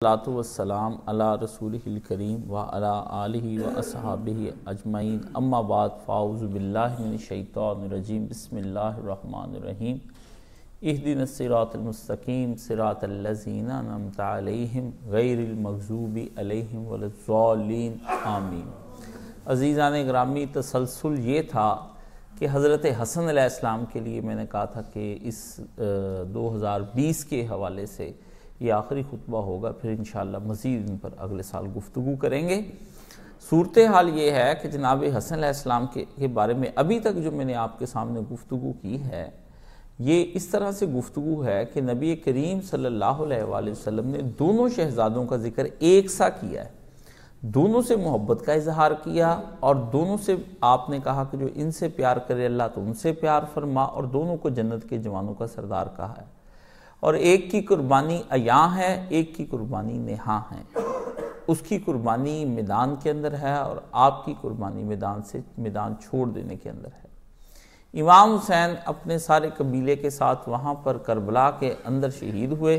الصلاۃ والسلام علی رسولہ الکریم وعلی آلہ واصحابہ اجمعین اما بعد فاعوذ باللہ من الشیطان الرجیم بسم اللہ الرحمن الرحیم اہدنا الصراط المستقیم صراط الذین انعمت علیہم غیر المغضوب علیہم ولا الضالین آمین۔ عزیزان گرامی، تسلسل یہ تھا کہ حضرت حسن علیہ السلام کے لیے میں نے کہا تھا کہ اس 2020 کے حوالے سے یہ آخری خطبہ ہوگا، پھر انشاءاللہ مزید ان پر اگلے سال گفتگو کریں گے۔ صورتحال یہ ہے کہ جناب حسن علیہ السلام کے بارے میں ابھی تک جو میں نے آپ کے سامنے گفتگو کی ہے، یہ اس طرح سے گفتگو ہے کہ نبی کریم صلی اللہ علیہ وآلہ وسلم نے دونوں شہزادوں کا ذکر ایک سا کیا ہے، دونوں سے محبت کا اظہار کیا، اور دونوں سے آپ نے کہا کہ جو ان سے پیار کرے اللہ تو ان سے پیار فرما، اور دونوں کو جنت کے جوانوں کا سردار کہا ہے، اور ایک کی قربانی عیاں ہے، ایک کی قربانی نہاں ہے۔ اس کی قربانی میدان کے اندر ہے اور آپ کی قربانی میدان چھوڑ دینے کے اندر ہے۔ امام حسین اپنے سارے قبیلے کے ساتھ وہاں پر کربلا کے اندر شہید ہوئے،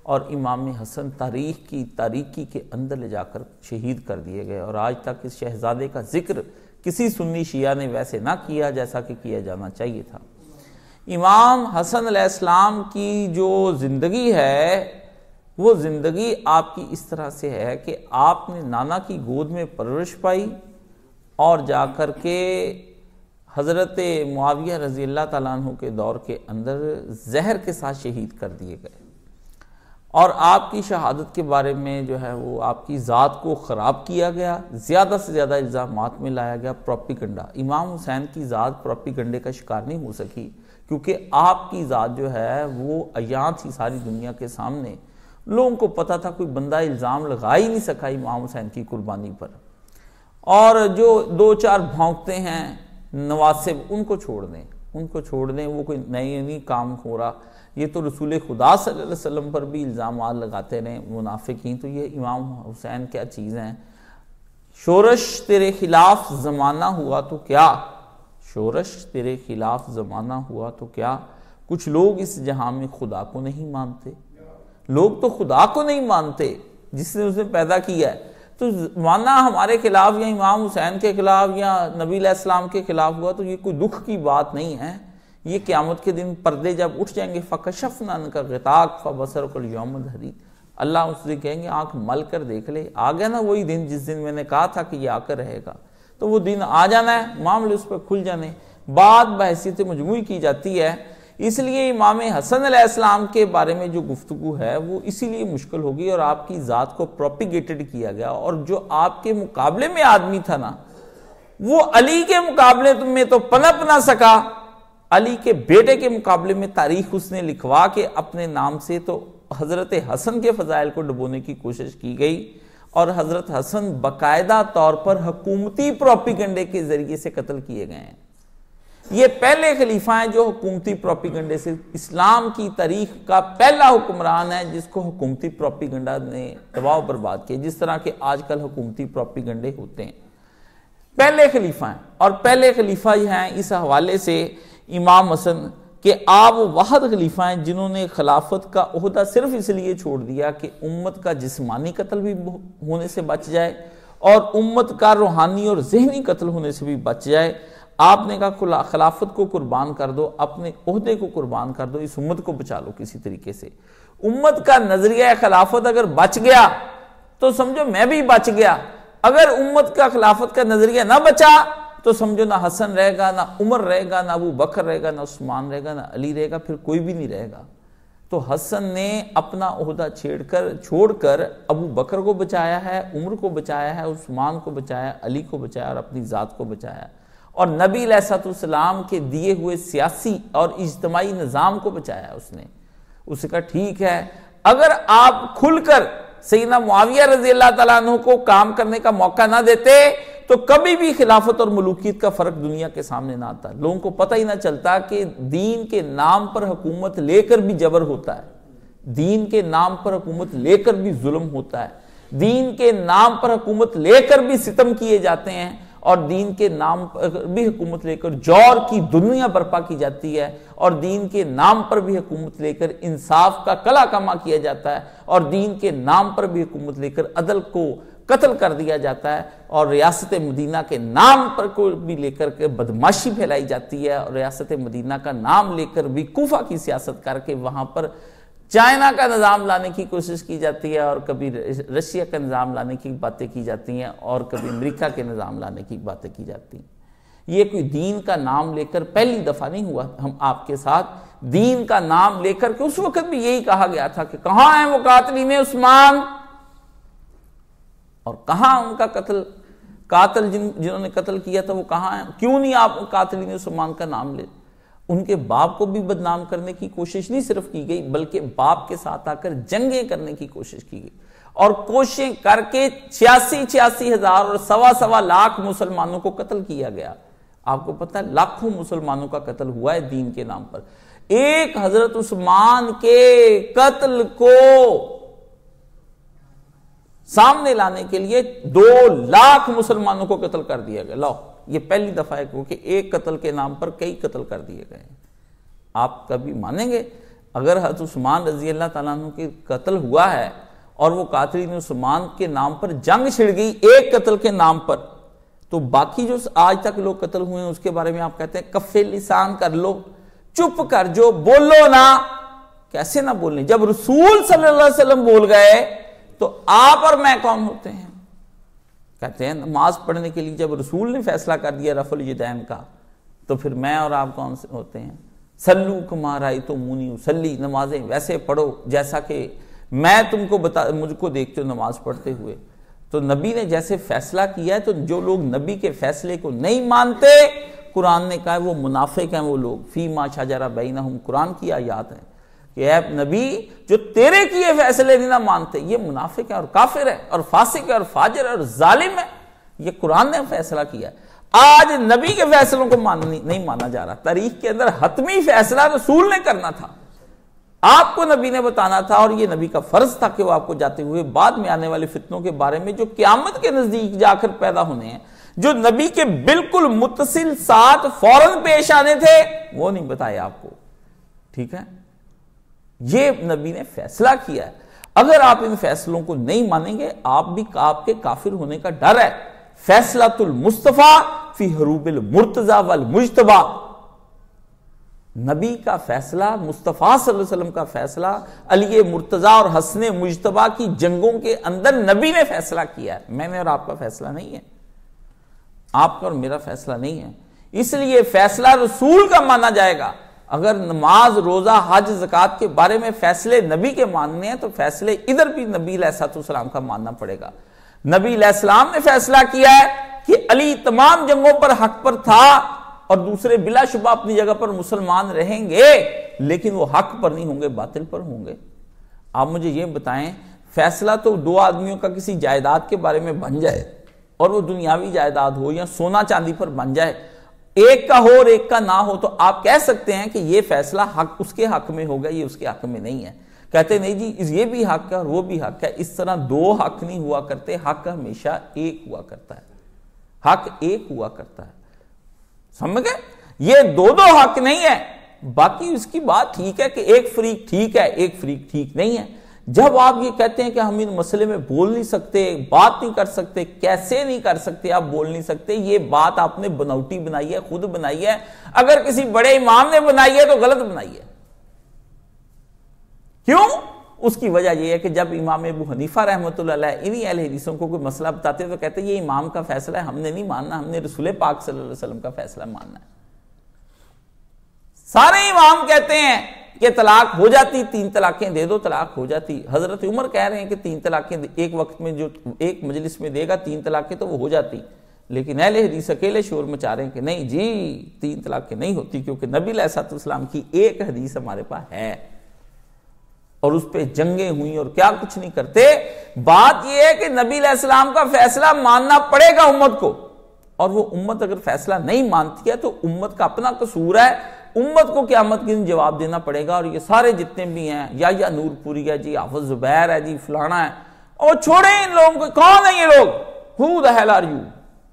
اور امام حسن تاریکی کے اندر لے جا کر شہید کر دیے گئے، اور آج تک اس شہزادے کا ذکر کسی سنی شیعہ نے ویسے نہ کیا جیسا کہ کیا جانا چاہیے تھا۔ امام حسن علیہ السلام کی جو زندگی ہے وہ زندگی آپ کی اس طرح سے ہے کہ آپ نے نانا کی گود میں پرورش پائی، اور جا کر کے حضرت معاویہ رضی اللہ تعالیٰ عنہ کے دور کے اندر زہر کے ساتھ شہید کر دیے گئے، اور آپ کی شہادت کے بارے میں جو ہے وہ آپ کی ذات کو خراب کیا گیا، زیادہ سے زیادہ الزامات میں لایا گیا، پروپیگنڈا۔ امام حسین کی ذات پروپیگنڈے کا شکار نہیں ہو سکی، کیونکہ آپ کی ذات جو ہے وہ عیاں تھی ساری دنیا کے سامنے، لوگوں کو پتا تھا، کوئی بندہ الزام لگا ہی نہیں سکا امام حسین کی قربانی پر۔ اور جو دو چار بھونکتے ہیں نواسب، ان کو چھوڑ دیں، وہ کوئی نئی کام ہو رہا، یہ تو رسول خدا صلی اللہ علیہ وسلم پر بھی الزامات لگاتے رہے منافقین، تو یہ امام حسین کیا چیز ہیں۔ شورش تیرے خلاف زمانہ ہوا تو کیا، شورش تیرے خلاف زمانہ ہوا تو کیا، کچھ لوگ اس جہاں میں خدا کو نہیں مانتے۔ لوگ تو خدا کو نہیں مانتے جس نے اسے پیدا کیا ہے، تو زمانہ ہمارے خلاف یا امام حسین کے خلاف یا نبی علیہ السلام کے خلاف ہوا تو یہ کوئی دکھ کی بات نہیں ہے۔ یہ قیامت کے دن پردے جب اٹھ جائیں گے، فَكَشَفْنَا عَنْكَ غِطَاءَكَ فَبَصَرُكَ الْيَوْمَ حَدِيدٌ، اللہ اس سے کہیں گے آنکھ مل کر دیکھ لے، آ گیا نا وہی دن جس دن میں نے کہا تھا کہ یہ آ کر رہے گا، تو وہ دن آ جانا ہے، معاملے اس پہ کھل جانے، بات بحیثیت مجموعی کی جاتی ہے۔ اس لیے امام حسن علیہ السلام کے بارے میں جو گفتگو ہے وہ اسی لیے مشکل ہوگی، اور آپ کی ذات کو پروپیگیٹڈ کیا گیا، اور جو آپ کے مقابلے میں آدمی تھا نا، وہ علی کے مقابلے میں تو پنپ نہ سکا، علی کے بیٹے کے مقابلے میں تاریخ اس نے لکھوا کے اپنے نام سے تو حضرت حسن کے فضائل کو ڈبونے کی کوشش کی گئی، اور حضرت حسن باقاعدہ طور پر حکومتی پروپیگنڈے کے ذریعے سے قتل کیے گئے ہیں۔ یہ پہلے خلیفہ ہیں جو حکومتی پروپیگنڈے سے، اسلام کی تاریخ کا پہلا حکمران ہے جس کو حکومتی پروپیگنڈا نے تباہ و برباد کیا، جس طرح کے آج کل حکومتی پروپیگنڈے ہوتے ہیں۔ پہلے خلیفہ ہیں، اور پہلے خلیفہ یہ ہیں اس حوالے سے امام حسن کہ آپ واحد خلیفہ ہیں جنہوں نے خلافت کا عہدہ صرف اس لیے چھوڑ دیا کہ امت کا جسمانی قتل بھی ہونے سے بچ جائے، اور امت کا روحانی اور ذہنی قتل ہونے سے بھی بچ جائے۔ آپ نے کہا خلافت کو قربان کر دو، اپنے عہدے کو قربان کر دو، اس امت کو بچا لو کسی طریقے سے۔ امت کا نظریہ خلافت اگر بچ گیا تو سمجھو میں بھی بچ گیا، اگر امت کا خلافت کا نظریہ نہ بچا تو سمجھو نہ حسن رہے گا، نہ عمر رہے گا، نہ ابو بکر رہے گا، نہ عثمان رہے گا، نہ علی رہے گا، پھر کوئی بھی نہیں رہے گا۔ تو حسن نے اپنا عہدہ چھوڑ کر ابو بکر کو بچایا ہے، عمر کو بچایا ہے، عثمان کو بچایا، علی کو بچایا، اور اپنی ذات کو بچایا، اور نبی علیہ السلام کے دیے ہوئے سیاسی اور اجتماعی نظام کو بچایا اس نے۔ اسے کہا ٹھیک ہے، اگر آپ کھل کر سیدنا معاویہ رضی اللہ تعالیٰ عنہ کو کام کرنے کا موقع نہ دیتے تو کبھی بھی خلافت اور ملوکیت کا فرق دنیا کے سامنے نہ آتا، لوگوں کو پتہ ہی نہ چلتا کہ دین کے نام پر حکومت لے کر بھی جبر ہوتا ہے، دین کے نام پر حکومت لے کر بھی ظلم ہوتا ہے، دین کے نام پر حکومت لے کر بھی ستم کیے جاتے ہیں، اور دین کے نام پر بھی حکومت لے کر جور کی دنیا برپا کی جاتی ہے، اور دین کے نام پر بھی حکومت لے کر انصاف کا کلا کما کیا جاتا ہے، اور دین کے نام پر بھی حکومت لے کر عدل کو قتل کر دیا جاتا ہے، اور ریاست مدینہ کے نام پر کو بھی لے کر کے بدماشی پھیلائی جاتی ہے، اور ریاست مدینہ کا نام لے کر بھی کوفہ کی سیاست کر کے وہاں پر چائنا کا نظام لانے کی کوشش کی جاتی ہے، اور کبھی رشیا کا نظام لانے کی باتیں کی جاتی ہیں، اور کبھی امریکہ کے نظام لانے کی باتیں کی جاتی ہیں۔ یہ کوئی دین کا نام لے کر پہلی دفعہ نہیں ہوا ہم آپ کے ساتھ، دین کا نام لے کر کے اس وقت بھی یہی کہا گیا تھا کہ کہاں ہیں وہ قاتلین عثمان، اور کہاں ان کا قاتل جنہوں نے قتل کیا تھا وہ کہاں ہیں، کیوں نہیں آپ قاتلین عثمان کا نام لے۔ ان کے باپ کو بھی بدنام کرنے کی کوشش نہیں صرف کی گئی، بلکہ باپ کے ساتھ آ کر جنگیں کرنے کی کوشش کی گئی، اور کوششیں کر کے 86 ہزار اور سوا لاکھ مسلمانوں کو قتل کیا گیا۔ آپ کو پتہ ہے لاکھوں مسلمانوں کا قتل ہوا ہے دین کے نام پر۔ ایک حضرت عثمان کے قتل کو سامنے لانے کے لیے 2 لاکھ مسلمانوں کو قتل کر دیا گیا۔ لو، یہ پہلی دفعہ ہے کہ ایک قتل کے نام پر کئی قتل کر دیے گئے ہیں۔ آپ کبھی مانیں گے اگر حضرت عثمان رضی اللہ تعالیٰ عنہ کے قتل ہوا ہے اور وہ قاتلین عثمان کے نام پر جنگ چھڑ گئی ایک قتل کے نام پر، تو باقی جو آج تک لوگ قتل ہوئے ہیں اس کے بارے میں آپ کہتے ہیں کف لسان کر لو، چپ کر جو، بولو نا۔ کیسے نہ بولنے؟ جب رسول صلی اللہ علیہ وسلم بول گئے تو آپ اور میں کون ہوتے ہیں؟ کہتے ہیں نماز پڑھنے کے لیے جب رسول نے فیصلہ کر دیا رفع الیدین کا، تو پھر میں اور آپ کون سے ہوتے ہیں؟ سلو کما رأیتمونی اصلی، نمازیں ویسے پڑھو جیسا کہ میں تم کو مجھ کو دیکھتے ہو نماز پڑھتے ہوئے۔ تو نبی نے جیسے فیصلہ کیا ہے، تو جو لوگ نبی کے فیصلے کو نہیں مانتے، قرآن نے کہا ہے وہ منافق ہیں، وہ لوگ فی ما شجر بینہم، قرآن کی آیات ہیں کہ اے نبی جو تیرے کیے فیصلے نہیں نہ مانتے، یہ منافق ہے اور کافر ہے اور فاسق ہے اور فاجر ہے اور ظالم ہے۔ یہ قرآن نے فیصلہ کیا ہے۔ آج نبی کے فیصلوں کو نہیں مانا جا رہا۔ تاریخ کے اندر حتمی فیصلہ رسول نے کرنا تھا، آپ کو نبی نے بتانا تھا، اور یہ نبی کا فرض تھا کہ وہ آپ کو جاتے ہوئے بعد میں آنے والے فتنوں کے بارے میں جو قیامت کے نزدیک جا کر پیدا ہونے ہیں، جو نبی کے بالکل متصل ساتھ فوراً پیش آنے تھے، وہ نہیں بتائے آپ کو۔ ٹھیک ہے، یہ نبی نے فیصلہ کیا ہے۔ اگر آپ ان فیصلوں کو نہیں مانیں گے، آپ کے کافر ہونے کا ڈر ہے۔ فیصلۃ المصطفیٰ فی حروب المرتضی والمجتبی، نبی کا فیصلہ، مصطفیٰ صلی اللہ علیہ وسلم کا فیصلہ علی مرتضی اور حسن مجتبی کی جنگوں کے اندر نبی نے فیصلہ کیا ہے، میں نے اور آپ کا فیصلہ نہیں ہے، آپ کا اور میرا فیصلہ نہیں ہے۔ اس لیے فیصلہ رسول کا مانا جائے گا۔ اگر نماز، روزہ، حج، زکوٰۃ کے بارے میں فیصلے نبی کے ماننے ہیں تو فیصلے ادھر بھی نبی علیہ السلام کا ماننا پڑے گا۔ نبی علیہ السلام نے فیصلہ کیا ہے کہ علی تمام جنگوں پر حق پر تھا، اور دوسرے بلا شبہ اپنی جگہ پر مسلمان رہیں گے، لیکن وہ حق پر نہیں ہوں گے، باطل پر ہوں گے۔ آپ مجھے یہ بتائیں، فیصلہ تو 2 آدمیوں کا کسی جائیداد کے بارے میں بن جائے، اور وہ دنیاوی جائیداد ہو یا سونا چاندی پر بن جائے، ایک کا ہو اور ایک کا نہ ہو، تو آپ کہہ سکتے ہیں کہ یہ فیصلہ حق اس کے حق میں ہوگا، یہ اس کے حق میں نہیں ہے۔ کہتے نہیں جی یہ بھی حق ہے اور وہ بھی حق ہے، اس طرح 2 حق نہیں ہوا کرتے، حق ہمیشہ ایک ہوا کرتا ہے، حق ایک ہوا کرتا ہے، سمجھ گئے؟ یہ 2 حق نہیں ہے۔ باقی اس کی بات ٹھیک ہے کہ ایک فریق ٹھیک ہے، ایک فریق ٹھیک نہیں ہے۔ جب آپ یہ کہتے ہیں کہ ہم ان مسئلے میں بول نہیں سکتے، بات نہیں کر سکتے، کیسے نہیں کر سکتے آپ بول نہیں سکتے، یہ بات آپ نے بناوٹی بنائی ہے، خود بنائی ہے۔ اگر کسی بڑے امام نے بنائی ہے تو غلط بنائی ہے۔ کیوں؟ اس کی وجہ یہ ہے کہ جب امام ابو حنیفہ رحمۃ اللہ علیہ انہی اہل حدیثوں کو کوئی مسئلہ بتاتے تو کہتے ہیں یہ امام کا فیصلہ ہے، ہم نے نہیں ماننا، ہم نے رسول پاک صلی اللہ علیہ وسلم کا فیصلہ ماننا ہے۔ سارے امام کہتے ہیں کہ طلاق ہو جاتی، 3 طلاقیں دے دو، طلاق ہو جاتی۔ حضرت عمر کہہ رہے ہیں کہ 3 طلاقیں ایک وقت میں جو ایک مجلس میں دے گا 3 طلاقیں تو وہ ہو جاتی، لیکن اہل حدیث اکیلے شور مچا رہے ہیں کہ نہیں جی 3 طلاقیں نہیں ہوتی، کیونکہ نبی علیہ السلام کی ایک حدیث ہمارے پاس ہے، اور اس پہ جنگیں ہوئی اور کیا کچھ نہیں کرتے۔ بات یہ ہے کہ نبی علیہ السلام کا فیصلہ ماننا پڑے گا امت کو، اور وہ امت اگر فیصلہ نہیں مانتی ہے تو امت کا اپنا قصور ہے، امت کو قیامت کے دن جواب دینا پڑے گا۔ اور یہ سارے جتنے بھی ہیں، یا نور پوری ہے جی، حافظ زبیر ہے جی، فلانا ہے، اور چھوڑیں ان لوگوں کو، کون ہیں یہ لوگ؟ Who the hell are you؟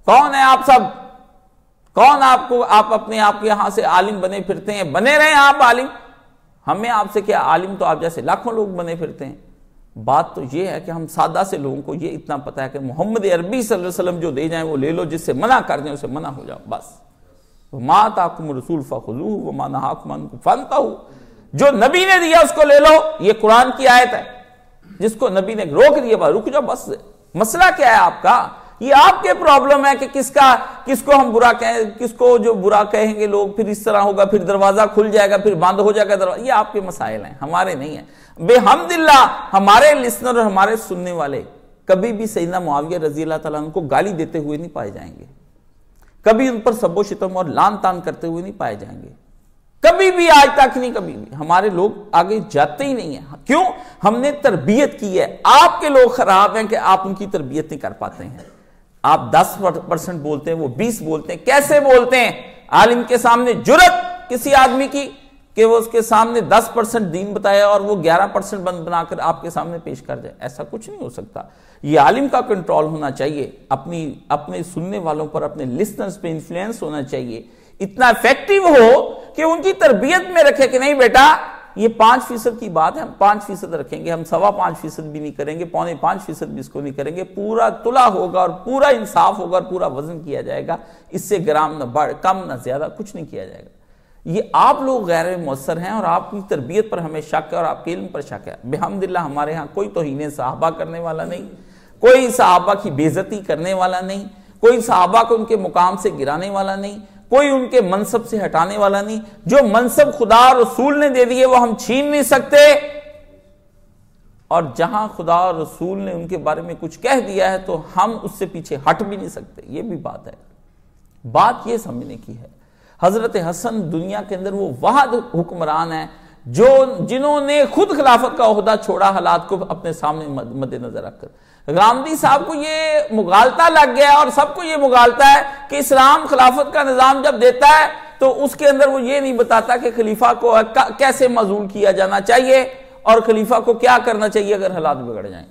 کون ہے آپ سب؟ کون آپ اپنے آپ کے یہاں سے عالم بنے پھرتے ہیں؟ بنے رہے آپ عالم، ہمیں آپ سے کیا، عالم تو آپ جیسے لاکھوں لوگ بنے پھرتے ہیں۔ بات تو یہ ہے کہ ہم سادہ سے لوگوں کو یہ اتنا پتا ہے کہ محمد عربی صلی اللہ علیہ وسلم جو دے جائیں وہ لے لو، جس سے منع کر دیں اسے منع ہو جاؤ، بس۔ وَمَا آتَاكُمُ الرَّسُولُ فَخُذُوهُ وَمَا نَهَاكُمْ عَنْهُ فَانْتَهُوا، جو نبی نے دیا اس کو لے لو، یہ قرآن کی آیت ہے۔ جس کو نبی نے روک دیا بس رک جاؤ، بس۔ مسئلہ کیا ہے آپ کا؟ یہ آپ کے پرابلم ہے کہ کس کو ہم برا کہیں، کس کو جو برا کہیں گے لوگ، پھر اس طرح ہوگا، پھر دروازہ کھل جائے گا، پھر بند ہو جائے گا دروازہ۔ یہ آپ کے مسائل ہیں، ہمارے نہیں ہیں۔ بحمداللہ ہمارے لسنر اور ہمارے سننے والے کبھی بھی سیدنا معاویہ رضی اللہ تعالیٰ عنہ کو گالی دیتے ہوئے نہیں پائے جائیں گے، کبھی ان پر سب و شتم اور لان تان کرتے ہوئے نہیں پائے جائیں گے، کبھی بھی، آج تک نہیں، کبھی بھی۔ ہمارے لوگ آگے جاتے ہی نہیں ہیں، کیوں؟ ہم نے تربیت کی ہے۔ آپ کے لوگ خراب ہیں کہ آپ ان کی تربیت نہیں کر پاتے ہیں۔ آپ 10% بولتے ہیں، وہ 20 بولتے ہیں۔ کیسے بولتے ہیں؟ عالم کے سامنے جرت کسی آدمی کی کہ وہ اس کے سامنے 10% دین بتایا اور وہ 11% بنا کر آپ کے سامنے پیش کر جائے، ایسا کچھ نہیں ہو سکتا۔ یہ عالم کا کنٹرول ہونا چاہیے، اپنے سننے والوں پر، اپنے لسنرز پہ انفلوئنس ہونا چاہیے، اتنا افیکٹو ہو کہ ان کی تربیت میں رکھے کہ نہیں بیٹا یہ 5% کی بات ہے، ہم 5% رکھیں گے، ہم 5.25% بھی نہیں کریں گے، 4.5% بھی اس کو نہیں کریں گے، پورا تلا ہوگا اور پورا انصاف ہوگا اور پورا وزن کیا جائے گا، اس سے گرام نہ بڑھ کم نہ زیادہ کچھ نہیں کیا جائے گا۔ یہ آپ لوگ غیر مؤثر ہیں اور آپ کی تربیت پر ہمیں شک ہے اور آپ کے علم پر شک ہے۔ بحمداللہ ہمارے ہاں کوئی توہین صحابہ کرنے والا نہیں، کوئی صحابہ کی بے عزتی کرنے والا نہیں، کوئی صحابہ کو ان کے مقام سے گرانے والا نہیں، کوئی ان کے منصب سے ہٹانے والا نہیں۔ جو منصب خدا اور رسول نے دے دیے وہ ہم چھین نہیں سکتے، اور جہاں خدا اور رسول نے ان کے بارے میں کچھ کہہ دیا ہے تو ہم اس سے پیچھے ہٹ بھی نہیں سکتے۔ یہ بھی بات ہے، بات یہ سمجھنے کی ہے۔ حضرت حسن دنیا کے اندر وہ واحد حکمران ہیں جنہوں نے خود خلافت کا عہدہ چھوڑا حالات کو اپنے سامنے مد نظر رکھ کر۔ غامدی صاحب کو یہ مغالطہ لگ گیا اور سب کو یہ مغالطہ ہے کہ اسلام خلافت کا نظام جب دیتا ہے تو اس کے اندر وہ یہ نہیں بتاتا کہ خلیفہ کو کیسے معزول کیا جانا چاہیے اور خلیفہ کو کیا کرنا چاہیے اگر حالات بگڑ جائیں۔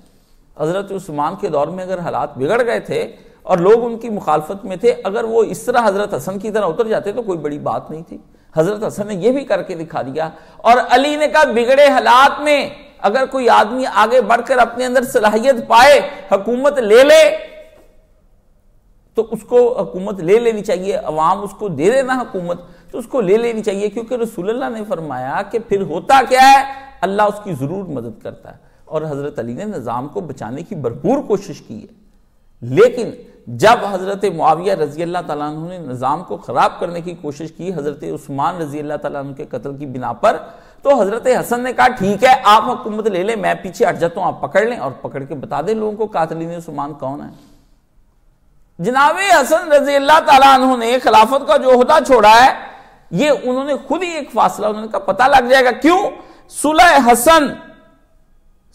حضرت عثمان کے دور میں اگر حالات بگڑ گئے تھے اور لوگ ان کی مخالفت میں تھے، اگر وہ اس طرح حضرت حسن کی طرح اتر جاتے تو کوئی بڑی بات نہیں تھی۔ حضرت حسن نے یہ بھی کر کے دکھا دیا، اور علی نے کہا بگڑے حالات میں اگر کوئی آدمی آگے بڑھ کر اپنے اندر صلاحیت پائے، حکومت لے لے، تو اس کو حکومت لے لینی چاہیے، عوام اس کو دے دینا حکومت تو اس کو لے لینی چاہیے، کیونکہ رسول اللہ نے فرمایا کہ پھر ہوتا کیا ہے، اللہ اس کی ضرور مدد کرتا ہے۔ اور حضرت علی نے نظام کو بچانے کی بھرپور کوشش کی ہے، لیکن جب حضرت معاویہ رضی اللہ تعالیٰ عنہ نے نظام کو خراب کرنے کی کوشش کی حضرت عثمان رضی اللہ تعالیٰ عنہ کے قتل کی بنا پر، تو حضرت حسن نے کہا ٹھیک ہے آپ حکومت لے لیں، میں پیچھے ہٹ جاتا ہوں، آپ پکڑ لیں اور پکڑ کے بتا دیں لوگوں کو قاتلین عثمان کون ہے۔ جناب حسن رضی اللہ تعالیٰ عنہ نے خلافت کا جو عہدہ چھوڑا ہے، یہ انہوں نے خود ہی ایک فاصلہ، انہوں نے کہا پتہ لگ جائے گا، کیوں؟ صلح حسن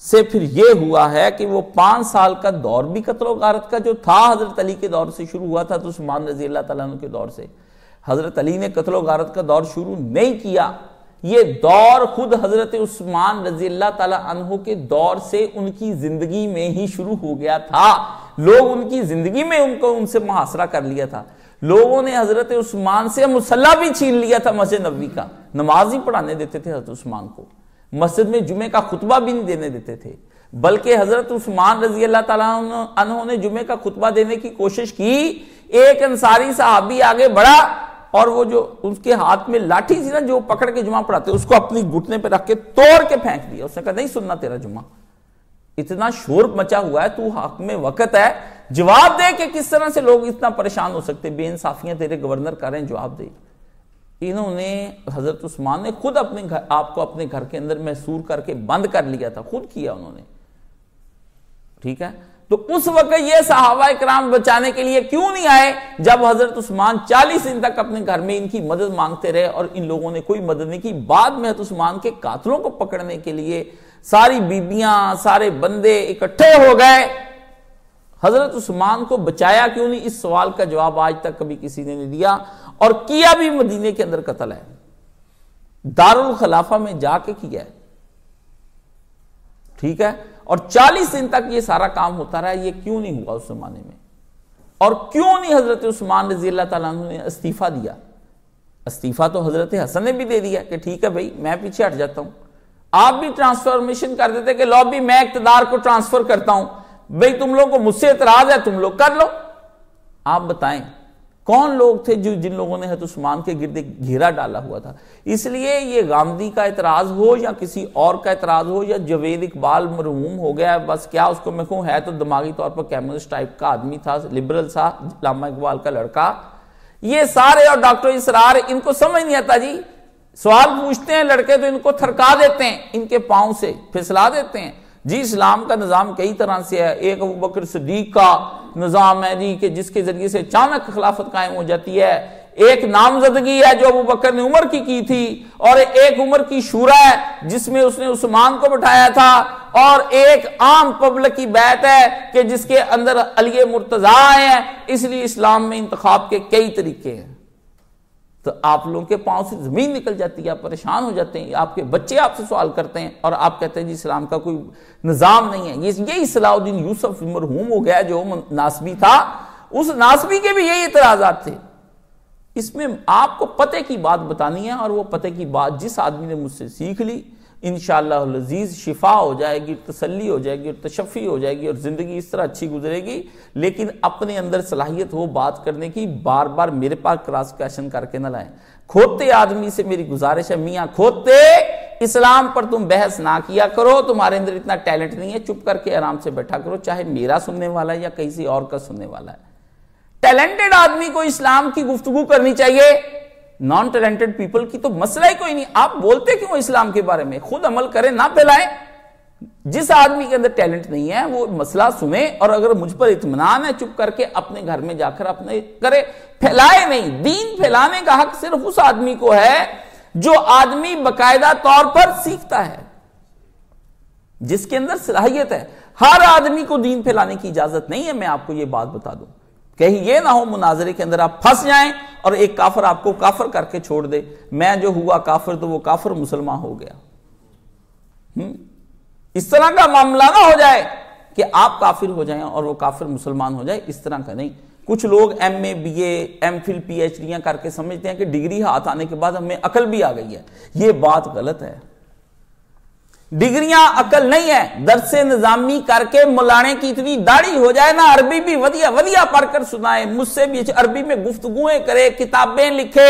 سے پھر یہ ہوا ہے کہ وہ 5 سال کا دور بھی قتل و غارت کا جو تھا حضرت علی کے دور سے شروع ہوا تھا تو عثمان رضی اللہ تعالیٰ عنہ کے دور سے، حضرت علی نے قتل و غارت کا دور شروع نہیں کیا، یہ دور خود حضرت عثمان رضی اللہ تعالیٰ عنہ کے دور سے ان کی زندگی میں ہی شروع ہو گیا تھا۔ لوگ ان کی زندگی میں ان سے محاصرہ کر لیا تھا، لوگوں نے حضرت عثمان سے مصلی بھی چھین لیا تھا، مسجد نبوی کا نماز ہی پڑھانے دیتے تھے حضرت عثمان کو، مسجد میں جمعے کا خطبہ بھی نہیں دینے دیتے تھے، بلکہ حضرت عثمان رضی اللہ تعالیٰ عنہ نے جمعے کا خطبہ دینے کی کوشش کی، ایک انصاری صحابی آگے بڑھا اور وہ جو اس کے ہاتھ میں لاٹھی تھی نا جو پکڑ کے جمعہ پڑھاتے اس کو اپنی گھٹنے پہ رکھ کے توڑ کے پھینک دیا، اس نے کہا نہیں سننا تیرا جمعہ، اتنا شور مچا ہوا ہے، تو حق میں وقت ہے جواب دے کہ کس طرح سے لوگ اتنا پریشان ہو سکتے، بے انصافیاں تیرے گورنر کر رہے ہیں، جواب دے۔ انہوں نے حضرت عثمان نے خود آپ کو اپنے گھر کے اندر محصور کر کے بند کر لیا تھا، خود کیا انہوں نے، ٹھیک ہے؟ تو اس وقت یہ صحابہ کرام بچانے کے لیے کیوں نہیں آئے جب حضرت عثمان 40 دن تک اپنے گھر میں ان کی مدد مانگتے رہے اور ان لوگوں نے کوئی مدد نہیں کی؟ بعد میں حضرت عثمان کے قاتلوں کو پکڑنے کے لیے ساری بیبیاں سارے بندے اکٹھے ہو گئے، حضرت عثمان کو بچایا کیوں نہیں؟ اس سوال کا جواب آج تک کبھی کسی نے نہیں دیا، اور کیا بھی مدینے کے اندر قتل ہے، دارالخلافہ میں جا کے کیا ہے، ٹھیک ہے؟ اور 40 دن تک یہ سارا کام ہوتا رہا، یہ کیوں نہیں ہوا اس زمانے میں؟ اور کیوں نہیں حضرت عثمان رضی اللہ تعالیٰ عنہ نے استعفیٰ دیا؟ استعفیٰ تو حضرت حسن نے بھی دے دیا کہ ٹھیک ہے بھائی میں پیچھے ہٹ جاتا ہوں. آپ بھی ٹرانسفارمیشن کر دیتے کہ لو بھی میں اقتدار کو ٹرانسفر کرتا ہوں، بھائی تم لوگوں کو مجھ سے اعتراض ہے تم لوگ کر لو. آپ بتائیں کون لوگ تھے جن لوگوں نے حضرت عثمان کے گرد گھیرا ڈالا ہوا تھا؟ اس لیے یہ گاندھی کا اعتراض ہو یا کسی اور کا اعتراض ہو یا جاوید اقبال مرحوم ہو گیا بس کیا اس کو میں کہوں، ہے تو دماغی طور پر کمیونسٹ ٹائپ کا آدمی تھا، لبرل تھا، علامہ اقبال کا لڑکا، یہ سارے اور ڈاکٹر اسرار ان کو سمجھ نہیں آتا جی. سوال پوچھتے ہیں لڑکے تو ان کو تھرکا دیتے ہیں، ان کے پاؤں سے پھسلا دیتے ہیں. جی اسلام کا نظام کئی طرح سے ہے. ایک ابو بکر صدیق کا نظام ہے جی کہ جس کے ذریعے سے اچانک خلافت قائم ہو جاتی ہے. ایک نامزدگی ہے جو ابو بکر نے عمر کی تھی، اور ایک عمر کی شورا ہے جس میں اس نے عثمان کو بٹھایا تھا، اور ایک عام پبلک کی بیعت ہے کہ جس کے اندر علی مرتضیٰ آئے ہیں. اس لیے اسلام میں انتخاب کے کئی طریقے ہیں. تو آپ لوگوں کے پاؤں سے زمین نکل جاتی ہے، آپ پریشان ہو جاتے ہیں، آپ کے بچے آپ سے سوال کرتے ہیں اور آپ کہتے ہیں جی اسلام کا کوئی نظام نہیں ہے. یہی صلاح الدین یوسف مرحوم ہو گیا جو ناسبی تھا، اس ناسبی کے بھی یہی اعتراضات تھے. اس میں آپ کو پتے کی بات بتانی ہے، اور وہ پتے کی بات جس آدمی نے مجھ سے سیکھ لی انشاءاللہ العزیز شفا ہو جائے گی، تسلی ہو جائے گی اور تشفی ہو جائے گی، اور زندگی اس طرح اچھی گزرے گی. لیکن اپنے اندر صلاحیت ہو بات کرنے کی، بار بار میرے پاس کراس کویشچن کر کے نہ لائیں. کھوتے آدمی سے میری گزارش ہے، میاں کھوتے اسلام پر تم بحث نہ کیا کرو، تمہارے اندر اتنا ٹیلنٹ نہیں ہے، چپ کر کے آرام سے بیٹھا کرو، چاہے میرا سننے والا ہے یا کسی اور کا سننے والا ہے. ٹیلنٹڈ آدمی کو اسلام کی گفتگو کرنی چاہیے، نان ٹیلنٹڈ پیپل کی تو مسئلہ ہی کوئی نہیں. آپ بولتے کیوں اسلام کے بارے میں؟ خود عمل کریں، نہ پھیلائیں. جس آدمی کے اندر ٹیلنٹ نہیں ہے وہ مسئلہ سنے، اور اگر مجھ پر اطمینان ہے چپ کر کے اپنے گھر میں جا کر اپنے کرے، پھیلائے نہیں. دین پھیلانے کا حق صرف اس آدمی کو ہے جو آدمی باقاعدہ طور پر سیکھتا ہے، جس کے اندر صلاحیت ہے. ہر آدمی کو دین پھیلانے کی اجازت نہیں ہے. میں آپ کو یہ بات بتا دوں، کہیں یہ نہ ہو مناظرے کے اندر آپ پھنس جائیں اور ایک کافر آپ کو کافر کر کے چھوڑ دے، میں جو ہوا کافر تو وہ کافر مسلمان ہو گیا. اس طرح کا معاملہ نہ ہو جائے کہ آپ کافر ہو جائیں اور وہ کافر مسلمان ہو جائے، اس طرح کا نہیں. کچھ لوگ M A B A M phil P H ڈیاں کر کے سمجھتے ہیں کہ ڈگری ہاتھ آنے کے بعد ہمیں عقل بھی آ گئی ہے. یہ بات غلط ہے. ڈگریاں عقل نہیں ہے. درس نظامی کر کے مولانے کی اتنی داڑھی ہو جائے نا، عربی بھی ودیا پڑھ کر سنائے، مجھ سے بھی عربی میں گفتگویں کرے، کتابیں لکھے،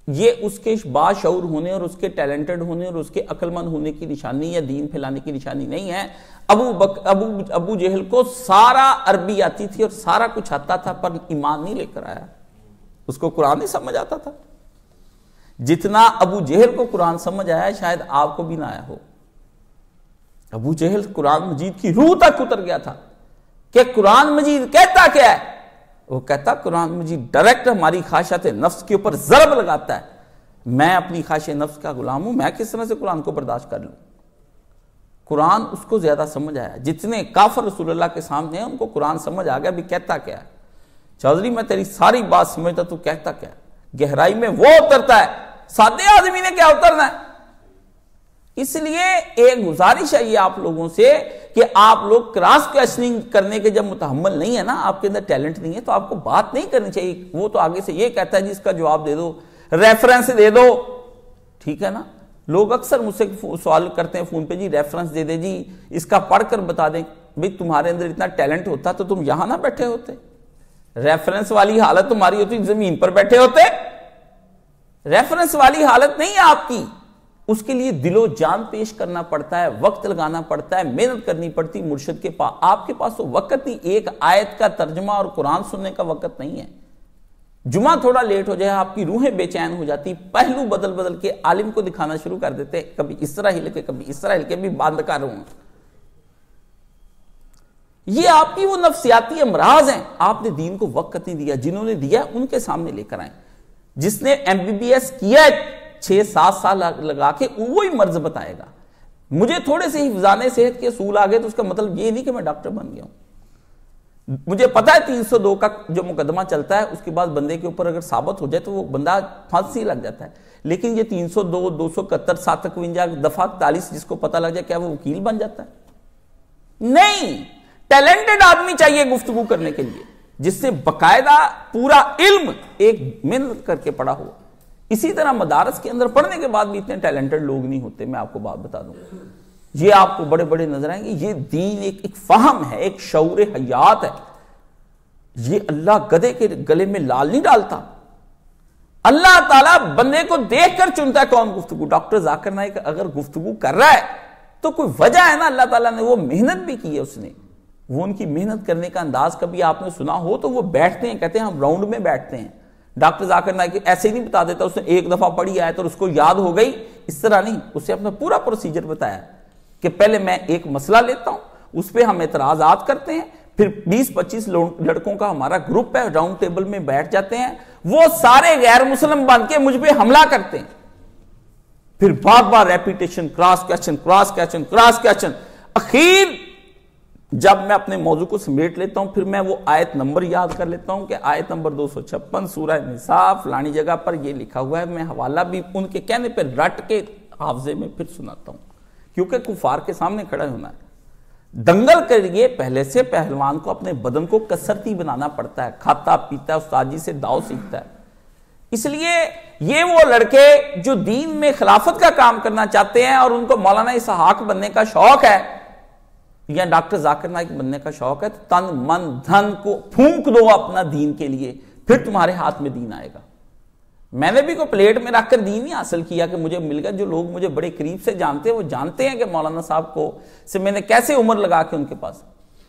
یہ اس کے باشعور ہونے اور اس کے ٹیلنٹڈ ہونے اور اس کے عقل مند ہونے کی نشانی یا دین پھیلانے کی نشانی نہیں ہے. ابو جہل کو سارا عربی آتی تھی اور سارا کچھ آتا تھا، پر ایمان نہیں لے کر آیا. اس کو قرآن نہیں سمجھ آتا تھا. جتنا ابو جہل کو قرآن سمجھ آیا شاید آپ کو بھی نہ آیا ہو. ابو جہل قرآن مجید کی روح تک اتر گیا تھا کہ قرآن مجید کہتا کیا ہے. وہ کہتا قرآن مجید ڈائریکٹ ہماری خواہشات نفس کے اوپر ضرب لگاتا ہے. میں اپنی خواہش نفس کا غلام ہوں، میں کس طرح سے قرآن کو برداشت کر لوں. قرآن اس کو زیادہ سمجھ آیا. جتنے کافر رسول اللہ کے سامنے ہیں ان کو قرآن سمجھ آ گیا بھی کہتا کیا ہے. چودھری میں تیری ساری بات سمجھتا، تو کہتا کیا ہے. گہرائی میں وہ اترتا ہے، سادے آدمی نے کیا اترنا ہے. اس لیے ایک گزارش ہے یہ آپ لوگوں سے کہ آپ لوگ کراس کویشچننگ کرنے کے جب متحمل نہیں ہے نا، آپ کے اندر ٹیلنٹ نہیں ہے، تو آپ کو بات نہیں کرنی چاہیے. وہ تو آگے سے یہ کہتا ہے جی اس کا جواب دے دو، ریفرنس دے دو، ٹھیک ہے نا. لوگ اکثر مجھ سے سوال کرتے ہیں فون پہ، جی ریفرنس دے دے، جی اس کا پڑھ کر بتا دیں. بھئی تمہارے اندر اتنا ٹیلنٹ ہوتا تو تم یہاں نہ بیٹھے ہوتے. ریفرنس والی حالت تمہاری ہوتی زمین پر بیٹھے ہوتے. ریفرنس والی حالت نہیں ہے آپ کی. اس کے لیے دل و جان پیش کرنا پڑتا ہے، وقت لگانا پڑتا ہے، محنت کرنی پڑتی مرشد کے پاس. آپ کے پاس تو وقت نہیں، ایک آیت کا ترجمہ اور قرآن سننے کا وقت نہیں ہے. جمعہ تھوڑا لیٹ ہو جائے آپ کی روحیں بے چین ہو جاتی، پہلو بدل بدل کے عالم کو دکھانا شروع کر دیتے، کبھی اس طرح ہل کے کبھی اس طرح ہل کے، بھی باندھ کر ہوں. یہ آپ کی وہ نفسیاتی امراض ہیں. آپ نے دین کو وقت نہیں دیا. جنہوں نے دیا ان کے سامنے لے کر آئیں. جس نے ایم بی بی ایس کیا 6-7 سال لگا کے وہی مرض بتائے گا. مجھے تھوڑے سے حفظان صحت کے اصول آ گئے تو اس کا مطلب یہ نہیں کہ میں ڈاکٹر بن گیا ہوں. مجھے پتا ہے 302 کا جو مقدمہ چلتا ہے اس کے بعد بندے کے اوپر اگر ثابت ہو جائے تو وہ بندہ پھانسی لگ جاتا ہے. لیکن یہ 302 271 751 دفعہ 41 جس کو پتہ لگ جائے کیا وہ وکیل بن جاتا ہے؟ نہیں. ٹیلنٹڈ آدمی چاہیے گفتگو کرنے کے لیے، جس سے باقاعدہ پورا علم ایک محنت کر کے پڑھا ہوا۔ اسی طرح مدارس کے اندر پڑھنے کے بعد بھی اتنے ٹیلنٹڈ لوگ نہیں ہوتے۔ میں آپ کو بات بتا دوں، یہ آپ کو بڑے بڑے نظر آئیں گے، یہ دین ایک فہم ہے، ایک شعور حیات ہے۔ یہ اللہ گدھے کے گلے میں لال نہیں ڈالتا، اللہ تعالیٰ بندے کو دیکھ کر چنتا ہے کون گفتگو۔ ڈاکٹر ذاکر نائک اگر گفتگو کر رہا ہے تو کوئی وجہ ہے نا، اللہ تعالیٰ نے وہ محنت بھی کی ہے، اس نے وہ ان کی محنت کرنے کا انداز کبھی آپ نے سنا ہو تو وہ بیٹھتے ہیں، کہتے ہیں ہم راؤنڈ میں بیٹھتے ہیں۔ ڈاکٹر ذاکر نائک ایسے ہی نہیں بتا دیتا اس نے ایک دفعہ پڑھی آیت اور اس کو یاد ہو گئی، اس طرح نہیں، اسے اپنا پورا پروسیجر بتایا کہ پہلے میں ایک مسئلہ لیتا ہوں، اس پہ ہم اعتراضات کرتے ہیں، پھر 20-25 لڑکوں کا ہمارا گروپ ہے، راؤنڈ ٹیبل میں بیٹھ جاتے ہیں، وہ سارے غیر مسلم بن کے مجھ پہ حملہ کرتے ہیں، پھر بار بار repetition, cross question, cross question, cross question, اخیر جب میں اپنے موضوع کو سمیٹ لیتا ہوں، پھر میں وہ آیت نمبر یاد کر لیتا ہوں کہ آیت نمبر 256 سورہ نساء فلانی جگہ پر یہ لکھا ہوا ہے، میں حوالہ بھی ان کے کہنے پہ رٹ کے حافظے میں پھر سناتا ہوں، کیونکہ کفار کے سامنے کھڑا ہونا ہے۔ دنگل کے لیے پہلے سے پہلوان کو اپنے بدن کو کسرتی بنانا پڑتا ہے، کھاتا پیتا ہے، استاد جی سے داؤ سیکھتا ہے۔ اس لیے یہ وہ لڑکے جو دین میں خلافت کا کام کرنا چاہتے ہیں اور ان کو مولانا اسحاق بننے کا شوق ہے یا ڈاکٹر ذاکر نائک بننے کا شوق ہے، تو تن من دھن کو پھونک دو اپنا دین کے لیے، پھر تمہارے ہاتھ میں دین آئے گا۔ میں نے بھی کوئی پلیٹ میں رکھ کر دین نہیں حاصل کیا کہ مجھے مل گیا۔ جو لوگ مجھے بڑے قریب سے جانتے ہیں وہ جانتے ہیں کہ مولانا صاحب کو سے میں نے کیسے عمر لگا کے ان کے پاس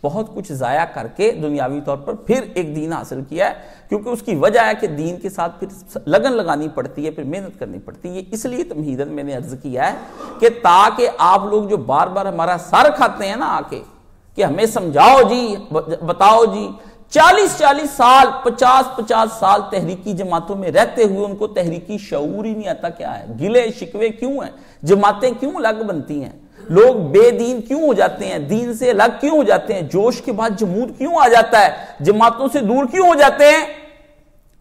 بہت کچھ ضائع کر کے دنیاوی طور پر پھر ایک دین حاصل کیا ہے، کیونکہ اس کی وجہ ہے کہ دین کے ساتھ پھر لگن لگانی پڑتی ہے، پھر محنت کرنی پڑتی ہے۔ اس لیے تمہیداً میں نے عرض کیا ہے کہ تاکہ آپ لوگ جو بار بار ہمارا سر کھاتے ہیں نا آ کے کہ ہمیں سمجھاؤ جی، بتاؤ جی، 40 سال 50 سال تحریکی جماعتوں میں رہتے ہوئے ان کو تحریکی شعور ہی نہیں آتا کیا ہے، گلے شکوے کیوں ہیں، جماعتیں کیوں الگ بنتی ہیں، لوگ بے دین کیوں ہو جاتے ہیں، دین سے الگ کیوں ہو جاتے ہیں، جوش کے بعد جمود کیوں آ جاتا ہے، جماعتوں سے دور کیوں ہو جاتے ہیں۔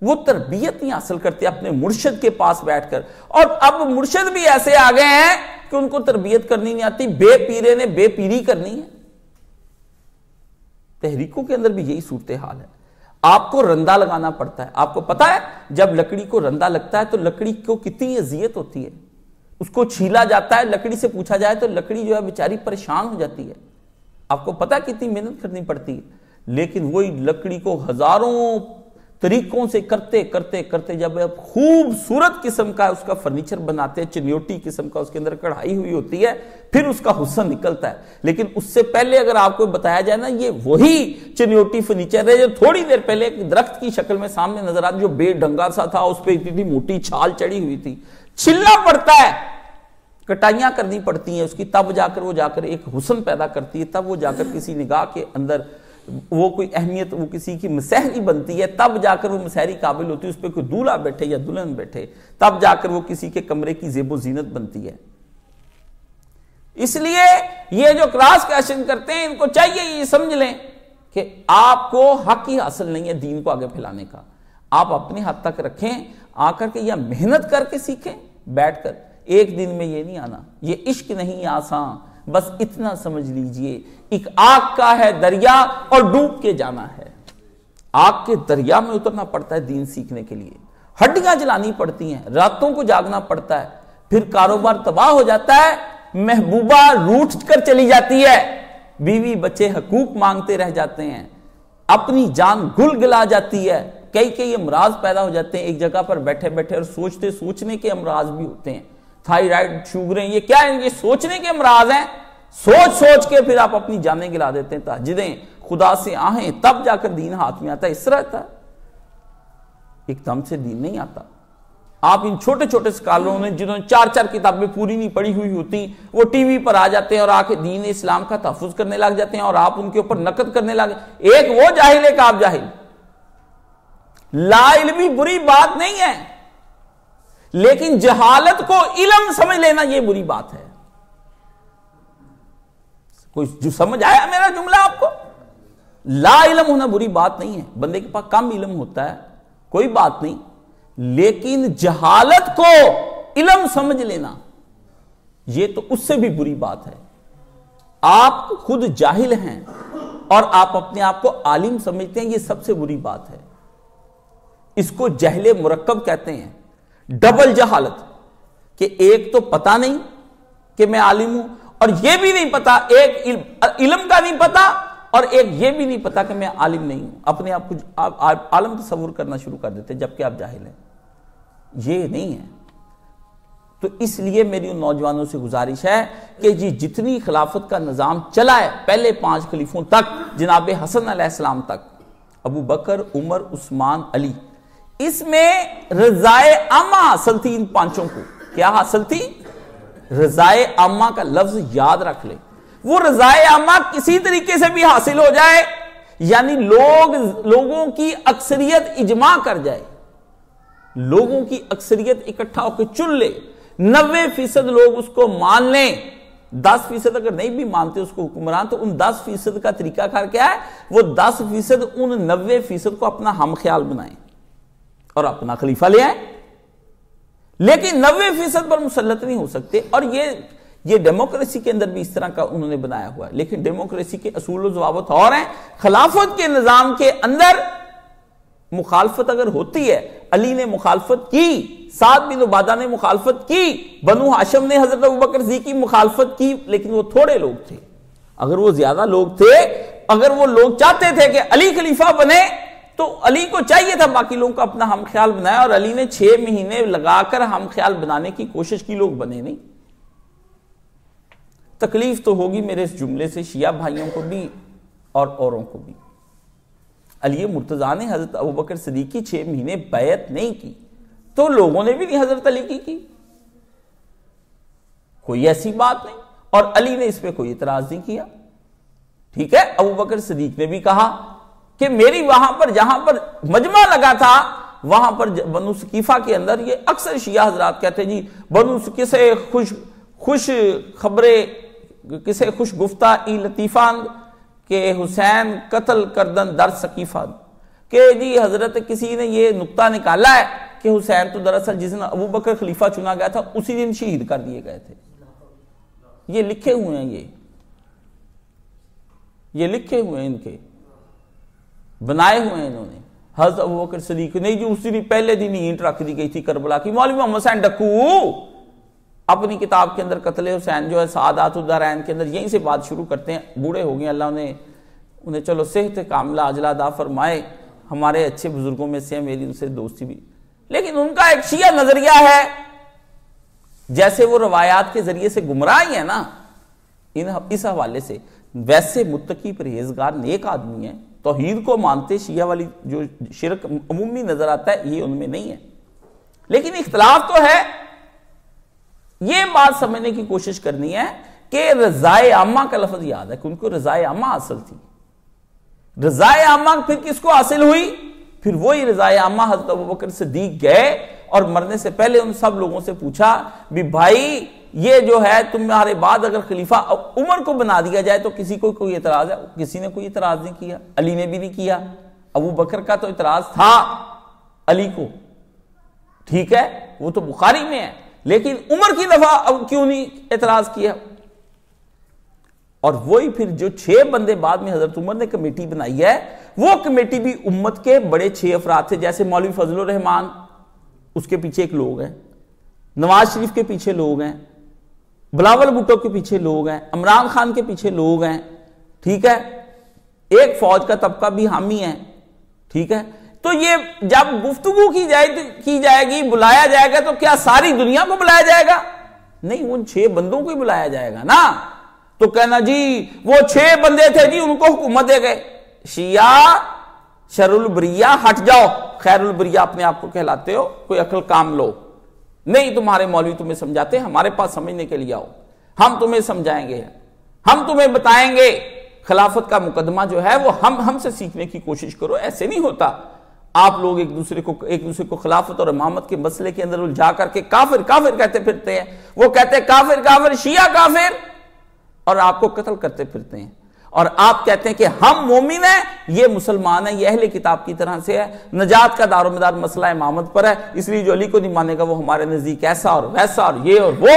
وہ تربیت نہیں حاصل کرتے اپنے مرشد کے پاس بیٹھ کر، اور اب مرشد بھی ایسے آ گئے ہیں کہ ان کو تربیت کرنی نہیں آتی، بے پیرے نے بے پیری کرنی ہے۔ تحریکوں کے اندر بھی یہی صورتحال ہے، آپ کو رندہ لگانا پڑتا ہے۔ آپ کو پتا ہے جب لکڑی کو رندہ لگتا ہے تو لکڑی کو کتنی اذیت ہوتی ہے، اس کو چھیلا جاتا ہے، لکڑی سے پوچھا جائے تو لکڑی جو ہے بیچاری پریشان ہو جاتی ہے، آپ کو پتا ہے کتنی محنت کرنی پڑتی ہے، لیکن وہی لکڑی کو ہزاروں طریقوں سے کرتے کرتے کرتے جب خوبصورت قسم کا اس کا فرنیچر بناتے ہیں، چنیوٹی قسم کا اس کے اندر کڑھائی ہوئی ہوتی ہے، پھر اس کا حسن نکلتا ہے۔ لیکن اس سے پہلے اگر آپ کو بتایا جائے نا یہ وہی چنیوٹی فرنیچر ہے جو تھوڑی دیر پہلے ایک درخت کی شکل میں سامنے نظر آتا، جو بے ڈنگا سا تھا، اس پہ اتنی موٹی چھال چڑی ہوئی تھی، چھلنا پڑتا ہے، کٹائیاں کرنی پڑتی ہیں اس کی، تب جا کر ایک حسن پیدا کرتی ہے، تب وہ جا کر کسی نگاہ کے اندر وہ کوئی اہمیت، وہ کسی کی مسحری بنتی ہے، تب جا کر وہ مسحری قابل ہوتی ہے، اس پہ کوئی دولہا بیٹھے یا دلہن بیٹھے، تب جا کر وہ کسی کے کمرے کی زیب و زینت بنتی ہے۔ اس لیے یہ جو کراس کویسچن کرتے ہیں ان کو چاہیے یہ سمجھ لیں کہ آپ کو حق ہی حاصل نہیں ہے دین کو آگے پھیلانے کا، آپ اپنے حد تک رکھیں، آ کر کے یا محنت کر کے سیکھیں بیٹھ کر، ایک دن میں یہ نہیں آنا، یہ عشق نہیں آسان، بس اتنا سمجھ لیجئے ایک آگ کا ہے دریا اور ڈوب کے جانا ہے، آگ کے دریا میں اترنا پڑتا ہے دین سیکھنے کے لیے، ہڈیاں جلانی پڑتی ہیں، راتوں کو جاگنا پڑتا ہے، پھر کاروبار تباہ ہو جاتا ہے، محبوبہ روٹھ کر چلی جاتی ہے، بیوی بچے حقوق مانگتے رہ جاتے ہیں، اپنی جان گل گلا جاتی ہے، کئی امراض پیدا ہو جاتے ہیں ایک جگہ پر بیٹھے بیٹھے، اور سوچنے کے امراض بھی ہوتے ہیں، تھائیرائیڈ، شوگریں، یہ کیا ہیں؟ یہ سوچنے کے امراض ہیں، سوچ کے پھر آپ اپنی جانیں گلا دیتے ہیں، تہجدیں خدا سے آہیں، تب جا کر دین ہاتھ میں آتا ہے، اس طرح آتا ہے، ایک دم سے دین نہیں آتا۔ آپ ان چھوٹے چھوٹے سکالروں نے جنہوں نے 4 کتابیں پوری نہیں پڑھی ہوئی ہوتی، وہ ٹی وی پر آ جاتے ہیں اور آ کے دین اسلام کا تحفظ کرنے لگ جاتے ہیں، اور آپ ان کے اوپر نقد کرنے لگ، ایک وہ جاہل ہے کہ آپ جاہل۔ لا علمی بری بات نہیں ہے، لیکن جہالت کو علم سمجھ لینا یہ بری بات ہے۔ کوئی جو سمجھ آیا میرا جملہ آپ کو؟ لا علم ہونا بری بات نہیں ہے، بندے کے پاس کم علم ہوتا ہے کوئی بات نہیں، لیکن جہالت کو علم سمجھ لینا یہ تو اس سے بھی بری بات ہے۔ آپ خود جاہل ہیں، اور آپ اپنے آپ کو عالم سمجھتے ہیں، یہ سب سے بری بات ہے۔ اس کو جہل مرکب کہتے ہیں، ڈبل جہالت، کہ ایک تو پتہ نہیں کہ میں عالم ہوں، اور یہ بھی نہیں پتا، ایک علم کا نہیں پتا اور ایک یہ بھی نہیں پتا کہ میں عالم نہیں ہوں۔ اپنے آپ کو عالم تصور کرنا شروع کر دیتے جبکہ آپ جاہل ہیں۔ یہ نہیں ہے۔ تو اس لیے میری ان نوجوانوں سے گزارش ہے کہ جتنی خلافت کا نظام چلا ہے پہلے 5 خلیفوں تک، جناب حسن علیہ السلام تک، ابو بکر، عمر، عثمان، علی، اس میں رضائے عامہ حاصل تھی ان 5 کو۔ کیا حاصل تھی؟ رضائے عامہ کا لفظ یاد رکھ لے۔ وہ رضائے عامہ کسی طریقے سے بھی حاصل ہو جائے، یعنی لوگوں کی اکثریت اجماع کر جائے، لوگوں کی اکثریت اکٹھا ہو کے چن لے، 90% لوگ اس کو مان لیں، 10% اگر نہیں بھی مانتے اس کو حکمران، تو ان 10% کا طریقہ کار کیا ہے؟ وہ 10% ان 90% کو اپنا ہم خیال بنائیں اور اپنا خلیفہ لے آئیں، لیکن 90% پر مسلط نہیں ہو سکتے۔ اور یہ ڈیموکریسی کے اندر بھی اس طرح کا انہوں نے بنایا ہوا ہے، لیکن ڈیموکریسی کے اصول و ضوابط اور ہیں۔ خلافت کے نظام کے اندر مخالفت اگر ہوتی ہے، علی نے مخالفت کی، سعد بن عبادہ نے مخالفت کی، بنو ہاشم نے حضرت ابوبکر صدیق کی مخالفت کی، لیکن وہ تھوڑے لوگ تھے۔ اگر وہ زیادہ لوگ تھے، اگر وہ لوگ چاہتے تھے کہ علی خلیفہ بنے، تو علی کو چاہیے تھا باقی لوگوں کا اپنا ہم خیال بنایا، اور علی نے 6 مہینے لگا کر ہم خیال بنانے کی کوشش کی، لوگ بنے نہیں۔ تکلیف تو ہوگی میرے اس جملے سے شیعہ بھائیوں کو بھی اور اوروں کو بھی۔ علی مرتضیٰ نے حضرت ابوبکر صدیق کی 6 مہینے بیعت نہیں کی، تو لوگوں نے بھی نہیں حضرت علی کی کوئی ایسی بات نہیں، اور علی نے اس پہ کوئی اعتراض نہیں کیا۔ ٹھیک ہے، ابوبکر صدیق نے بھی کہا کہ میری وہاں پر جہاں پر مجمع لگا تھا، وہاں پر بنو ثقیفہ کے اندر، یہ اکثر شیعہ حضرات کہتے ہیں جی کسے خوش خبریں، کسے خوش گفتہ ای لطیفان کہ حسین قتل کردن در ثقیفہ، کہ جی حضرت کسی نے یہ نقطہ نکالا ہے کہ حسین تو دراصل جس دن ابوبکر خلیفہ چنا گیا تھا اسی دن شہید کر دیے گئے تھے۔ یہ لکھے ہوئے ہیں، یہ لکھے ہوئے ہیں، ان کے بنائے ہوئے ہیں انہوں نے۔ حضرت ابوبکر صدیق نہیں جی اسی دن پہلے دن ہی اینٹ رکھ دی گئی تھی کربلا کی۔ مولوی محمد حسین ڈکو اپنی کتاب کے اندر قتل حسین جو ہے سعادات الدارین کے اندر یہیں سے بات شروع کرتے ہیں۔ بوڑھے ہو گئے، اللہ نے انہیں چلو صحت کاملہ عاجلہ عطا فرمائے، ہمارے اچھے بزرگوں میں سے میری ان سے دوستی بھی، لیکن ان کا ایک شیعہ نظریہ ہے، جیسے وہ روایات کے ذریعے سے گمراہ ہی ہے نا اس حوالے سے، ویسے متقی پرہیزگار نیک آدمی ہیں، توحید کو مانتے، شیعہ والی جو شرک عمومی نظر آتا ہے یہ ان میں نہیں ہے، لیکن اختلاف تو ہے۔ یہ بات سمجھنے کی کوشش کرنی ہے کہ رضائے عامہ کا لفظ یاد ہے کہ ان کو رضائے عامہ حاصل تھی۔ رضائے عامہ پھر کس کو حاصل ہوئی؟ پھر وہی رضائے عامہ حضرت ابوبکر صدیق گئے اور مرنے سے پہلے ان سب لوگوں سے پوچھا بھی بھائی یہ جو ہے تمہارے بعد اگر خلیفہ عمر کو بنا دیا جائے تو کسی کو کوئی اعتراض ہے؟ کسی نے کوئی اعتراض نہیں کیا، علی نے بھی نہیں کیا۔ ابو بکر کا تو اعتراض تھا علی کو، ٹھیک ہے وہ تو بخاری میں ہے، لیکن عمر کی دفعہ اب کیوں نہیں اعتراض کیا؟ اور وہی پھر جو 6 بندے بعد میں حضرت عمر نے کمیٹی بنائی ہے، وہ کمیٹی بھی امت کے بڑے 6 افراد تھے، جیسے مولوی فضل الرحمان، اس کے پیچھے ایک لوگ ہیں، نواز شریف کے پیچھے لوگ ہیں، بلاول بھٹو کے پیچھے لوگ ہیں، عمران خان کے پیچھے لوگ ہیں، ٹھیک ہے، ایک فوج کا طبقہ بھی حامی ہے، ٹھیک ہے۔ تو یہ جب گفتگو کی جائے گی، بلایا جائے گا، تو کیا ساری دنیا کو بلایا جائے گا؟ نہیں، ان 6 بندوں کو ہی بلایا جائے گا نا۔ تو کہنا جی وہ 6 بندے تھے جی ان کو حکومت دے گئے، شیعہ شر البریہ ہٹ جاؤ، خیر البریہ اپنے آپ کو کہلاتے ہو، کوئی عقل کام لو، نہیں تمہارے مولوی تمہیں سمجھاتے، ہمارے پاس سمجھنے کے لیے آؤ، ہم تمہیں سمجھائیں گے، ہم تمہیں بتائیں گے، خلافت کا مقدمہ جو ہے وہ ہم سے سیکھنے کی کوشش کرو۔ ایسے نہیں ہوتا، آپ لوگ ایک دوسرے کو خلافت اور امامت کے مسئلے کے اندر الجھا کر کے کافر کافر کہتے پھرتے ہیں، وہ کہتے ہیں کافر کافر، شیعہ کافر، اور آپ کو قتل کرتے پھرتے ہیں، اور آپ کہتے ہیں کہ ہم مومن ہیں، یہ مسلمان ہیں، یہ اہل کتاب کی طرح سے ہے، نجات کا دار و مدار مسئلہ امامت پر ہے، اس لیے جو علی کو نہیں مانے گا وہ ہمارے نزدیک ایسا اور ویسا اور یہ اور وہ،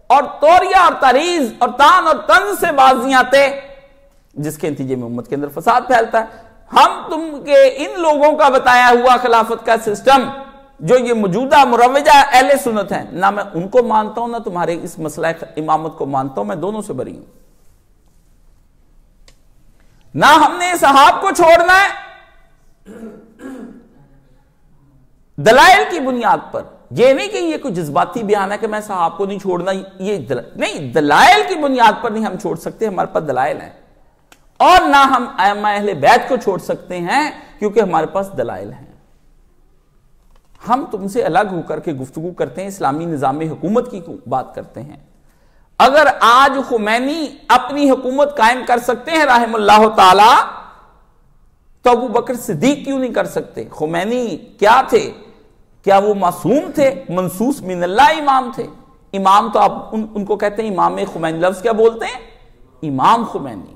اور توریہ اور تاریز اور تان اور طنز سے باز نہیں آتے، جس کے نتیجے میں امت کے اندر فساد پھیلتا ہے۔ ہم تم کے ان لوگوں کا بتایا ہوا خلافت کا سسٹم جو یہ موجودہ مروجہ اہل سنت ہیں، نہ میں ان کو مانتا ہوں نہ تمہارے اس مسئلہ امامت کو مانتا ہوں، میں دونوں سے بری ہوں۔ نہ ہم نے صحاب کو چھوڑنا ہے دلائل کی بنیاد پر، یہ نہیں کہ یہ کوئی جذباتی بیان ہے کہ میں صحاب کو نہیں چھوڑنا، یہ نہیں، دلائل کی بنیاد پر نہیں ہم چھوڑ سکتے، ہمارے پاس دلائل ہیں۔ اور نہ ہم ائمہ اہل بیت کو چھوڑ سکتے ہیں کیونکہ ہمارے پاس دلائل ہیں۔ ہم تم سے الگ ہو کر کے گفتگو کرتے ہیں، اسلامی نظام حکومت کی بات کرتے ہیں۔ اگر آج خمینی اپنی حکومت قائم کر سکتے ہیں رحم اللہ تعالی، تو ابو بکر صدیق کیوں نہیں کر سکتے؟ خمینی کیا تھے؟ کیا وہ معصوم تھے؟ منصوص من اللہ امام تھے۔ امام تو آپ ان کو کہتے ہیں امام خمینی، لفظ کیا بولتے ہیں؟ امام خمینی۔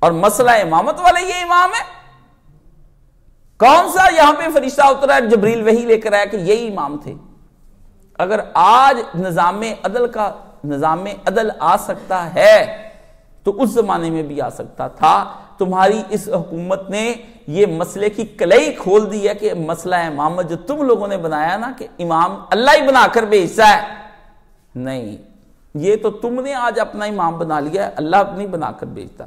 اور مسئلہ امامت والے یہ امام ہے؟ کون سا یہاں پہ فرشتہ اترا ہے جبریل وحی لے کر آیا کہ یہی امام تھے؟ اگر آج نظام عدل آ سکتا ہے تو اس زمانے میں بھی آ سکتا تھا۔ تمہاری اس حکومت نے یہ مسئلے کی کلئی کھول دی ہے کہ مسئلہ امامت جو تم لوگوں نے بنایا نا کہ امام اللہ ہی بنا کر بھیجتا ہے، نہیں، یہ تو تم نے آج اپنا امام بنا لیا ہے۔ اللہ نہیں بنا کر بھیجتا،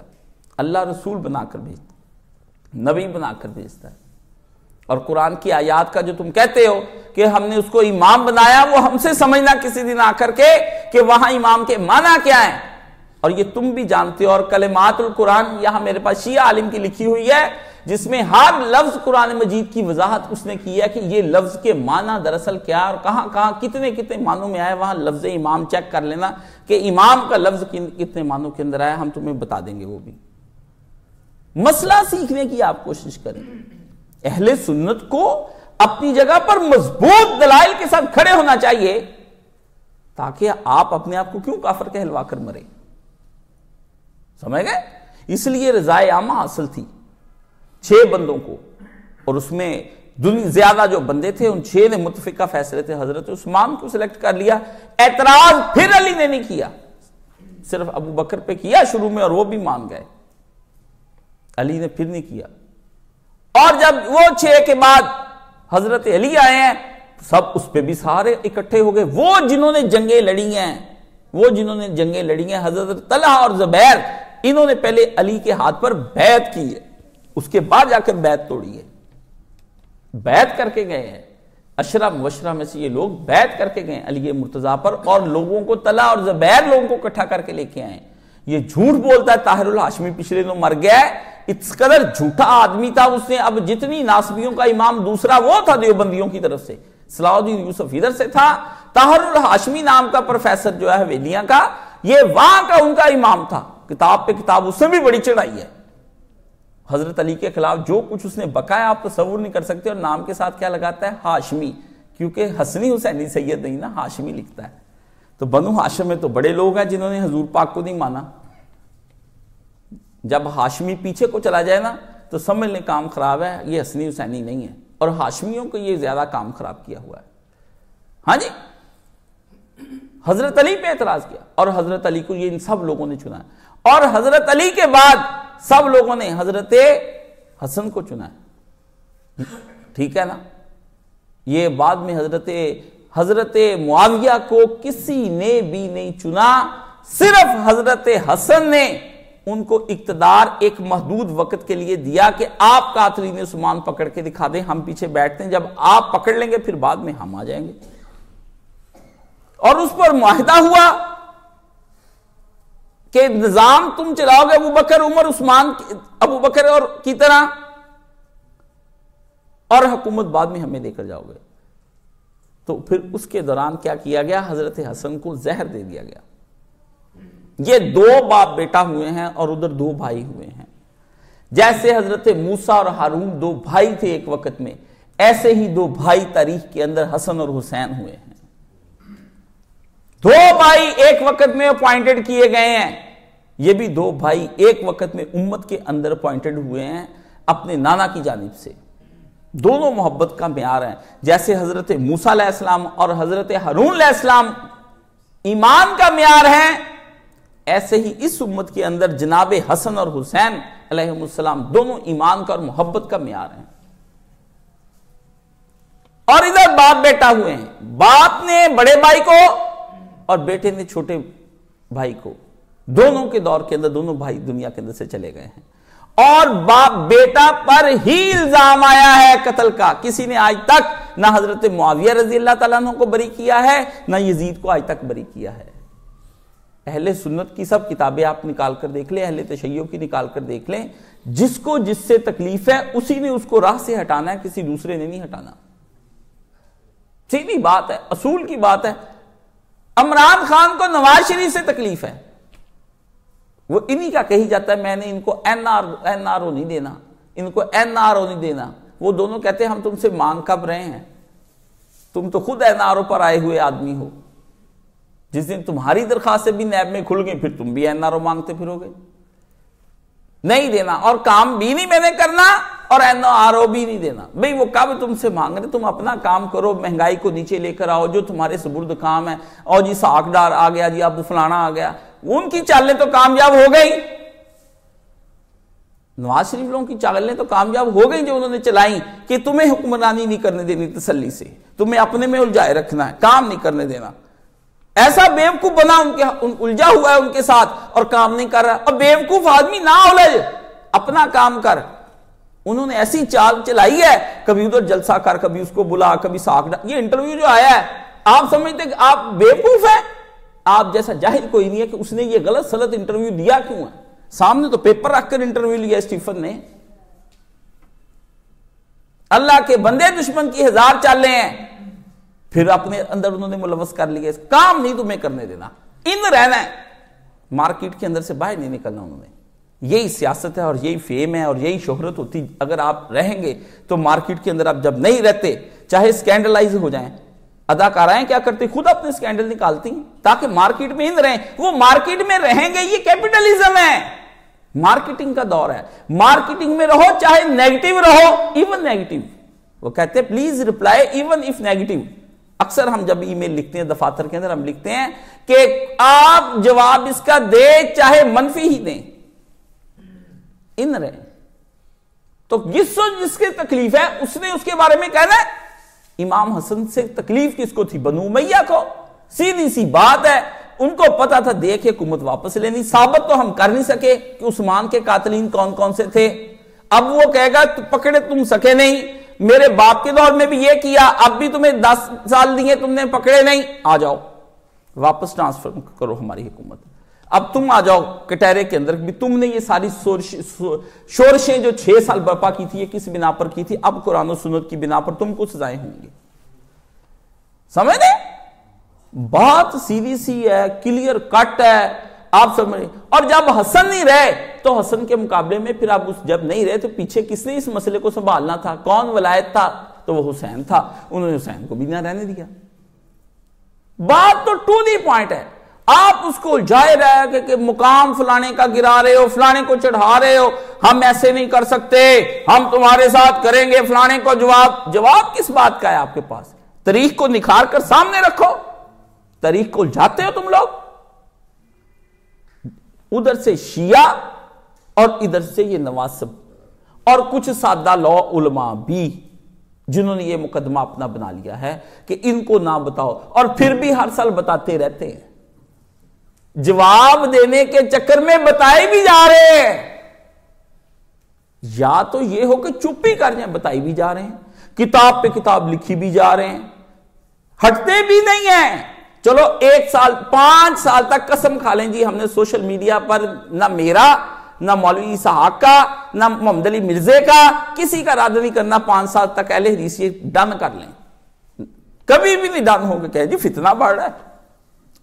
اللہ رسول بنا کر بھیجتا، نبی بنا کر بھیجتا ہے۔ اور قرآن کی آیات کا جو تم کہتے ہو کہ ہم نے اس کو امام بنایا، وہ ہم سے سمجھنا کسی دن آ کر کے کہ وہاں امام کے معنی کیا ہیں، اور یہ تم بھی جانتے ہو۔ اور کلمات القرآن یہاں میرے پاس شیعہ عالم کی لکھی ہوئی ہے جس میں ہر لفظ قرآن مجید کی وضاحت اس نے کی ہے کہ یہ لفظ کے معنی دراصل کیا اور کہاں کہاں کتنے کتنے معنوں میں آئے۔ وہاں لفظ امام چیک کر لینا کہ امام کا لفظ کتنے معنوں کے اندر آیا، ہم تمہیں بتا دیں گے وہ بھی۔ مسئلہ سیکھنے کی آپ کوشش کریں۔ اہل سنت کو اپنی جگہ پر مضبوط دلائل کے ساتھ کھڑے ہونا چاہیے، تاکہ آپ اپنے آپ کو کیوں کافر کہلوا کر مرے، سمجھ گئے؟ اس لیے رضائے عامہ حاصل تھی 6 بندوں کو، اور اس میں زیادہ جو بندے تھے ان 6 نے متفقہ فیصلے تھے، حضرت عثمان کو سلیکٹ کر لیا۔ اعتراض پھر علی نے نہیں کیا، صرف ابو بکر پہ کیا شروع میں، اور وہ بھی مان گئے، علی نے پھر نہیں کیا۔ اور جب وہ 6 کے بعد حضرت علی آئے ہیں، سب اس پہ بھی سارے اکٹھے ہو گئے۔ وہ جنہوں نے جنگیں لڑی ہیں حضرت طلحہ اور زبیر، انہوں نے پہلے علی کے ہاتھ پر بیعت کی ہے، اس کے بعد جا کر بیعت توڑی ہے، بیعت کر کے گئے ہیں۔ عشرہ مبشرہ میں سے یہ لوگ بیعت کر کے گئے علی مرتضیٰ پر، اور لوگوں کو طلحہ اور زبیر لوگوں کو اکٹھا کر کے لے کے آئے ہیں۔ یہ جھوٹ بولتا ہے طاہر الہاشمی پچھلے دنوں مر گیا ہے، اس قدر جھوٹا آدمی تھا اس نے۔ اب جتنی ناصبیوں کا امام دوسرا وہ تھا دیوبندیوں کی طرف سے، صلاح الدین یوسف ادھر سے تھا، طاہر الہاشمی نام کا پروفیسر جو ہے حویلیاں کا، یہ وہاں کا ان کا امام تھا۔ کتاب پہ کتاب اس نے بھی بڑی چڑھائی ہے، حضرت علی کے خلاف جو کچھ اس نے بکایا آپ تصور نہیں کر سکتے۔ اور نام کے ساتھ کیا لگاتا ہے؟ ہاشمی، کیونکہ حسنی حسینی سید نہیں نا، ہاشمی لکھتا ہے۔ تو بنو ہاشم میں تو بڑے لوگ ہیں جنہوں نے حضور پاک کو نہیں مانا۔ جب ہاشمی پیچھے کو چلا جائے نا تو سمجھ لیں کام خراب ہے، یہ حسنی حسینی نہیں ہے، اور ہاشمیوں کو یہ زیادہ کام خراب کیا ہوا ہے۔ ہاں جی، حضرت علی پہ اعتراض کیا، اور حضرت علی کو یہ ان سب لوگوں نے چنا ہے، اور حضرت علی کے بعد سب لوگوں نے حضرت حسن کو چنا ہے، ٹھیک ہے نا؟ یہ بعد میں حضرت معاویہ کو کسی نے بھی نہیں چنا، صرف حضرت حسن نے ان کو اقتدار ایک محدود وقت کے لیے دیا کہ آپ قاتلین عثمان پکڑ کے دکھا دیں، ہم پیچھے بیٹھتے ہیں، جب آپ پکڑ لیں گے پھر بعد میں ہم آ جائیں گے۔ اور اس پر معاہدہ ہوا کہ نظام تم چلاؤ گے ابو بکر عمر عثمان ابو بکر اور کی طرح، اور حکومت بعد میں ہمیں دے کر جاؤ گے۔ تو پھر اس کے دوران کیا کیا گیا؟ حضرت حسن کو زہر دے دیا گیا۔ یہ 2 باپ بیٹا ہوئے ہیں اور ادھر 2 بھائی ہوئے ہیں۔ جیسے حضرت موسیٰ اور ہارون 2 بھائی تھے ایک وقت میں، ایسے ہی 2 بھائی تاریخ کے اندر حسن اور حسین ہوئے ہیں۔ 2 بھائی ایک وقت میں اپوائنٹڈ کیے گئے ہیں، یہ بھی 2 بھائی ایک وقت میں امت کے اندر اپوائنٹڈ ہوئے ہیں اپنے نانا کی جانب سے۔ دونوں محبت کا معیار ہیں، جیسے حضرت موسیٰ علیہ السلام اور حضرت ہارون علیہ السلام ایمان کا معیار ہیں، ایسے ہی اس امت کے اندر جناب حسن اور حسین علیہم السلام دونوں ایمان کا اور محبت کا معیار ہیں. اور ادھر باپ بیٹا ہوئے ہیں, باپ نے بڑے بھائی کو اور بیٹے نے چھوٹے بھائی کو, دونوں کے دور کے اندر دونوں بھائی دنیا کے اندر سے چلے گئے ہیں, اور باپ بیٹا پر ہی الزام آیا ہے قتل کا. کسی نے آج تک نہ حضرت معاویہ رضی اللہ تعالیٰ عنہ کو بری کیا ہے, نہ یزید کو آج تک بری کیا ہے. اہل سنت کی سب کتابیں آپ نکال کر دیکھ لیں, اہل تشیع کی نکال کر دیکھ لیں, جس کو جس سے تکلیف ہے اسی نے اس کو راہ سے ہٹانا ہے, کسی دوسرے نے نہیں ہٹانا. سیدھی بات ہے, اصول کی بات ہے. عمران خان کو نواز شریف سے تکلیف ہے, وہ انہی کا کہی جاتا ہے میں نے ان کو این آر او نہیں دینا, ان کو این آر او نہیں دینا. وہ دونوں کہتے ہیں ہم تم سے مانگ کب رہے ہیں, تم تو خود این آر او پر آئے ہوئے آدمی ہو. جس دن تمہاری درخواست بھی نیب میں کھل گئی پھر تم بھی این آر او مانگتے پھرو گے. نہیں دینا, اور کام بھی نہیں میں نے کرنا, اور این آر او بھی نہیں دینا. بھئی وہ کب تم سے مانگ رہے, تم اپنا کام کرو, مہنگائی کو نیچے لے کر آؤ, جو تمہارے سپرد کام ہے. اور جی ساکھ ڈار آ گیا, جی اب فلانا آ گیا, ان کی چالیں تو کامیاب ہو گئی. نواز شریف لوگوں کی چالیں تو کامیاب ہو گئی جو انہوں نے چلائیں کہ تمہیں حکمرانی نہیں کرنے دینی تسلی سے, تمہیں اپنے میں الجھائے رکھنا ہے, کام نہیں کرنے دینا. ایسا بیوقوف بنا الجھا ہوا ہے ان کے ساتھ اور کام نہیں کر رہا. اور بیوقوف آدمی نہ الجھ, اپنا کام کر. انہوں نے ایسی چال چلائی ہے, کبھی ادھر جلسہ کر, کبھی اس کو بلا, کبھی ساکھ ڈال. یہ انٹرویو جو آیا ہے, آپ سمجھتے کہ آپ بیوقوف ہیں؟ آپ جیسا جاہل کوئی نہیں ہے کہ اس نے یہ غلط سلط انٹرویو دیا کیوں ہے. سامنے تو پیپر رکھ کر انٹرویو لیا اسٹیفن نے. اللہ کے بندے دشمن کی ہزار چالیں ہیں, پھر اپنے اندر انہوں نے ملوث کر لیا. کام نہیں تمہیں کرنے دینا, ان رہنا ہے, مارکیٹ کے اندر سے باہر نہیں نکلنا. انہوں نے یہی سیاست ہے اور یہی فیم ہے اور یہی شہرت ہوتی. اگر آپ رہیں گے تو مارکیٹ کے اندر آپ جب نہیں رہتے, چاہے سکینڈلائز ہو جائیں, اداکارائیں کیا کرتی خود اپنے سکینڈل نکالتی ہیں تاکہ مارکیٹ میں ہند رہیں. وہ مارکیٹ میں رہیں گے, یہ کیپٹلزم ہے, مارکیٹنگ کا دور ہے. مارکیٹنگ میں رہو چاہے نیگیٹو رہو, ایون نیگیٹو. وہ کہتے ہیں please reply even if negative. اکثر ہم جب ای میل لکھتے ہیں دفاتر کے اندر, ہم لکھتے ہیں کہ آپ جواب اس کا دیں چاہے منفی ہی دیں, ان رہے. تو جس کے تکلیف ہے اس نے اس کے بارے میں کہنا ہے. امام حسن سے تکلیف کس کو تھی؟ بنو امیہ کو. سیدھی سی بات ہے, ان کو پتا تھا دیکھ حکومت واپس لینی. ثابت تو ہم کر نہیں سکے کہ عثمان کے قاتلین کون کون سے تھے. اب وہ کہے گا پکڑے تم سکے نہیں, میرے باپ کے دور میں بھی یہ کیا, اب بھی تمہیں 10 سال دیے, تم نے پکڑے نہیں, آ جاؤ واپس ٹرانسفر کرو ہماری حکومت. اب تم آ جاؤ کٹہرے کے اندر بھی, تم نے یہ ساری شورشیں جو 6 سال برپا کی تھی, یہ کس بنا پر کی تھی؟ اب قرآن و سنت کی بنا پر تم کو سزائیں ہوں گی. سمجھ دیں, بات سیدھی سی ہے, کلیئر کٹ ہے, آپ سمجھیں. اور جب حسن نہیں رہے تو حسن کے مقابلے میں پھر آپ جب نہیں رہے تو پیچھے کس نے اس مسئلے کو سنبھالنا تھا؟ کون ولایت تھا؟ تو وہ حسین تھا. انہوں نے حسین کو بھی نہ رہنے دیا. بات تو ٹو دی پوائنٹ ہے. آپ اس کو الجھائے رہے کہ مقام فلانے کا گرا رہے ہو, فلانے کو چڑھا رہے ہو, ہم ایسے نہیں کر سکتے, ہم تمہارے ساتھ کریں گے, فلانے کو جواب کس بات کا ہے آپ کے پاس؟ تاریخ کو نکھار کر سامنے رکھو. تاریخ کو الجھاتے ہو تم لوگ, ادھر سے شیعہ اور ادھر سے یہ نواسب اور کچھ سادہ لو علماء بھی جنہوں نے یہ مقدمہ اپنا بنا لیا ہے کہ ان کو نہ بتاؤ, اور پھر بھی ہر سال بتاتے رہتے ہیں. جواب دینے کے چکر میں بتائے بھی جا رہے ہیں. یا تو یہ ہو کہ چپ ہی کر جائیں, بتائی بھی جا رہے ہیں, کتاب پہ کتاب لکھی بھی جا رہے ہیں, ہٹتے بھی نہیں ہیں. چلو 1 سال 5 سال تک قسم کھا لیں جی ہم نے سوشل میڈیا پر نہ میرا, نہ مولوی اسحاق کا, نہ محمد علی مرزے کا, کسی کا رد نہیں کرنا. 5 سال تک اہل حدیث یہ ڈن کر لیں, کبھی بھی نہیں ڈن ہوگا. کہ جی فتنہ بڑھ رہا ہے,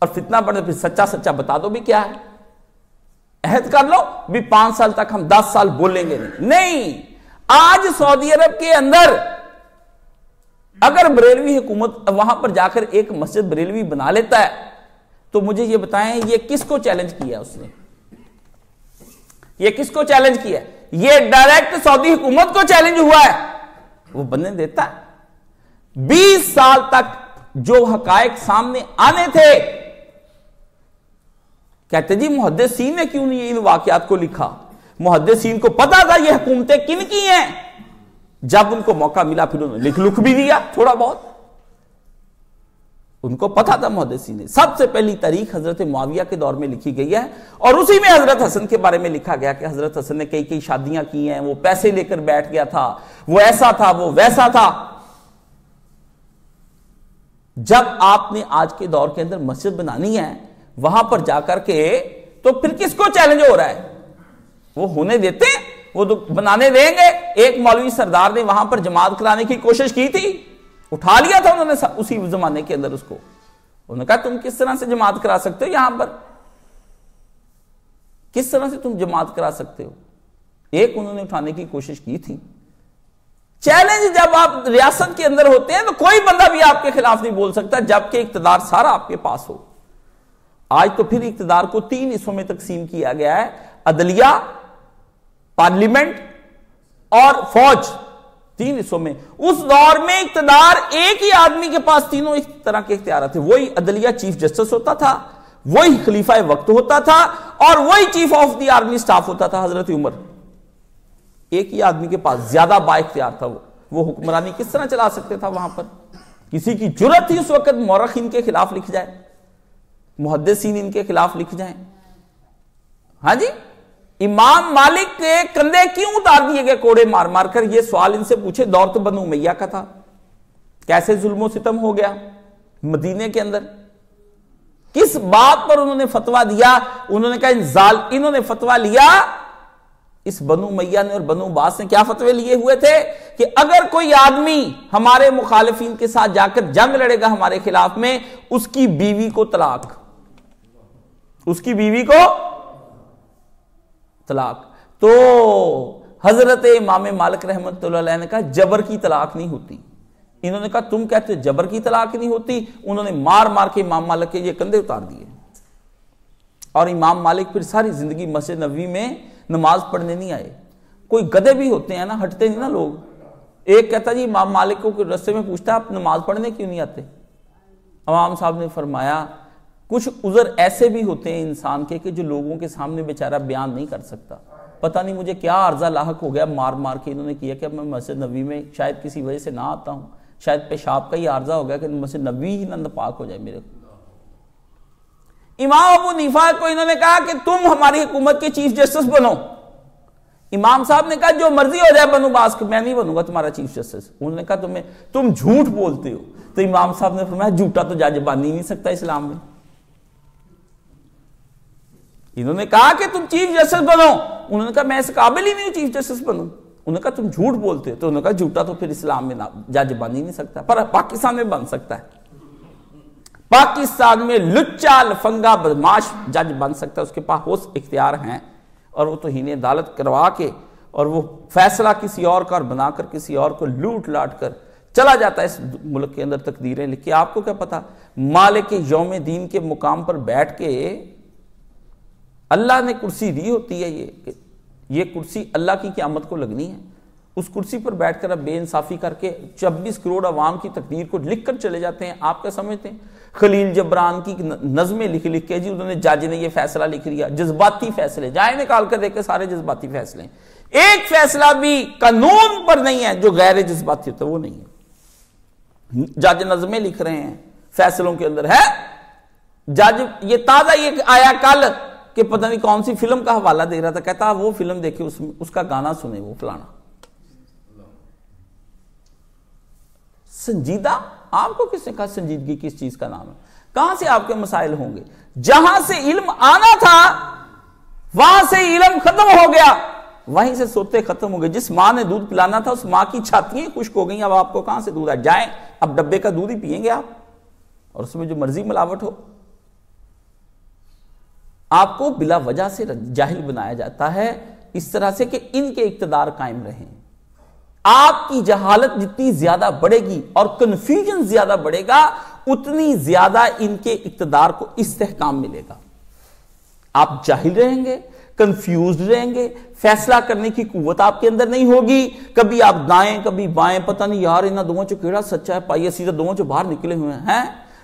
اور فتنہ بڑھ رہا ہے, پھر سچا سچا بتا دو بھی کیا ہے. عہد کر لو بھی 5 سال تک ہم 10 سال بولیں گے نہیں. آج سعودی عرب کے اندر اگر بریلوی حکومت وہاں پر جا کر ایک مسجد بریلوی بنا لیتا ہے تو مجھے یہ بتائیں یہ کس کو چیلنج کیا اس نے؟ یہ کس کو چیلنج کیا؟ یہ ڈائریکٹ سعودی حکومت کو چیلنج ہوا ہے. وہ بننے دیتا ہے. 20 سال تک جو حقائق سامنے آنے تھے کہتے جی محدثین نے کیوں نہیں ان واقعات کو لکھا؟ محدثین کو پتا تھا یہ حکومتیں کن کی ہیں، جب ان کو موقع ملا پھر انہوں نے لکھ بھی دیا تھوڑا بہت، ان کو پتا تھا محدثین نے۔ سب سے پہلی تاریخ حضرت معاویہ کے دور میں لکھی گئی ہے، اور اسی میں حضرت حسن کے بارے میں لکھا گیا کہ حضرت حسن نے کئی شادیاں کی ہیں، وہ پیسے لے کر بیٹھ گیا تھا، وہ ایسا تھا، وہ ویسا تھا۔ جب آپ نے آج کے دور کے اندر مسجد بنانی ہے، وہاں پر جا کر کے تو پھر کس کو چیلنج ہو رہا ہے؟ وہ ہونے دیتے ہیں، وہ تو بنانے دیں گے۔ ایک مولوی سردار نے وہاں پر جماعت کرانے کی کوشش کی تھی، اٹھا لیا تھا انہوں نے اسی زمانے کے اندر اس کو۔ انہوں نے کہا تم کس طرح سے جماعت کرا سکتے ہو یہاں پر، کس طرح سے تم جماعت کرا سکتے ہو؟ ایک انہوں نے اٹھانے کی کوشش کی تھی۔ چیلنج جب آپ ریاست کے اندر ہوتے ہیں تو کوئی بندہ بھی آپ کے خلاف نہیں بول سکتا، جبکہ اقتدار سارا آپ کے پاس ہو۔ آج تو پھر اقتدار کو 3 حصوں میں تقسیم کیا گیا ہے، عدلیہ، پارلیمنٹ اور فوج، 3 حصوں میں۔ اس دور میں اقتدار ایک ہی آدمی کے پاس تینوں اس طرح کے اختیارات تھے۔ وہی عدلیہ چیف جسٹس ہوتا تھا، وہی خلیفہ وقت ہوتا تھا، اور وہی chief of the army staff ہوتا تھا حضرت عمر۔ ایک ہی آدمی کے پاس زیادہ با اختیار تھا، وہ حکمرانی کس طرح چلا سکتے تھا وہاں پر؟ کسی کی جرأت تھی اس وقت مورخین کے خلاف لکھ جائے، محدثین ان کے خلاف لکھ جائیں؟ ہاں جی، امام مالک کے کندھے کیوں اتار دیے گئے کوڑے مار مار کر؟ یہ سوال ان سے پوچھے، دور تو بنو امیہ کا تھا، کیسے ظلم و ستم ہو گیا مدینے کے اندر؟ کس بات پر انہوں نے فتویٰ دیا؟ انہوں نے کہا انہوں نے فتویٰ لیا، اس بنو امیہ نے اور بنو عباس نے کیا فتوے لیے ہوئے تھے کہ اگر کوئی آدمی ہمارے مخالفین کے ساتھ جا کر جنگ لڑے گا ہمارے خلاف میں، اس کی بیوی کو طلاق، اس کی بیوی کو طلاق۔ تو حضرت امام مالک رحمۃ اللہ علیہ نے کہا جبر کی طلاق نہیں ہوتی۔ انہوں نے کہا تم کہتے ہو جبر کی طلاق نہیں ہوتی؟ انہوں نے مار مار کے امام مالک کے یہ کندھے اتار دیے، اور امام مالک پھر ساری زندگی مسجد نبوی میں نماز پڑھنے نہیں آئے۔ کوئی گدھے بھی ہوتے ہیں نا، ہٹتے نہیں نا لوگ۔ ایک کہتا جی امام مالک کو رستے میں پوچھتا آپ نماز پڑھنے کیوں نہیں آتے؟ امام صاحب نے فرمایا کچھ عذر ایسے بھی ہوتے ہیں انسان کے کہ جو لوگوں کے سامنے بیچارہ بیان نہیں کر سکتا۔ پتہ نہیں مجھے کیا عارضہ لاحق ہو گیا، مار مار کے انہوں نے کیا کہ اب میں مسجد نبوی میں شاید کسی وجہ سے نہ آتا ہوں، شاید پیشاب کا ہی عارضہ ہو گیا کہ مسجد نبوی ہی نہ پاک ہو جائے میرے کو۔ امام ابو حنیفہ کو انہوں نے کہا کہ تم ہماری حکومت کے چیف جسٹس بنو۔ امام صاحب نے کہا جو مرضی ہو جائے بنو عباس کو، میں نہیں بنوں گا تمہارا چیف جسٹس۔ انہوں نے کہا تم جھوٹ بولتے ہو۔ تو امام صاحب نے فرمایا جھوٹا تو جج بن ہی نہیں سکتا اسلام میں۔ انہوں نے کہا کہ تم چیف جسٹس بنو، انہوں نے کہا میں اس قابل ہی نہیں چیف جسٹس بنوں۔ انہوں نے کہا تم جھوٹ بولتے ہو، تو انہوں نے کہا جھوٹا تو پھر اسلام میں جج بن ہی نہیں سکتا، پر پاکستان میں بن سکتا ہے۔ پاکستان میں لچا لفنگا بدماش جج بن سکتا ہے، اس کے پاس اختیار ہیں، اور وہ توہین عدالت کروا کے اور وہ فیصلہ کسی اور کا بنا کر کسی اور کو لوٹ لاٹ کر چلا جاتا ہے اس ملک کے اندر تقدیریں لکھ کے۔ آپ کو کیا پتا مالک یوم دین کے مقام پر بیٹھ کے اللہ نے کرسی دی ہوتی ہے، یہ کرسی اللہ کی قیامت کو لگنی ہے۔ اس کرسی پر بیٹھ کر اب بے انصافی کر کے 26 کروڑ عوام کی تقدیر کو لکھ کر چلے جاتے ہیں۔ آپ کیا سمجھتے ہیں خلیل جبران کی نظمیں لکھ کے جی انہوں نے جج نے یہ فیصلہ لکھ لیا، جذباتی فیصلے، جائیں نکال کر دیکھیں سارے جذباتی فیصلے، ایک فیصلہ بھی قانون پر نہیں ہے جو غیر جذباتی ہوتا ہے، وہ نہیں ہے۔ جج نظمیں لکھ رہے ہیں فیصلوں کے اندر ہے۔ جج یہ تازہ یہ آیا کل کہ پتہ نہیں کون سی فلم کا حوالہ دے رہا تھا، کہتا وہ فلم دیکھیں اس کا گانا سنیں، وہ فلانا سنجیدہ۔ آپ کو کس نے کہا سنجیدگی کس چیز کا نام ہے؟ کہاں سے آپ کے مسائل ہوں گے؟ جہاں سے علم آنا تھا وہاں سے علم ختم ہو گیا، وہیں سے سوتے ختم ہو گئے۔ جس ماں نے دودھ پلانا تھا اس ماں کی چھاتیاں خشک ہو گئیں، اب آپ کو کہاں سے دودھ آئے؟ جائیں اب ڈبے کا دودھ ہی پیئیں گے آپ، اور اس میں جو مرضی ملاوٹ ہو۔ آپ کو بلا وجہ سے جاہل بنایا جاتا ہے اس طرح سے کہ ان کے اقتدار قائم رہیں۔ آپ کی جہالت جتنی زیادہ بڑھے گی اور کنفیوژن زیادہ بڑھے گا، اتنی زیادہ ان کے اقتدار کو استحکام ملے گا۔ آپ جاہل رہیں گے، کنفیوزڈ رہیں گے، فیصلہ کرنے کی قوت آپ کے اندر نہیں ہوگی، کبھی آپ دائیں کبھی بائیں، پتہ نہیں یار انہاں دوواں چوں کیڑا سچا ہے، پائیے سیدھا دوواں چوں باہر نکلے ہوئے ہیں۔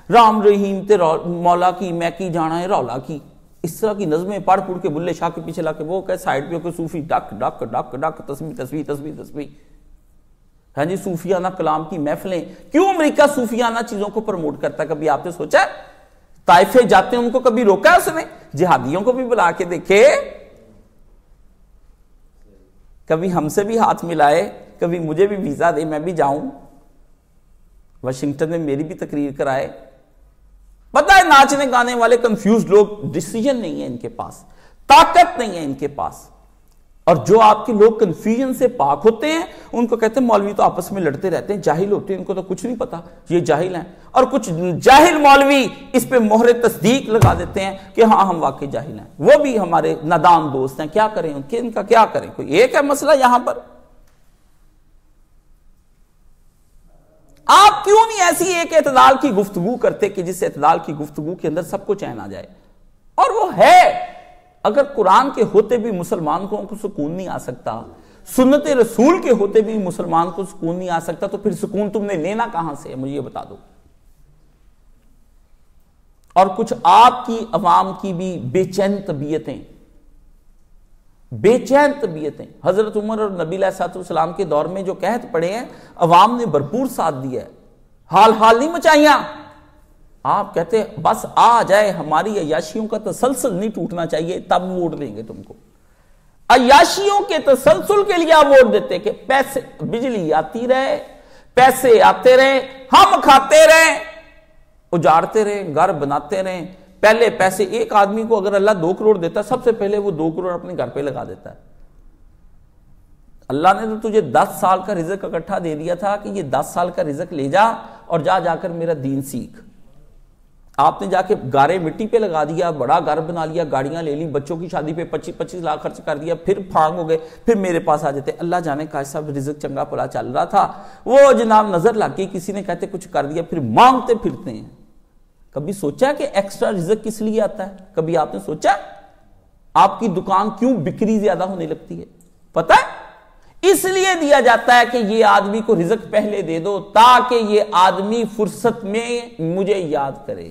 رام رحیم تے مولا کی میں کی جانا ہے رولا کی، اس طرح کی نظمیں پڑھ پڑھ کے بلے شاہ کے پیچھے لا کے وہ کہ سائیڈ پہ کوئی صوفی ڈک ڈک ڈک ڈک تسبیح تسبیح تسبیح تسبیح. ہاں جی صوفیانہ کلام کی محفلیں. کیوں امریکہ صوفیانہ چیزوں کو پروموٹ کرتا ہے؟ کبھی آپ نے سوچا ہے؟ طائفے جاتے ہیں ان کو کبھی روکا ہے اس نے؟ جہادیوں کو بھی بلا کے دیکھے, کبھی ہم سے بھی ہاتھ ملائے, کبھی مجھے بھی ویزا دے میں بھی جاؤں, واشنگٹن میں میری بھی تقریر کرائے. پتہ ہے ناچنے گانے والے کنفیوز لوگ, ڈیسیجن نہیں ہے ان کے پاس, طاقت نہیں ہے ان کے پاس. اور جو آپ کے لوگ کنفیوژن سے پاک ہوتے ہیں ان کو کہتے ہیں مولوی تو آپس میں لڑتے رہتے ہیں, جاہل ہوتے ہیں, ان کو تو کچھ نہیں پتا, یہ جاہل ہیں. اور کچھ جاہل مولوی اس پہ مہر تصدیق لگا دیتے ہیں کہ ہاں ہم واقعی جاہل ہیں, وہ بھی ہمارے نادان دوست ہیں, کیا کریں ان کا کیا کریں. کوئی ایک ہے مسئلہ یہاں پر. آپ کیوں نہیں ایسی ایک اعتدال کی گفتگو کرتے کہ جس اعتدال کی گفتگو کے اندر سب کو چین آ جائے؟ اور وہ ہے. اگر قرآن کے ہوتے بھی مسلمان کو سکون نہیں آ سکتا, سنت رسول کے ہوتے بھی مسلمان کو سکون نہیں آ سکتا, تو پھر سکون تم نے لینا کہاں سے ہے؟ مجھے یہ بتا دو. اور کچھ آپ کی عوام کی بھی بے چین طبیعتیں, بے چین طبیعتیں. حضرت عمر اور نبی علیہ السلام کے دور میں جو قحط پڑے ہیں عوام نے بھرپور ساتھ دیا ہے, حال نہیں مچائیاں. آپ کہتے ہیں بس آ جائے, ہماری عیاشیوں کا تسلسل نہیں ٹوٹنا چاہیے, تب ووٹ دیں گے تم کو. عیاشیوں کے تسلسل کے لیے آپ ووٹ دیتے کہ پیسے, بجلی آتی رہے, پیسے آتے رہے, ہم کھاتے رہے, اجاڑتے رہے, گھر بناتے رہے. پہلے پیسے ایک آدمی کو اگر اللہ 2 کروڑ دیتا ہے, سب سے پہلے وہ 2 کروڑ اپنے گھر پہ لگا دیتا ہے. اللہ نے تو تجھے 10 سال کا رزق اکٹھا دے دیا تھا کہ یہ 10 سال کا رزق لے جا اور جا کر میرا دین سیکھ. آپ نے جا کے گارے مٹی پہ لگا دیا, بڑا گھر بنا لیا, گاڑیاں لے لی, بچوں کی شادی پہ 25 لاکھ خرچ کر دیا, پھر پھانگ ہو گئے, پھر میرے پاس آ جاتے اللہ جانے کا صاحب رزق چنگا پلا چل رہا تھا, وہ جناب نظر لگ گئی, کسی نے کہتے کچھ کر دیا, پھر مانگتے پھرتے ہیں. کبھی سوچا کہ ایکسٹرا رزق کس لیے آتا ہے؟ کبھی آپ نے سوچا آپ کی دکان کیوں بکری زیادہ ہونے لگتی ہے؟ پتہ ہے اس لیے دیا جاتا ہے کہ یہ آدمی کو رزق پہلے دے دو تاکہ یہ آدمی فرصت میں مجھے یاد کرے.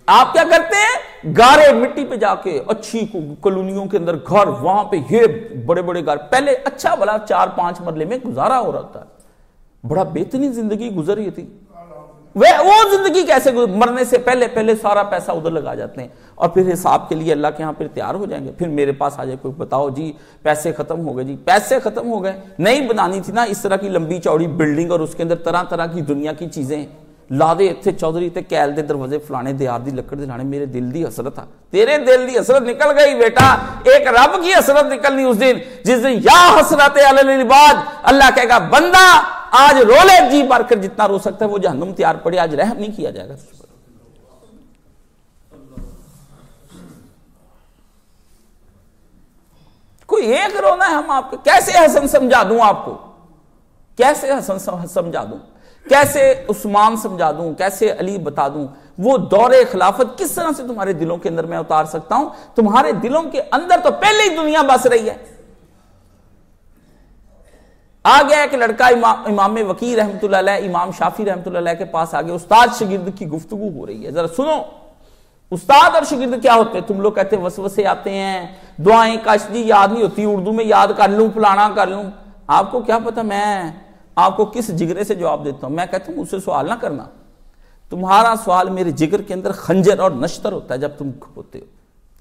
آپ کیا کرتے ہیں؟ گارے مٹی پہ جا کے اچھی کالونیوں کے اندر گھر, وہاں پہ یہ بڑے بڑے گھر, پہلے اچھا بلا 4-5 مرلے میں گزارا ہو رہا ہے, بڑا بہترین زندگی گزر رہی تھی. وہ زندگی کیسے مرنے سے پہلے سارا پیسہ ادھر لگا جاتے ہیں, اور پھر حساب کے لیے اللہ کے ہاں پھر تیار ہو جائیں گے. پھر میرے پاس آ جائے کوئی, بتاؤ جی پیسے ختم ہو گئے, جی پیسے ختم ہو گئے. نہیں بنانی تھی نا اس طرح کی لمبی چوڑی بلڈنگ اور اس کے اندر طرح طرح کی دنیا کی چیزیں, لا دے اتنے چودھری تے کیل دے دروازے فلانے دیار دی لکڑ دے لانے. میرے دل دی حسرت تھا, تیرے دل دی حسرت نکل گئی بیٹا. ایک رب کی حسرت نکلنی اس دن جس دن یا حسرت علی العباد, اللہ کہے گا بندہ آج رو لے جی بھر کر, جتنا رو سکتا ہے وہ جہنم تیار پڑے, آج رحم نہیں کیا جائے گا. کوئی ایک رونا ہے ہم آپ کو, کیسے حسن سمجھا دوں آپ کو, کیسے حسن سمجھا دوں, کیسے عثمان سمجھا دوں, کیسے علی بتا دوں. وہ دور خلافت کس طرح سے تمہارے دلوں کے اندر میں اتار سکتا ہوں؟ تمہارے دلوں کے اندر تو پہلے ہی دنیا بس رہی ہے. آ گیا ایک لڑکا امام وقی رحمۃ اللہ علیہ, امام شافعی رحمۃ اللہ علیہ کے پاس آگے, استاد شاگرد کی گفتگو ہو رہی ہے, ذرا سنو. استاد اور شاگرد کیا ہوتے ہیں؟ تم لوگ کہتے ہیں وسوسے آتے ہیں, دعائیں کاش جی یاد نہیں ہوتی, اردو میں یاد کر لوں, فلانا کر لوں. آپ کو کیا پتا میں آپ کو کس جگرے سے جواب دیتا ہوں؟ میں کہتا ہوں مجھ سے سوال نہ کرنا, تمہارا سوال میرے جگر کے اندر خنجر اور نشتر ہوتا ہے. جب تم ہوتے ہو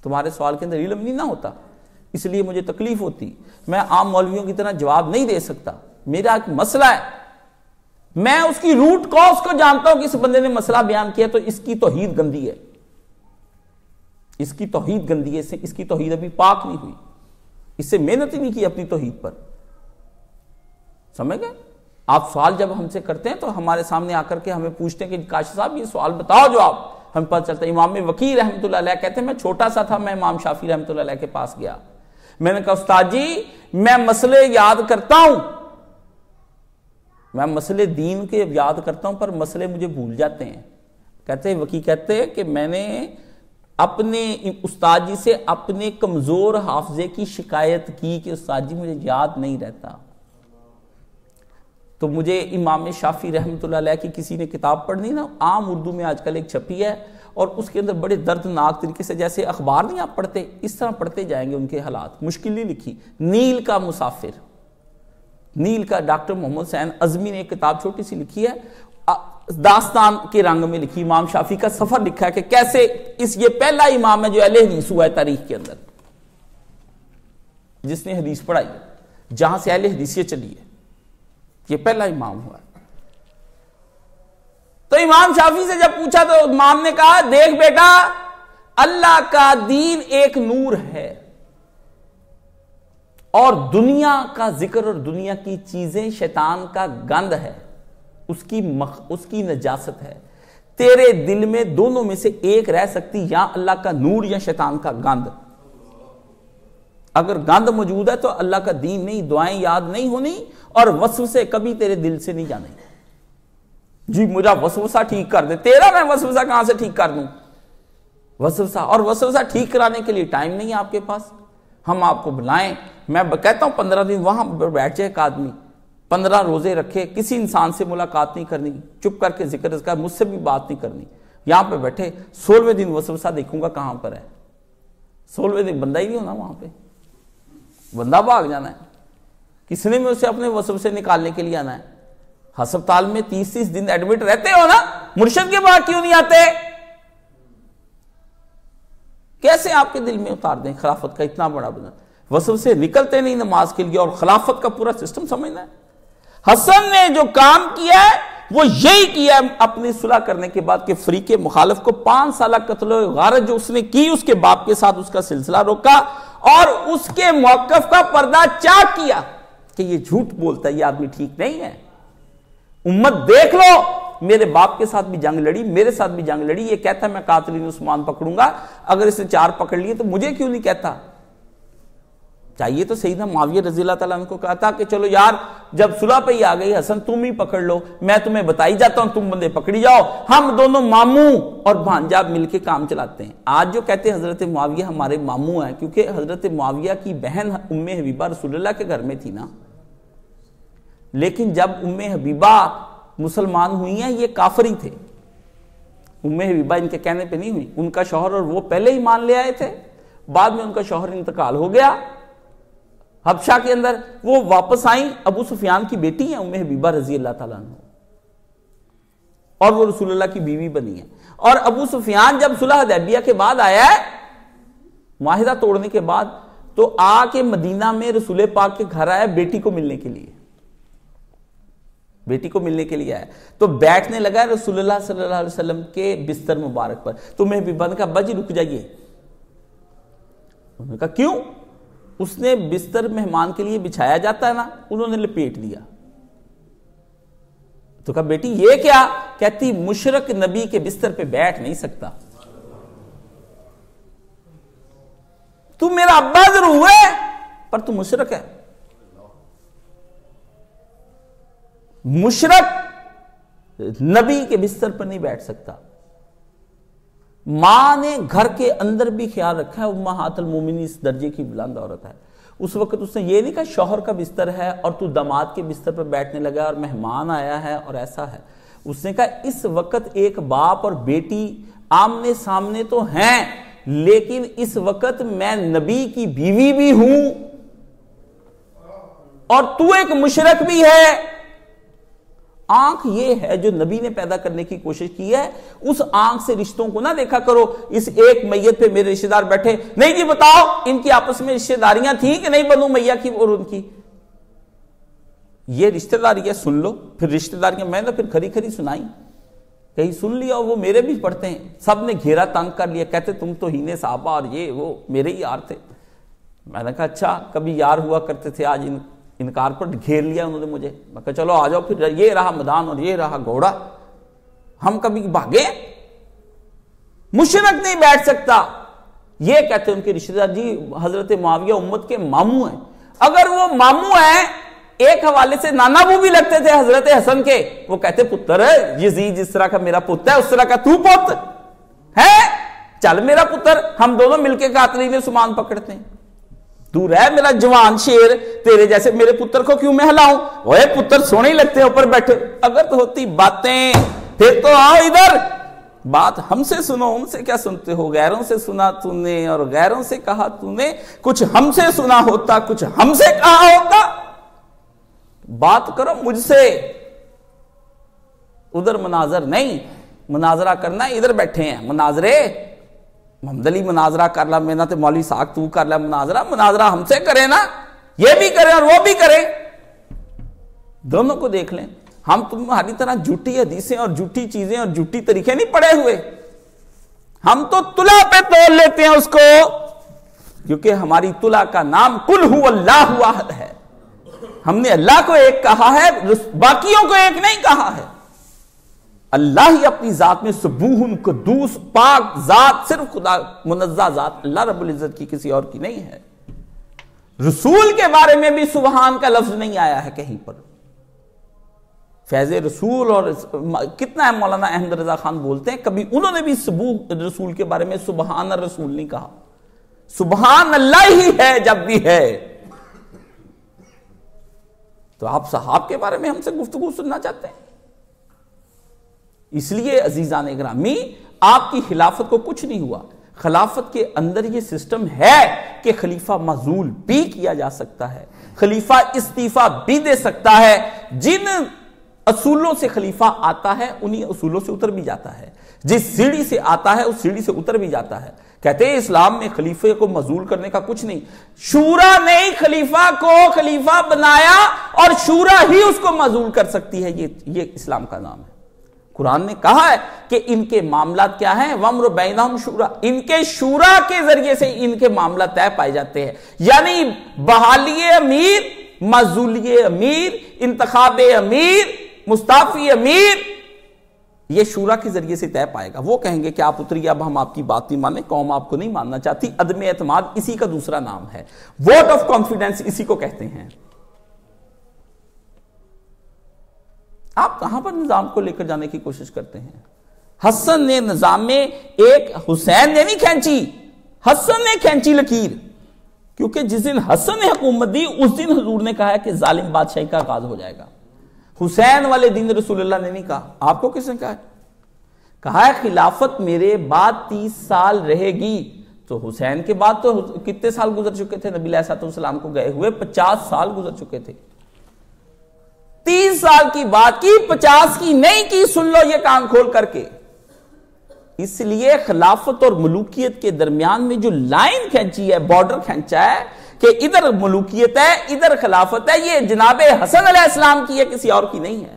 تمہارے سوال کے اندر علم نہیں نہ ہوتا, اس لیے مجھے تکلیف ہوتی. میں عام مولویوں کی طرح جواب نہیں دے سکتا, میرا ایک مسئلہ ہے, میں اس کی روٹ کاز کو جانتا ہوں کہ اس بندے نے مسئلہ بیان کیا تو اس کی توحید گندی ہے, اس کی توحید گندی ہے, اس کی توحید ابھی پاک نہیں ہوئی, اس سے محنت ہی نہیں کی اپنی توحید پر. سمجھ گئے؟ آپ سوال جب ہم سے کرتے ہیں تو ہمارے سامنے آ کر کے ہمیں پوچھتے ہیں کہ کاشف صاحب یہ سوال بتاؤ, جو آپ ہم پتہ چلتا ہے. امام وقی رحمۃ اللہ علیہ کہتے ہیں میں چھوٹا سا تھا, میں امام شافعی رحمۃ اللہ علیہ کے پاس گیا, میں نے کہا استاد جی میں مسئلے یاد کرتا ہوں, میں مسئلے دین کے یاد کرتا ہوں پر مسئلے مجھے بھول جاتے ہیں. کہتے وقی کہتے ہیں کہ میں نے اپنے استاد جی سے اپنے کمزور حافظے کی شکایت کی کہ استاد جی مجھے یاد نہیں رہتا. تو مجھے امام شافعی رحمۃ اللہ علیہ کی کسی نے کتاب پڑھنی نا، عام اردو میں آج کل ایک چھپی ہے، اور اس کے اندر بڑے دردناک طریقے سے، جیسے اخبار نہیں آپ پڑھتے، اس طرح پڑھتے جائیں گے ان کے حالات، مشکل نہیں لکھی، نیل کا مسافر، نیل کا ڈاکٹر محمد حسین عزمی نے ایک کتاب چھوٹی سی لکھی ہے، داستان کے رنگ میں لکھی، امام شافعی کا سفر لکھا ہے کہ کیسے یہ پہلا امام ہے جو اہل حدیث ہوا ہے تاریخ کے اندر، جس نے حدیث پڑھائی ہے، جہاں سے اہل حدیثیت چلی ہے، یہ پہلا امام ہوا ہے۔ تو امام شافعی سے جب پوچھا تو امام نے کہا دیکھ بیٹا، اللہ کا دین ایک نور ہے، اور دنیا کا ذکر اور دنیا کی چیزیں شیطان کا گند ہے، اس کی نجاست ہے، تیرے دل میں دونوں میں سے ایک رہ سکتی، یا اللہ کا نور یا شیطان کا گند۔ اگر گند موجود ہے تو اللہ کا دین نہیں، دعائیں یاد نہیں ہونی، اور وسوسے کبھی تیرے دل سے نہیں جانے۔ جی میرا وسوسہ ٹھیک کر دے، تیرا میں وسوسہ کہاں سے ٹھیک کر دوں؟ وسوسہ، اور وسوسہ ٹھیک کرانے کے لیے ٹائم نہیں ہے آپ کے پاس، ہم آپ کو بلائیں، میں کہتا ہوں 15 دن وہاں بیٹھ جائے ایک آدمی، 15 روزے رکھے، کسی انسان سے ملاقات نہیں کرنی، چپ کر کے ذکر اذکار، مجھ سے بھی بات نہیں کرنی، یہاں پہ بیٹھے 16ویں دن وسوسہ دیکھوں گا کہاں پر ہے، 16ویں دن بندہ ہی نہیں ہونا وہاں پہ، بندہ بھاگ جانا ہے، کس نے میں اسے اپنے وسوسے نکالنے کے لیے آنا ہے؟ ہسپتال میں 30 دن ایڈمٹ رہتے ہو نا، مرشد کے بعد کیوں نہیں آتے؟ کیسے آپ کے دل میں اتار دیں خلافت کا اتنا بڑا بنا، وسوسے نکلتے نہیں نماز کے لیے، اور خلافت کا پورا سسٹم سمجھنا ہے۔ حسن نے جو کام کیا ہے وہ یہی کیا ہے اپنی صلح کرنے کے بعد کہ فریق مخالف کو 5 سالہ قتل و غارت جو اس نے کی، اس کے باپ کے ساتھ اس کا سلسلہ روکا، اور اس کے موقف کا پردہ چاک کیا کہ یہ جھوٹ بولتا ہے، یہ آدمی ٹھیک نہیں ہے، امت دیکھ لو، میرے باپ کے ساتھ بھی جنگ لڑی، میرے ساتھ بھی جنگ لڑی، یہ کہتا ہے میں قاتلین عثمان پکڑوں گا، اگر اس نے 4 پکڑ لیے تو مجھے کیوں نہیں کہتا؟ چاہیے تو سیدنا معاویہ رضی اللہ تعالیٰ عنہ کو کہتا کہ چلو یار جب صلح پہ ہی آ گئی حسن تم ہی پکڑ لو، میں تمہیں بتائی جاتا ہوں، تم بندے پکڑی جاؤ، ہم دونوں ماموں اور بھانجا مل کے کام چلاتے ہیں۔ آج جو کہتے ہیں حضرت معاویہ ہمارے ماموں ہیں، کیونکہ حضرت معاویہ کی بہن ام حبیبہ رسول اللہ کے گھر میں تھی نا، لیکن جب ام حبیبہ مسلمان ہوئی ہیں یہ کافر ہی تھے، ام حبیبہ ان کے کہنے پہ نہیں ہوئی، ان کا شوہر اور وہ پہلے ہی مان لے آئے تھے، بعد میں ان کا شوہر انتقال ہو گیا حبشہ کے اندر، وہ واپس آئیں، ابو سفیان کی بیٹی ہیں ام حبیبہ رضی اللہ تعالیٰ عنہ، اور وہ رسول اللہ کی بیوی بنی ہے۔ اور ابو سفیان جب صلح حدیبیہ کے بعد آیا ہے، معاہدہ توڑنے کے بعد، تو آ کے مدینہ میں رسول پاک کے گھر آیا بیٹی کو ملنے کے لیے، بیٹی کو ملنے کے لیے آیا، تو بیٹھنے لگا رسول اللہ صلی اللہ علیہ وسلم کے بستر مبارک پر، تو ام حبیبہ نے کہا بجی رک جائیے، انہوں نے کہا کیوں؟ اس نے بستر مہمان کے لیے بچھایا جاتا ہے نا، انہوں نے لپیٹ دیا، تو کہا بیٹی یہ کیا؟ کہتی مشرک نبی کے بستر پہ بیٹھ نہیں سکتا، تو میرا ابا ضرور ہے پر تو مشرک ہے، مشرک نبی کے بستر پر نہیں بیٹھ سکتا۔ ماں نے گھر کے اندر بھی خیال رکھا ہے، امہات المومنین اس درجے کی بلند عورت ہے، اس وقت اس نے یہ نہیں کہا شوہر کا بستر ہے اور تو داماد کے بستر پر بیٹھنے لگا اور مہمان آیا ہے اور ایسا ہے، اس نے کہا اس وقت ایک باپ اور بیٹی آمنے سامنے تو ہیں، لیکن اس وقت میں نبی کی بیوی بھی ہوں اور تو ایک مشرک بھی ہے۔ آنکھ یہ ہے جو نبی نے پیدا کرنے کی کوشش کی ہے، اس آنکھ سے رشتوں کو نہ دیکھا کرو، اس ایک میت پہ میرے رشتہ دار بیٹھے، نہیں جی بتاؤ ان کی آپس میں رشتہ داریاں تھیں کہ نہیں بنو میاں کی اور ان کی؟ یہ رشتہ داری ہے، سن لو، پھر رشتہ داریاں میں نے پھر کھری کھری سنائی، کہیں سن لیا، وہ میرے بھی پڑھتے ہیں، سب نے گھیرا تنگ کر لیا، کہتے تم تو ہینے صحابہ اور یہ وہ میرے ہی یار تھے۔ میں نے کہا اچھا کبھی یار ہوا کرتے تھے، آج انکار پر گھیر لیا انہوں نے مجھے، میں کہا چلو آ جاؤ، پھر یہ رہا میدان اور یہ رہا گھوڑا، ہم کبھی بھاگے؟ مشرک نہیں بیٹھ سکتا، یہ کہتے ہیں ان کے رشتہ دار جی حضرت معاویہ امت کے ماموں ہیں، اگر وہ ماموں ہیں ایک حوالے سے نانا ابو بھی لگتے تھے حضرت حسن کے، وہ کہتے پتر ہے یزید جس طرح کا میرا پتر ہے اس طرح کا تو پتر ہے، چل میرا پتر، ہم دونوں مل کے قاتلین عثمان پکڑتے ہیں۔ دور ہے میرا جوان شیر، تیرے جیسے میرے پتر کو کیوں میں ہلاؤں؟ وہ پتر سونے ہی لگتے ہیں اوپر بیٹھے، اگر تو ہوتی باتیں پھر تو آؤ ادھر، بات ہم سے سنو، ہم سے کیا سنتے ہو؟ غیروں سے سنا تو نے اور غیروں سے کہا تو نے، کچھ ہم سے سنا ہوتا، کچھ ہم سے کہا ہوتا، بات کرو مجھ سے، ادھر مناظر نہیں، مناظرہ کرنا ادھر بیٹھے ہیں مناظرے، محمد علی مناظرہ کر لا، میں نہ تے مولوی ساکھ تو کر لا مناظرہ، مناظرہ ہم سے کرے نا، یہ بھی کرے اور وہ بھی کرے، دونوں کو دیکھ لیں۔ ہم تمہاری طرح جھوٹی حدیثیں اور جھوٹی چیزیں اور جھوٹی طریقے نہیں پڑے ہوئے، ہم تو تلا پہ تول لیتے ہیں اس کو، کیونکہ ہماری تلا کا نام قل هو اللہ احد ہے، ہم نے اللہ کو ایک کہا ہے، باقیوں کو ایک نہیں کہا ہے۔ اللہ ہی اپنی ذات میں سبوح قدوس پاک ذات، صرف خدا منزہ ذات اللہ رب العزت کی، کسی اور کی نہیں ہے۔ رسول کے بارے میں بھی سبحان کا لفظ نہیں آیا ہے کہیں پر، فیض رسول اور کتنا ہے مولانا احمد رضا خان بولتے ہیں، کبھی انہوں نے بھی سبوح رسول کے بارے میں سبحان الرسول نہیں کہا، سبحان اللہ ہی ہے جب بھی ہے۔ تو آپ صحاب کے بارے میں ہم سے گفتگو سننا چاہتے ہیں؟ اس لیے عزیزان گرامی، آپ کی خلافت کو کچھ نہیں ہوا، خلافت کے اندر یہ سسٹم ہے کہ خلیفہ معزول بھی کیا جا سکتا ہے، خلیفہ استعفیٰ بھی دے سکتا ہے، جن اصولوں سے خلیفہ آتا ہے انہی اصولوں سے اتر بھی جاتا ہے، جس سیڑھی سے آتا ہے اس سیڑھی سے اتر بھی جاتا ہے۔ کہتے ہیں اسلام میں خلیفے کو معزول کرنے کا کچھ نہیں، شورا نے خلیفہ کو خلیفہ بنایا اور شورا ہی اس کو معزول کر سکتی ہے، یہ اسلام کا نام ہے۔ قرآن نے کہا ہے کہ ان کے معاملات کیا ہیں، وَأَمْرُ بَيْنَهُمْ شُورَا، ان کے شورا کے ذریعے سے ان کے معاملات طے پائے جاتے ہیں، یعنی بحالی امیر، معزولی امیر، انتخاب امیر، مستعفی امیر، یہ شورا کے ذریعے سے طے پائے گا۔ وہ کہیں گے کہ آپ اتریے، اب ہم آپ کی بات نہیں مانیں، قوم آپ کو نہیں ماننا چاہتی، عدم اعتماد اسی کا دوسرا نام ہے، ووٹ آف کانفیڈنس اسی کو کہتے ہیں۔ آپ کہاں پر نظام کو لے کر جانے کی کوشش کرتے ہیں؟ حسن نے نظام میں ایک حسین نے نہیں کھینچی، حسن نے کھینچی لکیر، کیونکہ جس دن حسن نے حکومت دی اس دن حضور نے کہا ہے کہ ظالم بادشاہی کا آغاز ہو جائے گا۔ حسین والے دن رسول اللہ نے نہیں کہا، آپ کو کس نے کہا ہے؟ کہا ہے خلافت میرے بعد 30 سال رہے گی، تو حسین کے بعد تو کتنے سال گزر چکے تھے نبی علیہ السلام کو گئے ہوئے؟ 50 سال گزر چکے تھے۔ 30 سال کی بات کی، 50 کی نہیں کی، سن لو یہ کان کھول کر کے۔ اس لیے خلافت اور ملوکیت کے درمیان میں جو لائن کھینچی ہے، بارڈر کھینچا ہے کہ ادھر ملوکیت ہے ادھر خلافت ہے، یہ جناب حسن علیہ السلام کی ہے، کسی اور کی نہیں ہے۔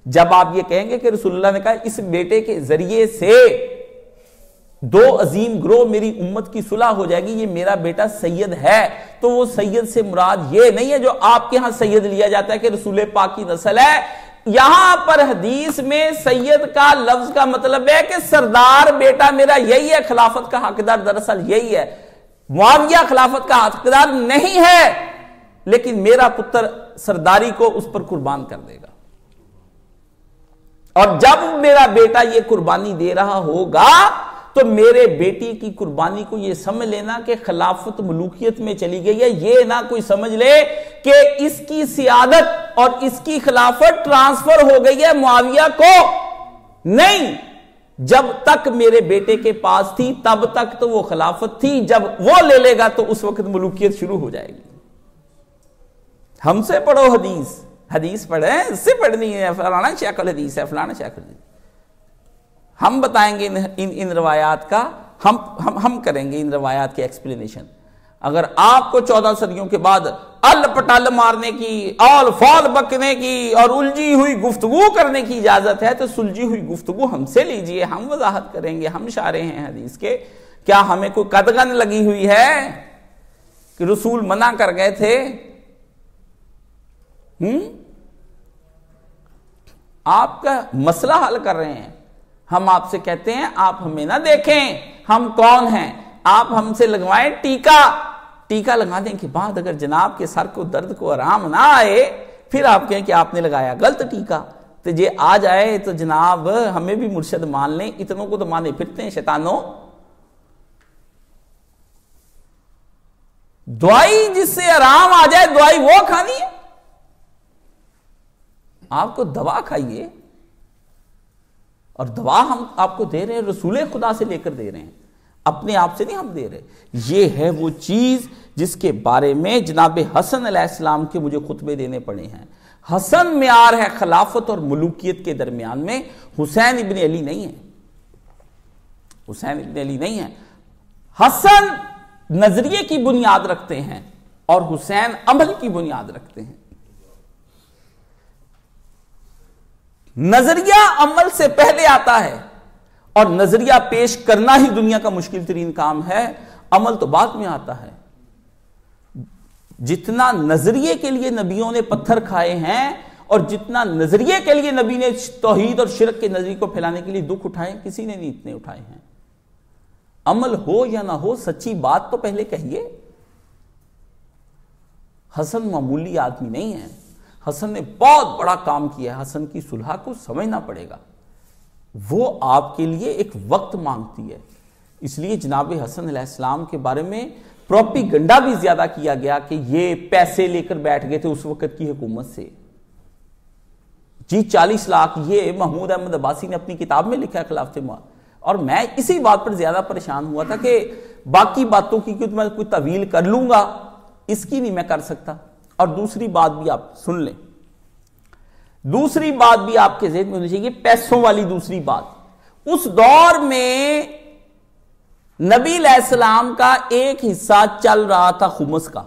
جب آپ یہ کہیں گے کہ رسول اللہ نے کہا اس بیٹے کے ذریعے سے 2 عظیم گروہ میری امت کی صلح ہو جائے گی، یہ میرا بیٹا سید ہے، تو وہ سید سے مراد یہ نہیں ہے جو آپ کے ہاں سید لیا جاتا ہے کہ رسول پاک کی نسل ہے۔ یہاں پر حدیث میں سید کا لفظ کا مطلب ہے کہ سردار بیٹا میرا یہی ہے، خلافت کا حقدار دراصل یہی ہے۔ معاویہ خلافت کا حقدار نہیں ہے، لیکن میرا پتر سرداری کو اس پر قربان کر دے گا، اور جب میرا بیٹا یہ قربانی دے رہا ہوگا تو میرے بیٹی کی قربانی کو یہ سمجھ لینا کہ خلافت ملوکیت میں چلی گئی ہے، یہ نہ کوئی سمجھ لے کہ اس کی سیادت اور اس کی خلافت ٹرانسفر ہو گئی ہے معاویہ کو، نہیں، جب تک میرے بیٹے کے پاس تھی تب تک تو وہ خلافت تھی، جب وہ لے لے گا تو اس وقت ملوکیت شروع ہو جائے گی۔ ہم سے پڑھو حدیث پڑھیں، اس سے پڑھنی ہے، فلانا شیخ الحدیث ہے، فلانا شیخ الحدیث، ہم بتائیں گے ان روایات کا، ہم کریں گے ان روایات کی ایکسپلینیشن۔ اگر آپ کو 14 صدیوں کے بعد ال پٹال مارنے کی، آل فال بکنے کی اور الجھی ہوئی گفتگو کرنے کی اجازت ہے تو سلجھی ہوئی گفتگو ہم سے لیجئے، ہم وضاحت کریں گے، ہم شارح ہیں حدیث کے۔ کیا ہمیں کوئی قدغن لگی ہوئی ہے کہ رسول منع کر گئے تھے؟ آپ کا مسئلہ حل کر رہے ہیں، ہم آپ سے کہتے ہیں آپ ہمیں نہ دیکھیں ہم کون ہیں، آپ ہم سے لگوائیں ٹیکا لگانے کے بعد اگر جناب کے سر کو درد کو آرام نہ آئے پھر آپ کہیں کہ آپ نے لگایا غلط ٹیکا، تو یہ آ جائے تو جناب ہمیں بھی مرشد مان لیں، اتنوں کو تو مانے پھرتے ہیں شیطانوں۔ دوائی جس سے آرام آ جائے دوائی وہ کھانی ہے؟ آپ کو دوا کھائیے، اور دوا ہم آپ کو دے رہے ہیں رسول خدا سے لے کر دے رہے ہیں، اپنے آپ سے نہیں ہم دے رہے۔ یہ ہے وہ چیز جس کے بارے میں جناب حسن علیہ السلام کے مجھے خطبے دینے پڑے ہیں۔ حسن معیار ہے خلافت اور ملوکیت کے درمیان میں، حسین ابن علی نہیں ہے، حسین ابن علی نہیں ہے۔ حسن نظریے کی بنیاد رکھتے ہیں اور حسین عمل کی بنیاد رکھتے ہیں۔ نظریہ عمل سے پہلے آتا ہے، اور نظریہ پیش کرنا ہی دنیا کا مشکل ترین کام ہے، عمل تو بعد میں آتا ہے۔ جتنا نظریے کے لیے نبیوں نے پتھر کھائے ہیں، اور جتنا نظریے کے لیے نبی نے توحید اور شرک کے نظریے کو پھیلانے کے لیے دکھ اٹھائے، کسی نے نہیں اتنے اٹھائے ہیں۔ عمل ہو یا نہ ہو، سچی بات تو پہلے کہیے۔ حسن معمولی آدمی نہیں ہے، حسن نے بہت بڑا کام کیا ہے۔ حسن کی صلح کو سمجھنا پڑے گا، وہ آپ کے لیے ایک وقت مانگتی ہے۔ اس لیے جناب حسن علیہ السلام کے بارے میں پروپیگنڈا بھی زیادہ کیا گیا کہ یہ پیسے لے کر بیٹھ گئے تھے اس وقت کی حکومت سے۔ جی 40 لاکھ، یہ محمود احمد عباسی نے اپنی کتاب میں لکھا ہے خلافت معاہد۔ اور میں اسی بات پر زیادہ پریشان ہوا تھا کہ باقی باتوں کی میں کوئی طویل کر لوں گا، اس کی نہیں میں کر سکتا۔ اور دوسری بات بھی آپ سن لیں، دوسری بات بھی آپ کے ذہن میں ہونی چاہیے، پیسوں والی دوسری بات۔ اس دور میں نبی علیہ السلام کا ایک حصہ چل رہا تھا خمس کا،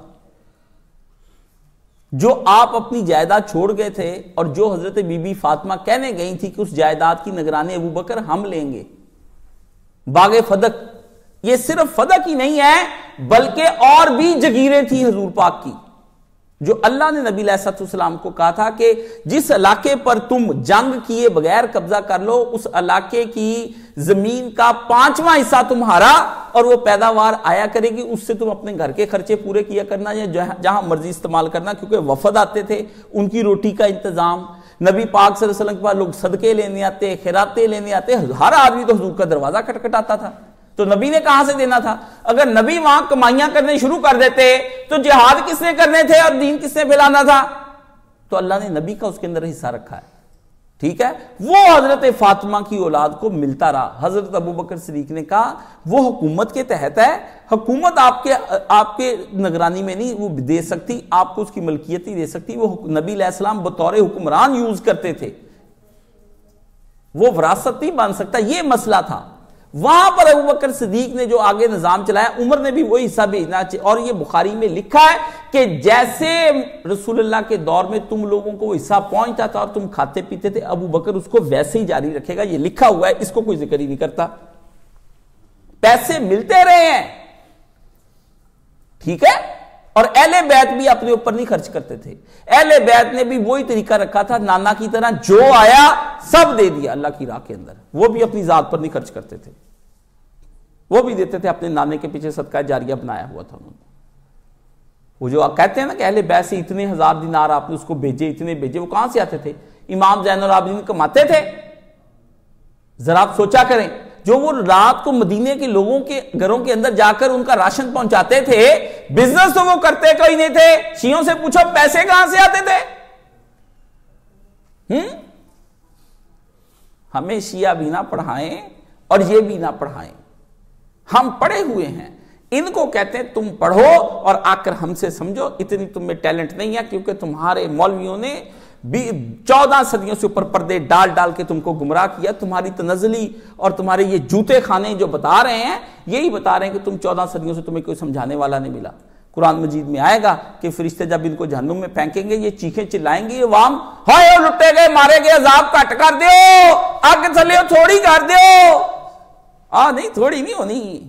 جو آپ اپنی جائیداد چھوڑ گئے تھے، اور جو حضرت بی بی فاطمہ کہنے گئی تھی کہ اس جائیداد کی نگرانی ابو بکر ہم لیں گے۔ باغ فدق، یہ صرف فدق ہی نہیں ہے بلکہ اور بھی جگیریں تھیں حضور پاک کی، جو اللہ نے نبی علیہ السلام کو کہا تھا کہ جس علاقے پر تم جنگ کیے بغیر قبضہ کر لو، اس علاقے کی زمین کا 5واں حصہ تمہارا، اور وہ پیداوار آیا کرے گی، اس سے تم اپنے گھر کے خرچے پورے کیا کرنا، یا جہاں مرضی استعمال کرنا، کیونکہ وفد آتے تھے، ان کی روٹی کا انتظام، نبی پاک صلی اللہ علیہ وسلم کے پاس لوگ صدقے لینے آتے، خیراتیں لینے آتے، ہر آدمی تو حضور کا دروازہ کھٹکھٹاتا تھا، تو نبی نے کہاں سے دینا تھا؟ اگر نبی وہاں کمائیاں کرنے شروع کر دیتے تو جہاد کس نے کرنے تھے اور دین کس نے پھیلانا تھا؟ تو اللہ نے نبی کا اس کے اندر حصہ رکھا ہے، ٹھیک ہے؟ وہ حضرت فاطمہ کی اولاد کو ملتا رہا۔ حضرت ابو بکر صدیق نے کہا وہ حکومت کے تحت ہے، حکومت آپ کے نگرانی میں نہیں وہ دے سکتی، آپ کو اس کی ملکیت نہیں دے سکتی، وہ نبی علیہ السلام بطور حکمران یوز کرتے تھے، وہ وراثت نہیں بن سکتا، یہ مسئلہ تھا۔ وہاں پر ابو بکر صدیق نے جو آگے نظام چلایا، عمر نے بھی وہی حصہ بھیجنا چاہیے، اور یہ بخاری میں لکھا ہے کہ جیسے رسول اللہ کے دور میں تم لوگوں کو وہ حصہ پہنچتا تھا اور تم کھاتے پیتے تھے، ابو بکر اس کو ویسے ہی جاری رکھے گا، یہ لکھا ہوا ہے، اس کو کوئی ذکر ہی نہیں کرتا۔ پیسے ملتے رہے ہیں، ٹھیک ہے؟ اور اہل بیت بھی اپنے اوپر نہیں خرچ کرتے تھے، اہل بیت نے بھی وہی طریقہ رکھا تھا، نانا کی طرح جو آیا سب دے دیا اللہ کی راہ کے اندر، وہ بھی اپنی ذات پر نہیں خرچ کرتے تھے، وہ بھی دیتے تھے، اپنے نانے کے پیچھے صدقہ جاریہ بنایا ہوا تھا انہوں نے۔ وہ جو آپ کہتے ہیں نا کہ اہل بیت سے اتنے 1000 دینار آپ نے اس کو بھیجے، اتنے بھیجے، وہ کہاں سے آتے تھے؟ امام زین العابدین کماتے تھے؟ ذرا آپ سوچا کریں، جو وہ رات کو مدینے کے لوگوں کے گھروں کے اندر جا کر ان کا راشن پہنچاتے تھے، بزنس تو وہ کرتے کوئی نہیں تھے، شیعوں سے پوچھو پیسے کہاں سے آتے تھے؟ ہمیں شیعہ بھی نہ پڑھائیں اور یہ بھی نہ پڑھائیں، ہم پڑھے ہوئے ہیں، ان کو کہتے ہیں تم پڑھو اور آ کر ہم سے سمجھو، اتنی تم میں ٹیلنٹ نہیں ہے، کیونکہ تمہارے مولویوں نے 14 صدیوں سے اوپر پردے ڈال ڈال کے تم کو گمراہ کیا، تمہاری تنزلی اور تمہارے یہ جوتے خانے جو بتا رہے ہیں، یہی بتا رہے ہیں کہ تم 14 صدیوں سے تمہیں کوئی سمجھانے والا نہیں ملا۔ قرآن مجید میں آئے گا کہ فرشتے جب ان کو جہنم میں پھینکیں گے، یہ چیخیں چلائیں گے، یہ وام ہائے لٹے گئے، مارے گئے، عذاب کٹ کر دیو، آگ تھلے تھوڑی کر دیو، نہیں تھوڑی نہیں ہونی۔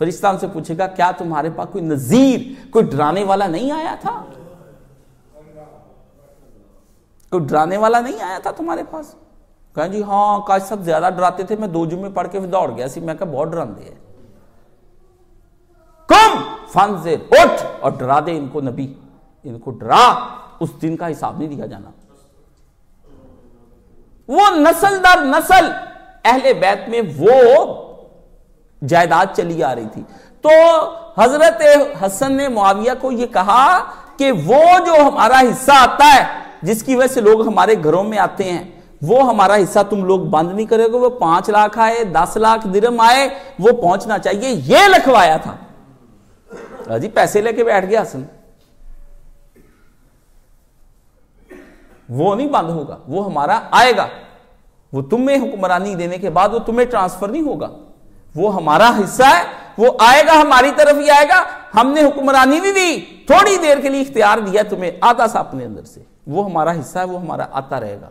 فرشتہ ہم سے پوچھے گا کیا تمہارے پاس کوئی نذیر، کوئی ڈرانے والا نہیں آیا تھا؟ کوئی ڈرانے والا نہیں آیا تھا تمہارے پاس؟ کہیں جی ہاں کاش سب زیادہ ڈراتے تھے، میں 2 جمعے پڑھ کے دوڑ گیا سی، میں کہا بہت ڈراندے ہیں۔ کم فانذر، اٹھ اور ڈرا دے ان کو، نبی ان کو ڈرا، اس دن کا حساب نہیں دیا جانا۔ وہ نسل در نسل اہل بیت میں وہ جائیداد چلی آ رہی تھی۔ تو حضرت حسن نے معاویہ کو یہ کہا کہ وہ جو ہمارا حصہ آتا ہے جس کی وجہ سے لوگ ہمارے گھروں میں آتے ہیں وہ ہمارا حصہ تم لوگ بند نہیں کرے گے، وہ 5 لاکھ آئے 10 لاکھ درہم آئے وہ پہنچنا چاہیے، یہ لکھوایا تھا جی، پیسے لے کے بیٹھ گیا حسن، وہ نہیں بند ہوگا، وہ ہمارا آئے گا، وہ تمہیں حکمرانی دینے کے بعد وہ تمہیں ٹرانسفر نہیں ہوگا، وہ ہمارا حصہ ہے، وہ آئے گا ہماری طرف ہی آئے گا، ہم نے حکمرانی نہیں دی، تھوڑی دیر کے لیے اختیار دیا تمہیں، آتا سا اپنے اندر سے، وہ ہمارا حصہ ہے، وہ ہمارا آتا رہے گا،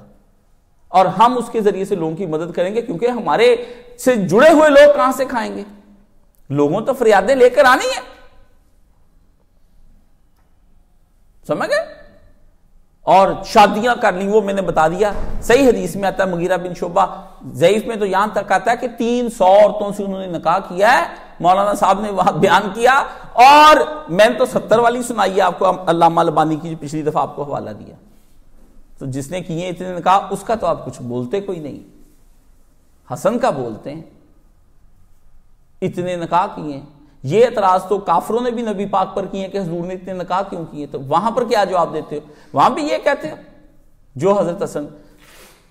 اور ہم اس کے ذریعے سے لوگوں کی مدد کریں گے، کیونکہ ہمارے سے جڑے ہوئے لوگ کہاں سے کھائیں گے، لوگوں تو فریادیں لے کر آنی ہے، سمجھ گئے؟ اور شادیاں کر لی، وہ میں نے بتا دیا، صحیح حدیث میں آتا ہے، مغیرہ بن شعبہ، ضعیف میں تو یہاں تک آتا ہے کہ 300 عورتوں سے انہوں نے نکاح کیا ہے، مولانا صاحب نے وہاں بیان کیا، اور میں نے تو 70 والی سنائی ہے آپ کو، علامہ البانی کی جو پچھلی دفعہ آپ کو حوالہ دیا، تو جس نے کیے اتنے نکاح اس کا تو آپ کچھ بولتے کوئی نہیں، حسن کا بولتے ہیں، اتنے نکاح کیے ہیں، یہ اعتراض تو کافروں نے بھی نبی پاک پر کیے کہ حضور نے اتنے نکاح کیوں کیے، تو وہاں پر کیا جواب دیتے ہو؟ وہاں بھی یہ کہتے ہو جو حضرت حسن،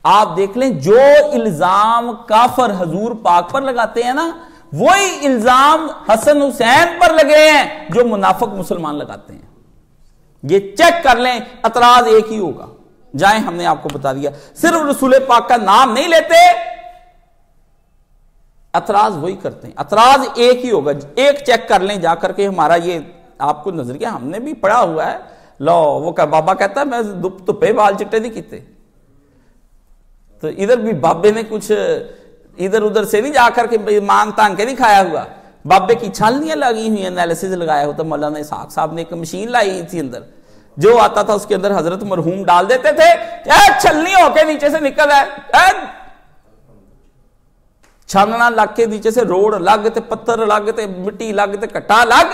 آپ دیکھ لیں جو الزام کافر حضور پاک پر لگاتے ہیں نا، وہی الزام حسن حسین پر لگے ہیں جو منافق مسلمان لگاتے ہیں، یہ چیک کر لیں، اعتراض ایک ہی ہوگا، جائیں ہم نے آپ کو بتا دیا، صرف رسول پاک کا نام نہیں لیتے، اعتراض وہی کرتے ہیں، اعتراض ایک ہی ہوگا، ایک چیک کر لیں جا کر کے، ہمارا یہ آپ کو نظریہ ہم نے بھی پڑھا ہوا ہے، لو وہ بابا کہتا ہے میں دپے بال چٹے نہیں کیتے، تو ادھر بھی بابے نے کچھ ادھر ادھر سے نہیں جا کر کے مانگ تانگ کے نہیں کھایا ہوا، بابے کی چھلنیاں لگی ہوئی ہیں، انالیسس لگایا ہوتا، مولانا اسحاق صاحب نے ایک مشین لائی تھی اندر، جو آتا تھا اس کے اندر حضرت مرحوم ڈال دیتے تھے، چھلنی ہو کے نیچے سے نکل ہے، چھاننا لگ کے نیچے سے روڑ لگ تے پتھر لگ تے مٹی لگ تے کٹا لگ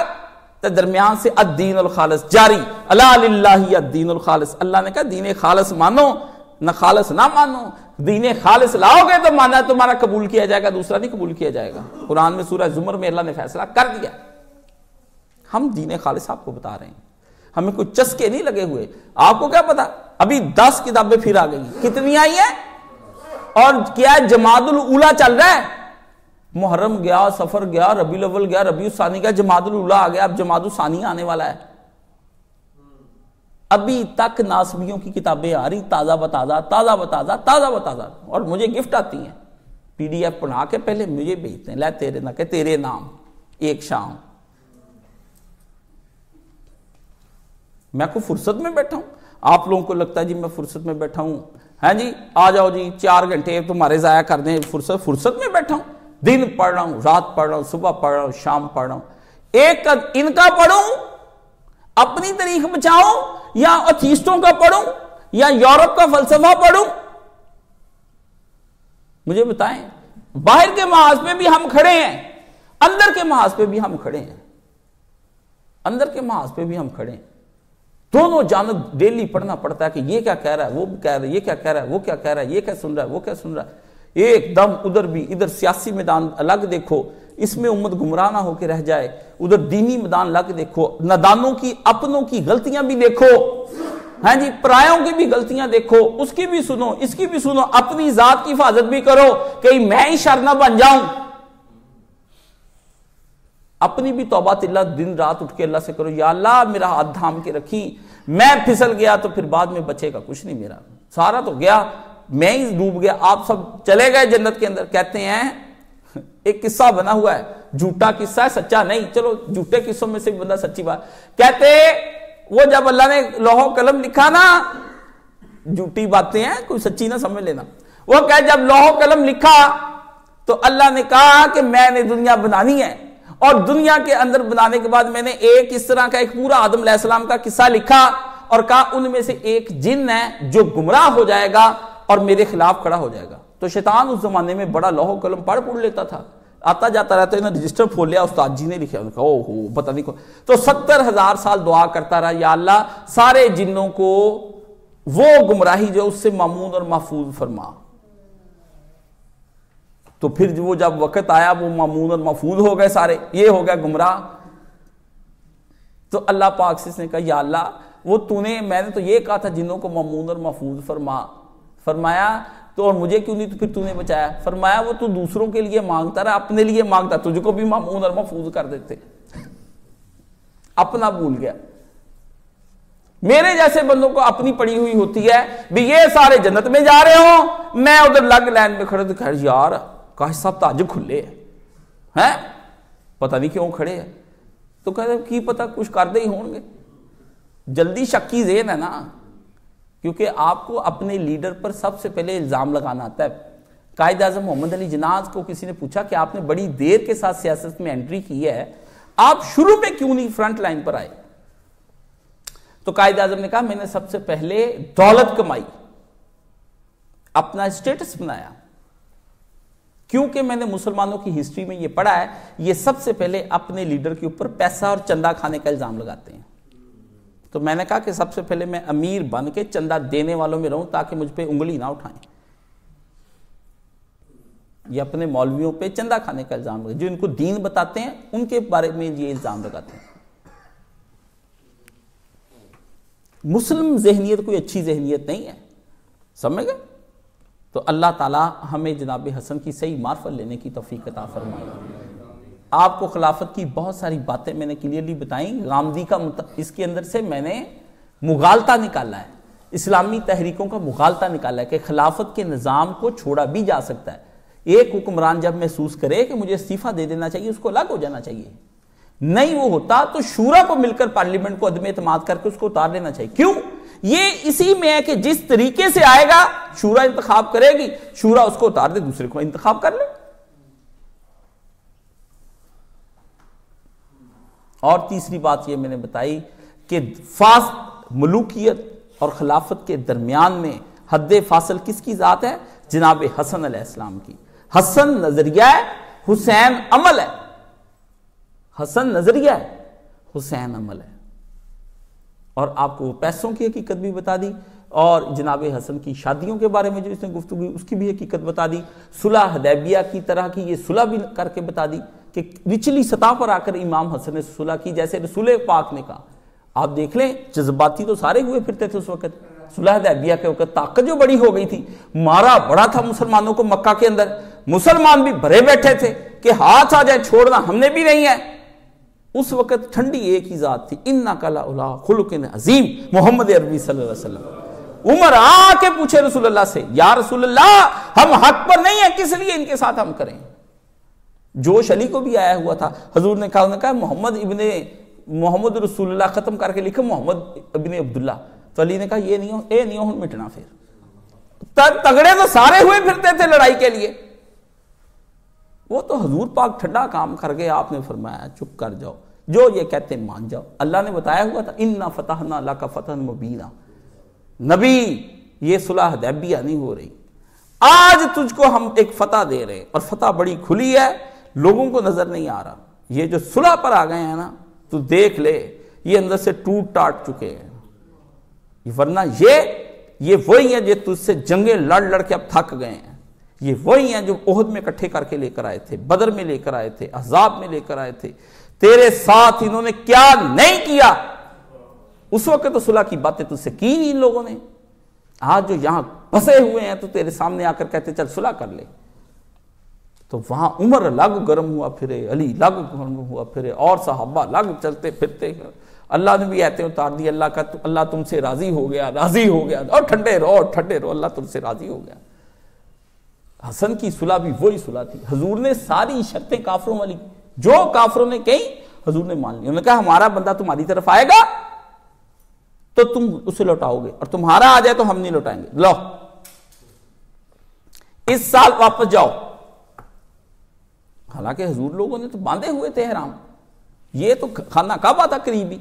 تے درمیان سے الدین الخالص جاری، الا للہ الدین الخالص، اللہ نے کہا دین خالص مانو، نہ خالص نہ مانو، دین خالص لاؤ گے تو مانا تمہارا قبول کیا جائے گا، دوسرا نہیں قبول کیا جائے گا، قرآن میں سورہ زمر میں اللہ نے فیصلہ کر دیا، ہم دین خالص آپ کو بتا رہے ہیں، ہمیں کوئی چسکے نہیں لگے ہوئے، آپ کو کیا پتا، ابھی 10 کتابیں پھر آ گئی، کتنی آئی ہیں، اور کیا جمادی الاولیٰ چل رہا ہے، محرم گیا، سفر گیا، ربیع الاول گیا، ربیع الثانی گیا، جمادی الاولیٰ آ گیا، اب جمادی الثانی آنے والا ہے، ابھی تک ناسبیوں کی کتابیں آ رہی، تازہ بتازہ تازہ بتازہ تازہ بتازہ، اور مجھے گفٹ آتی ہیں، PDF بنا کے پہلے مجھے بھیجتے ہیں، لے تیرے نہ کہ تیرے نام ایک شام، میں کو فرصت میں بیٹھا ہوں، آپ لوگوں کو لگتا ہے جی میں فرصت میں بیٹھا ہوں، ہاں جی آ جاؤ جی 4 گھنٹے تمہارے ضائع کر دیں، فرصت میں بیٹھا ہوں، دن پڑھ رہا ہوں، رات پڑھ رہا ہوں، صبح پڑھ رہا ہوں، شام پڑھ رہا ہوں، ایک ان کا پڑھوں اپنی تاریخ بچاؤں، یا اتھیسٹوں کا پڑھوں، یا یورپ کا فلسفہ پڑھوں، مجھے بتائیں، باہر کے محاذ پہ بھی ہم کھڑے ہیں، اندر کے محاذ پہ بھی ہم کھڑے ہیں، اندر کے محاذ پہ بھی ہم کھڑے ہیں، دونوں جانب ڈیلی پڑھنا پڑتا ہے کہ یہ کیا کہہ رہا ہے، وہ کہہ رہا ہے، یہ کیا کہہ رہا ہے، وہ کیا کہہ رہا ہے، یہ کیا سن رہا ہے، وہ کیا سن رہا ہے، ایک دم ادھر بھی، ادھر سیاسی میدان الگ دیکھو، اس میں امت گمراہ نہ ہو کے رہ جائے، ادھر دینی میدان الگ دیکھو، نادانوں کی اپنوں کی غلطیاں بھی دیکھو، ہاں جی پرایوں کی بھی غلطیاں دیکھو، اس کی بھی سنو، اس کی بھی سنو، اپنی ذات کی حفاظت بھی کرو، کہ میں ہی شر نہ بن جاؤں، اپنی بھی توبہ اللہ دن رات اٹھ کے اللہ سے کرو، یا اللہ میرا ہاتھ تھام کے رکھی، میں پھسل گیا تو پھر بعد میں بچے گا کچھ نہیں، میرا سارا تو گیا، میں ہی ڈوب گیا، آپ سب چلے گئے جنت کے اندر، کہتے ہیں ایک قصہ بنا ہوا ہے، جھوٹا قصہ ہے سچا نہیں، چلو جھوٹے قصوں میں سے بندہ سچی بات، کہتے وہ جب اللہ نے لوح و قلم لکھا نا، جھوٹی باتیں ہیں کوئی سچی نہ سمجھ لینا، وہ کہ جب لوح و قلم لکھا تو اللہ نے کہا کہ میں نے دنیا بنانی ہے، اور دنیا کے اندر بنانے کے بعد میں نے ایک اس طرح کا ایک پورا آدم علیہ السلام کا قصہ لکھا، اور کہا ان میں سے ایک جن ہے جو گمراہ ہو جائے گا اور میرے خلاف کھڑا ہو جائے گا، تو شیطان اس زمانے میں بڑا لوح و قلم پڑھ لیتا تھا، آتا جاتا رہتا ہے، رجسٹر کھول لیا، استاد جی نے لکھا، او ہو پتہ نہیں کو، تو 70,000 سال دعا کرتا رہا، یا اللہ سارے جنوں کو وہ گمراہی جو اس سے مامون اور محفوظ فرما، تو پھر وہ جب وقت آیا وہ مامون اور محفوظ ہو گئے، سارے یہ ہو گیا گمراہ، تو اللہ پاک سے اس نے کہا یا اللہ وہ میں نے تو یہ کہا تھا جنوں کو مامون اور محفوظ فرمایا تو اور مجھے کیوں نہیں تو پھر تو نے بچایا؟ فرمایا وہ تو دوسروں کے لیے مانگتا رہا، اپنے لیے مانگتا، تجھ کو بھی مامون اور محفوظ کر دیتے، اپنا بھول گیا۔ میرے جیسے بندوں کو اپنی پڑی ہوئی ہوتی ہے بھی یہ سارے جنت میں جا رہے ہوں، میں ادھر لگ لائن میں کھڑے تو خیر یار کاش صاحب تاج کھلے ہیں، پتہ نہیں کیوں کھڑے ہیں، تو کہتے کی پتہ کچھ کر دے ہی ہوں گے۔ جلدی شکی ذہن ہے نا، کیونکہ آپ کو اپنے لیڈر پر سب سے پہلے الزام لگانا آتا ہے۔ قائد اعظم محمد علی جناح کو کسی نے پوچھا کہ آپ نے بڑی دیر کے ساتھ سیاست میں انٹری کی ہے، آپ شروع میں کیوں نہیں فرنٹ لائن پر آئے؟ تو قائد اعظم نے کہا میں نے سب سے پہلے دولت کمائی، اپنا اسٹیٹس بنایا، کیونکہ میں نے مسلمانوں کی ہسٹری میں یہ پڑھا ہے یہ سب سے پہلے اپنے لیڈر کے اوپر پیسہ اور چندہ کھانے کا الزام لگاتے ہیں۔ تو میں نے کہا کہ سب سے پہلے میں امیر بن کے چندہ دینے والوں میں رہوں تاکہ مجھ پہ انگلی نہ اٹھائیں۔ یہ اپنے مولویوں پہ چندہ کھانے کا الزام لگاتے ہیں، جو ان کو دین بتاتے ہیں ان کے بارے میں یہ الزام لگاتے ہیں۔ مسلم ذہنیت کوئی اچھی ذہنیت نہیں ہے، سمجھ گئے؟ تو اللہ تعالیٰ ہمیں جناب حسن کی صحیح معرفت لینے کی توفیق عطا فرمائے۔ آپ کو خلافت کی بہت ساری باتیں میں نے کلیئرلی بتائیں، غامدی کا اس کے اندر سے میں نے مغالطہ نکالا ہے، اسلامی تحریکوں کا مغالطہ نکالا ہے کہ خلافت کے نظام کو چھوڑا بھی جا سکتا ہے۔ ایک حکمران جب محسوس کرے کہ مجھے استعفیٰ دے دینا چاہیے، اس کو الگ ہو جانا چاہیے، نہیں وہ ہوتا تو شورا کو مل کر پارلیمنٹ کو عدم اعتماد کر کے اس کو اتار لینا چاہیے۔ کیوں؟ یہ اسی میں ہے کہ جس طریقے سے آئے گا شورا انتخاب کرے گی، شورا اس کو اتار دے، دوسرے کو انتخاب کر لے۔ اور تیسری بات یہ میں نے بتائی کہ ملوکیت اور خلافت کے درمیان میں حد فاصل کس کی ذات ہے؟ جناب حسن علیہ السلام کی۔ حسن نظریہ ہے، حسین عمل ہے۔ حسن نظریہ ہے، حسین عمل ہے۔ اور آپ کو پیسوں کی حقیقت بھی بتا دی، اور جناب حسن کی شادیوں کے بارے میں جو اس نے گفتگو اس کی بھی حقیقت بتا دی، صلح حدیبیہ کی طرح کی یہ صلح بھی کر کے بتا دی کہ نچلی سطح پر آ کر امام حسن نے صلح کی، جیسے رسول پاک نے کہا۔ آپ دیکھ لیں جذباتی تو سارے ہوئے پھرتے تھے اس وقت، صلح حدیبیہ کے وقت طاقت جو بڑی ہو گئی تھی، مارا بڑا تھا مسلمانوں کو مکہ کے اندر، مسلمان بھی بھرے بیٹھے تھے کہ ہاتھ آ جائے چھوڑنا ہم نے بھی نہیں ہے۔ اس وقت ٹھنڈی ایک ہی ذات تھی، انک لعلی خلق عظیم، محمد عربی صلی اللہ علیہ وسلم۔ عمر آ کے پوچھے رسول اللہ سے، یا رسول اللہ ہم حق پر نہیں ہیں، کس لیے ان کے ساتھ ہم کریں؟ جوش علی کو بھی آیا ہوا تھا، حضور نے کہا محمد رسول اللہ ختم کر کے لکھا محمد ابن عبداللہ، تو علی نے کہا یہ نہیں ہو، اے نہیں ہو مٹنا۔ پھر تگڑے تو سارے ہوئے پھرتے تھے لڑائی کے لیے، وہ تو حضور پاک ٹھنڈا کام کر گئے، آپ نے فرمایا چپ کر جاؤ، جو یہ کہتے مان جاؤ۔ اللہ نے بتایا ہوا تھا اِنَّا فَتَحْنَا لَكَ فَتْحًا مُبِينًا، نبی یہ صلح حدیبیہ نہیں ہو رہی، آج تجھ کو ہم ایک فتح دے رہے ہیں، اور فتح بڑی کھلی ہے، لوگوں کو نظر نہیں آ رہا۔ یہ جو صلح پر آ گئے ہیں نا، تو دیکھ لے یہ اندر سے ٹوٹ ٹاٹ چکے ہیں، ورنہ یہ وہی ہیں جو تجھ سے جنگیں لڑ لڑ کے اب تھک گئے ہیں، یہ وہی ہیں جو احد میں اکٹھے کر کے لے کر آئے تھے، بدر میں لے کر آئے تھے، احزاب میں لے کر آئے تھے، تیرے ساتھ انہوں نے کیا نہیں کیا۔ اس وقت تو صلح کی باتیں تجھ سے کی نہیں ان لوگوں نے، آج جو یہاں پھنسے ہوئے ہیں تو تیرے سامنے آ کر کہتے چل صلح کر لے۔ تو وہاں عمر لگ گرم ہوا پھرے، علی لگ گرم ہوا پھرے، اور صحابہ لگ چلتے پھرتے، اللہ نے بھی آیتیں اتار دی، اللہ تم سے راضی ہو گیا، راضی ہو گیا، اور ٹھنڈے رہو، اللہ تم سے راضی ہو گیا۔ حسن کی صلح بھی وہی صلح تھی، حضور نے ساری شرطیں کافروں والی جو کافروں نے کہیں حضور نے مان لی، انہوں نے کہا ہمارا بندہ تمہاری طرف آئے گا تو تم اسے لوٹاؤ گے، اور تمہارا آ جائے تو ہم نہیں لوٹائیں گے، لو اس سال واپس جاؤ۔ حالانکہ حضور لوگوں نے تو باندھے ہوئے تھے احرام، یہ تو خانہ کعبہ تھا قریبی،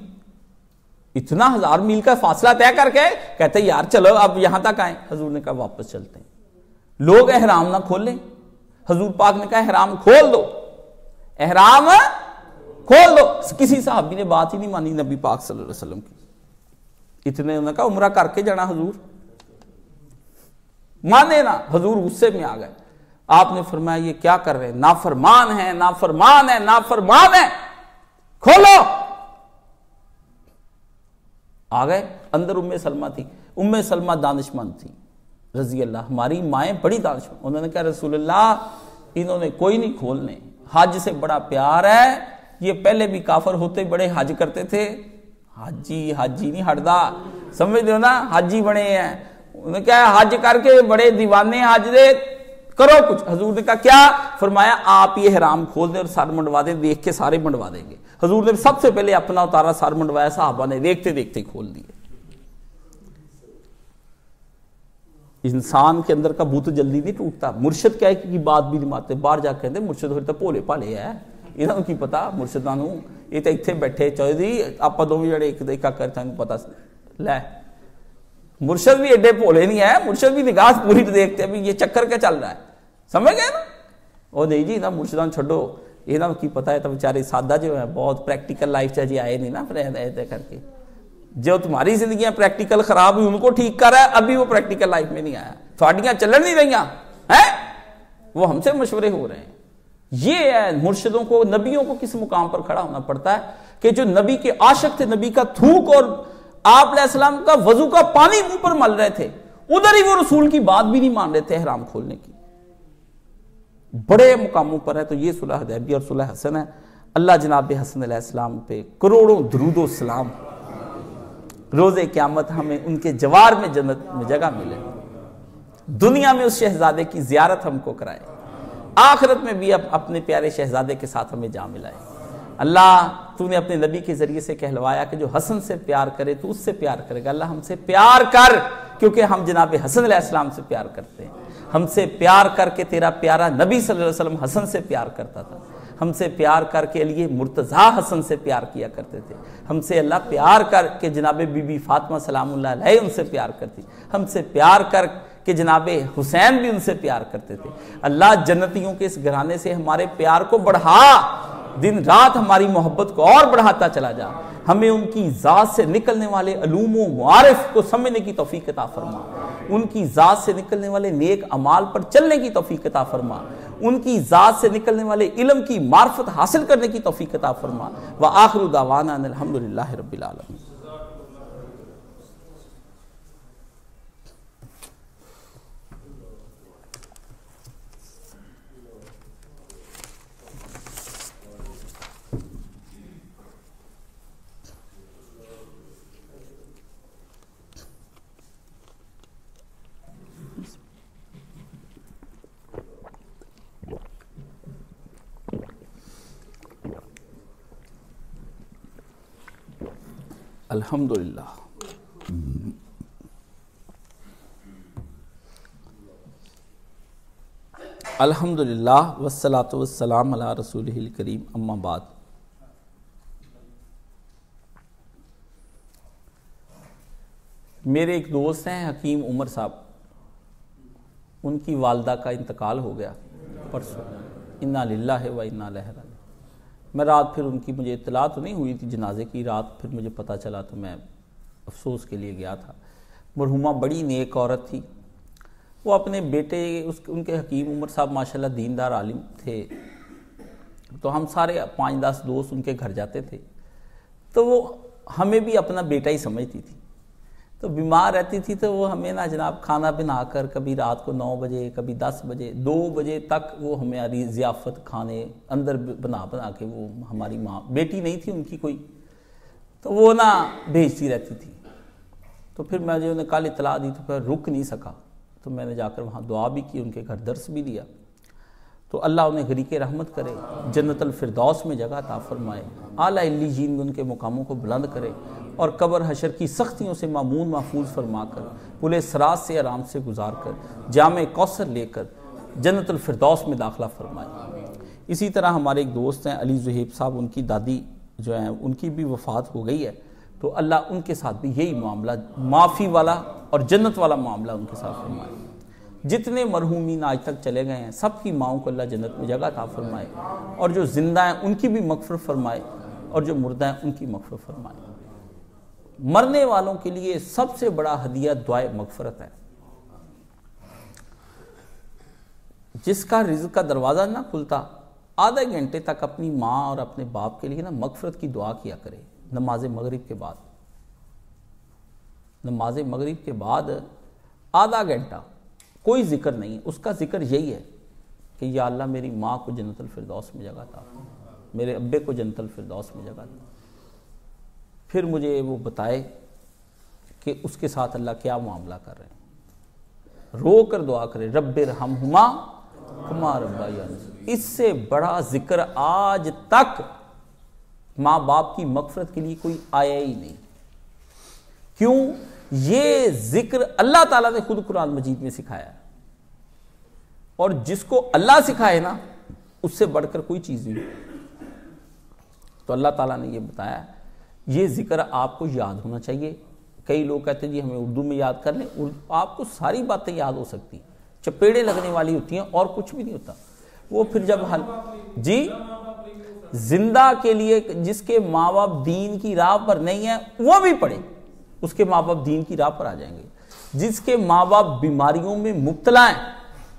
اتنا 1000 میل کا فاصلہ طے کر کے کہتے یار چلو اب یہاں تک آئیں، حضور نے کہا واپس چلتے ہیں، لوگ احرام نہ کھولیں، حضور پاک نے کہا احرام کھول دو، احرام کھول دو، کسی صحابی نے بات ہی نہیں مانی نبی پاک صلی اللہ علیہ وسلم کی، اتنے انہوں نے کہا عمرہ کر کے جانا حضور، مانے نا، حضور غصے میں آ گئے، آپ نے فرمایا یہ کیا کر رہے ہیں، نافرمان ہیں، نافرمان ہیں، نافرمان ہیں، کھولو۔ آ گئے اندر ام سلمہ تھی. ام سلمہ دانشمند تھی رضی اللہ, ہماری مائیں بڑی دانشمند. انہوں نے کہا رسول اللہ انہوں نے کوئی نہیں کھولنے, حج سے بڑا پیار ہے, یہ پہلے بھی کافر ہوتے بڑے حج کرتے تھے. حاجی نہیں ہٹدا, سمجھ دو نا, حاجی بڑے ہیں. انہوں نے کہا حج کر کے بڑے دیوانے حج دے, کرو کچھ. حضور نے کہا کیا؟ فرمایا آپ یہ احرام کھول دیں اور سر منڈوا دیں, دیکھ کے سارے منڈوا دیں گے. حضور نے سب سے پہلے اپنا اتارا, سر منڈوایا, صحابہ نے دیکھتے دیکھتے کھول دیے. انسان کے اندر کا بت جلدی نہیں ٹوٹتا. مرشد کہے کہ بات بھی نہیں مانتے, باہر جا کے کہتے مرشد ہوئے تو بھولے بھالے ہے, انہوں کی پتا مرشداں نوں, یہ تو اتنے بیٹھے چودھری آپ دونوں جڑے ایک کر پتا لے. مرشد بھی ایڈے بھولے نہیں ہے, مرشد بھی نگاہ پوری دیکھتے ہیں یہ چکر کیا چل رہا ہے, سمجھ گئے نا. وہ نہیں جی, مرشداں چھڈو, یہاں کی پتا ہے تو بیچارے سادہ جو ہے بہت پریکٹیکل لائف چاہیے آئے نہیں نا, پھر ایسے کر کے جو تمہاری زندگیاں پریکٹیکل خراب ہوئی ان کو ٹھیک کر رہا ہے, ابھی وہ پریکٹیکل لائف میں نہیں آیا, تھوڑیاں چلن نہیں رہیاں ہیں, وہ ہم سے مشورے ہو رہے ہیں. یہ ہے مرشدوں کو, نبیوں کو کس مقام پر کھڑا ہونا پڑتا ہے کہ جو نبی کے عاشق تھے, نبی کا تھوک اور آپ علیہ السلام کا وضو کا پانی منہ پر مل رہے تھے, ادھر ہی وہ رسول کی بات بھی نہیں مان رہے تھے احرام کھولنے کی. بڑے مقاموں پر ہے. تو یہ صلح حدیبیہ اور صلح حسن ہے. اللہ جناب حسن علیہ السلام پہ کروڑوں درود و سلام. روز قیامت ہمیں ان کے جوار میں جنت میں جگہ ملے, دنیا میں اس شہزادے کی زیارت ہم کو کرائے, آخرت میں بھی اپنے پیارے شہزادے کے ساتھ ہمیں جا ملائے. اللہ تو نے اپنے نبی کے ذریعے سے کہلوایا کہ جو حسن سے پیار کرے تو اس سے پیار کرے گا. اللہ ہم سے پیار کر, کیونکہ ہم جناب حسن علیہ السلام سے پیار کرتے ہیں. ہم سے پیار کر کے تیرا پیارا نبی صلی اللہ علیہ وسلم حسن سے پیار کرتا تھا. ہم سے پیار کر کے علی مرتضیٰ حسن سے پیار کیا کرتے تھے. ہم سے اللہ پیار کر کے جناب بی بی فاطمہ سلام اللہ علیہ ان سے پیار کرتی. ہم سے پیار کر کہ جناب حسین بھی ان سے پیار کرتے تھے. اللہ جنتیوں کے اس گھرانے سے ہمارے پیار کو بڑھا, دن رات ہماری محبت کو اور بڑھاتا چلا جا. ہمیں ان کی ذات سے نکلنے والے علوم و معارف کو سمجھنے کی توفیق عطا فرما, ان کی ذات سے نکلنے والے نیک اعمال پر چلنے کی توفیق عطا فرما, ان کی ذات سے نکلنے والے علم کی معرفت حاصل کرنے کی توفیق عطا فرما. وآخر دعوانا ان الحمدللہ رب العالمین. الحمدللہ. الحمدللہ والصلاة والسلام علی رسولہ الکریم, اما بعد. میرے ایک دوست ہیں حکیم عمر صاحب, ان کی والدہ کا انتقال ہو گیا پرسوں, انا للہ و انا الیہ راجعون. میں رات پھر ان کی, مجھے اطلاع تو نہیں ہوئی تھی جنازے کی, رات پھر مجھے پتہ چلا تو میں افسوس کے لیے گیا تھا. مرحومہ بڑی نیک عورت تھی. وہ اپنے بیٹے, ان کے حکیم عمر صاحب ماشاءاللہ دیندار عالم تھے, تو ہم سارے 5-10 دوست ان کے گھر جاتے تھے. تو وہ ہمیں بھی اپنا بیٹا ہی سمجھتی تھی. تو بیمار رہتی تھی تو وہ ہمیں نا جناب کھانا بنا کر, کبھی رات کو 9 بجے, کبھی 10 بجے, 2 بجے تک وہ ہماری ضیافت کھانے اندر بنا کے, وہ ہماری ماں, بیٹی نہیں تھی ان کی کوئی, تو وہ نا بھیجتی رہتی تھی. تو پھر میں جو انہیں کل اطلاع دی تو پھر رک نہیں سکا, تو میں نے جا کر وہاں دعا بھی کی, ان کے گھر درس بھی دیا. تو اللہ انہیں غریق رحمت کرے, جنت الفردوس میں جگہ عطا فرمائے, اعلیٰ علیین میں ان کے مقاموں کو بلند کرے, اور قبر حشر کی سختیوں سے مامون محفوظ فرما کر, پل صراط سے آرام سے گزار کر, جامع کوثر لے کر جنت الفردوس میں داخلہ فرمائے. اسی طرح ہمارے ایک دوست ہیں علی زہیب صاحب, ان کی دادی جو ہیں ان کی بھی وفات ہو گئی ہے. تو اللہ ان کے ساتھ بھی یہی معاملہ, معافی والا اور جنت والا معاملہ ان کے ساتھ فرمائے. جتنے مرحومین آج تک چلے گئے ہیں سب کی ماؤں کو اللہ جنت میں جگہ عطا فرمائے, اور جو زندہ ہیں ان کی بھی مغفرت فرمائے, اور جو مردہ ہیں ان کی مغفرت فرمائے. مرنے والوں کے لیے سب سے بڑا ہدیہ دعائے مغفرت ہے. جس کا رزق کا دروازہ نہ کھلتا, آدھے گھنٹے تک اپنی ماں اور اپنے باپ کے لیے نا مغفرت کی دعا کیا کرے نماز مغرب کے بعد. نماز مغرب کے بعد آدھا گھنٹہ کوئی ذکر نہیں، اس کا ذکر یہی ہے کہ یا اللہ میری ماں کو جنت الفردوس میں جگہ عطا فرما، میرے ابے کو جنت الفردوس میں جگہ عطا، پھر مجھے وہ بتائے کہ اس کے ساتھ اللہ کیا معاملہ کر رہے ہیں، رو کر دعا کرے رب ارحمہما کما ربیانی۔ اس سے بڑا ذکر آج تک ماں باپ کی مغفرت کے لیے کوئی آیا ہی نہیں۔ کیوں؟ یہ ذکر اللہ تعالیٰ نے خود قرآن مجید میں سکھایا ہے، اور جس کو اللہ سکھائے نا اس سے بڑھ کر کوئی چیز نہیں۔ تو اللہ تعالیٰ نے یہ بتایا یہ ذکر آپ کو یاد ہونا چاہیے۔ کئی لوگ کہتے ہیں جی ہمیں اردو میں یاد کر لیں، آپ کو ساری باتیں یاد ہو سکتی ہیں، چپیڑے لگنے والی ہوتی ہیں اور کچھ بھی نہیں ہوتا۔ وہ پھر جب جی زندہ کے لیے جس کے ماں باپ دین کی راہ پر نہیں ہیں وہ بھی پڑھے، اس کے ماں باپ دین کی راہ پر آ جائیں گے۔ جس کے ماں باپ بیماریوں میں مبتلا ہیں،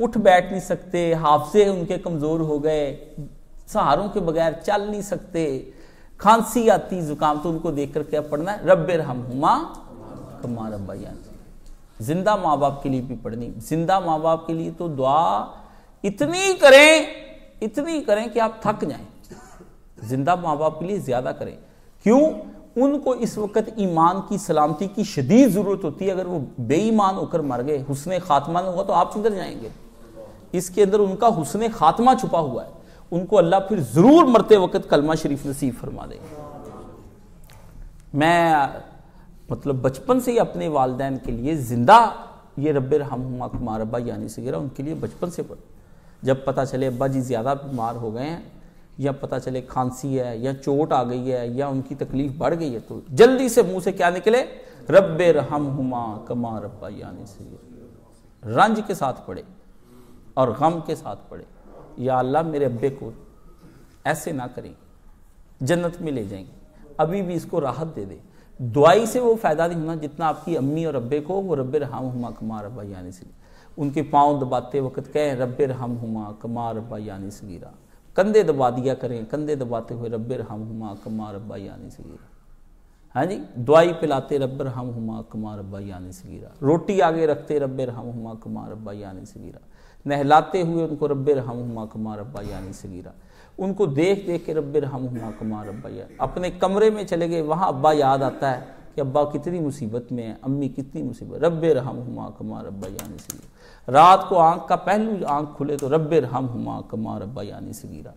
اٹھ بیٹھ نہیں سکتے، حافظے ان کے کمزور ہو گئے، سہاروں کے بغیر چل نہیں سکتے، کھانسی آتی زکام، تو ان کو دیکھ کر کیا پڑھنا ہے؟ رب ارحمہما کما ربیانی۔ زندہ ماں باپ کے لیے بھی پڑھنی۔ زندہ ماں باپ کے لیے تو دعا اتنی کریں کہ آپ تھک جائیں۔ زندہ ماں باپ کے لیے زیادہ کریں۔ کیوں؟ ان کو اس وقت ایمان کی سلامتی کی شدید ضرورت ہوتی ہے۔ اگر وہ بے ایمان ہو کر مر گئے، حسن خاتمہ نہ ہوا تو آپ کدھر جائیں گے؟ اس کے اندر ان کا حسن خاتمہ چھپا ہوا ہے، ان کو اللہ پھر ضرور مرتے وقت کلمہ شریف نصیب فرما دے گا۔ میں مطلب بچپن سے ہی اپنے والدین کے لیے زندہ یہ رب ارحمہما کما ربیانی صغیرہ ان کے لیے بچپن سے پڑھ۔ جب پتہ چلے ابا جی زیادہ بیمار ہو گئے ہیں، یا پتہ چلے کھانسی ہے یا چوٹ آ گئی ہے یا ان کی تکلیف بڑھ گئی ہے، تو جلدی سے منہ سے کیا نکلے؟ رب ارحمہما کما ربیانی صغیرہ۔ رنج کے ساتھ پڑھے اور غم کے ساتھ پڑھے، یا اللہ میرے ابے کو ایسے نہ کریں، جنت میں لے جائیں گے، ابھی بھی اس کو راحت دے دے۔ دعائی سے وہ فائدہ نہیں ہونا جتنا آپ کی امی اور ابے کو وہ رب ارحمہما کما ربیانی صغیرہ۔ ان کے پاؤں دباتے وقت کہیں رب ارحمہما کما ربیانی صغیرہ۔ کندھے دبا دیا کریں، کندھے دباتے ہوئے رب ارحمہما کما ربیانی صغیرہ۔ ہاں جی، دعائی پلاتے رب ارحمہما کما ربیانی صغیرہ، روٹی آگے رکھتے رب ارحمہما کما ربیانی صغیرہ، نہلاتے ہوئے ان کو رب ارحمہما کما ربیانی صغیرہ، ان کو دیکھ دیکھ کے رب ارحمہما کما ربیانی۔ اپنے کمرے میں چلے گئے، وہاں ابا یاد آتا ہے کہ ابا کتنی مصیبت میں ہیں، امی کتنی مصیبت، رب ارحمہما کما ربیانی صغیرہ۔ رات کو آنکھ کا پہلو آنکھ کھلے تو رب ارحمہما کما ربیانی صغیرہ،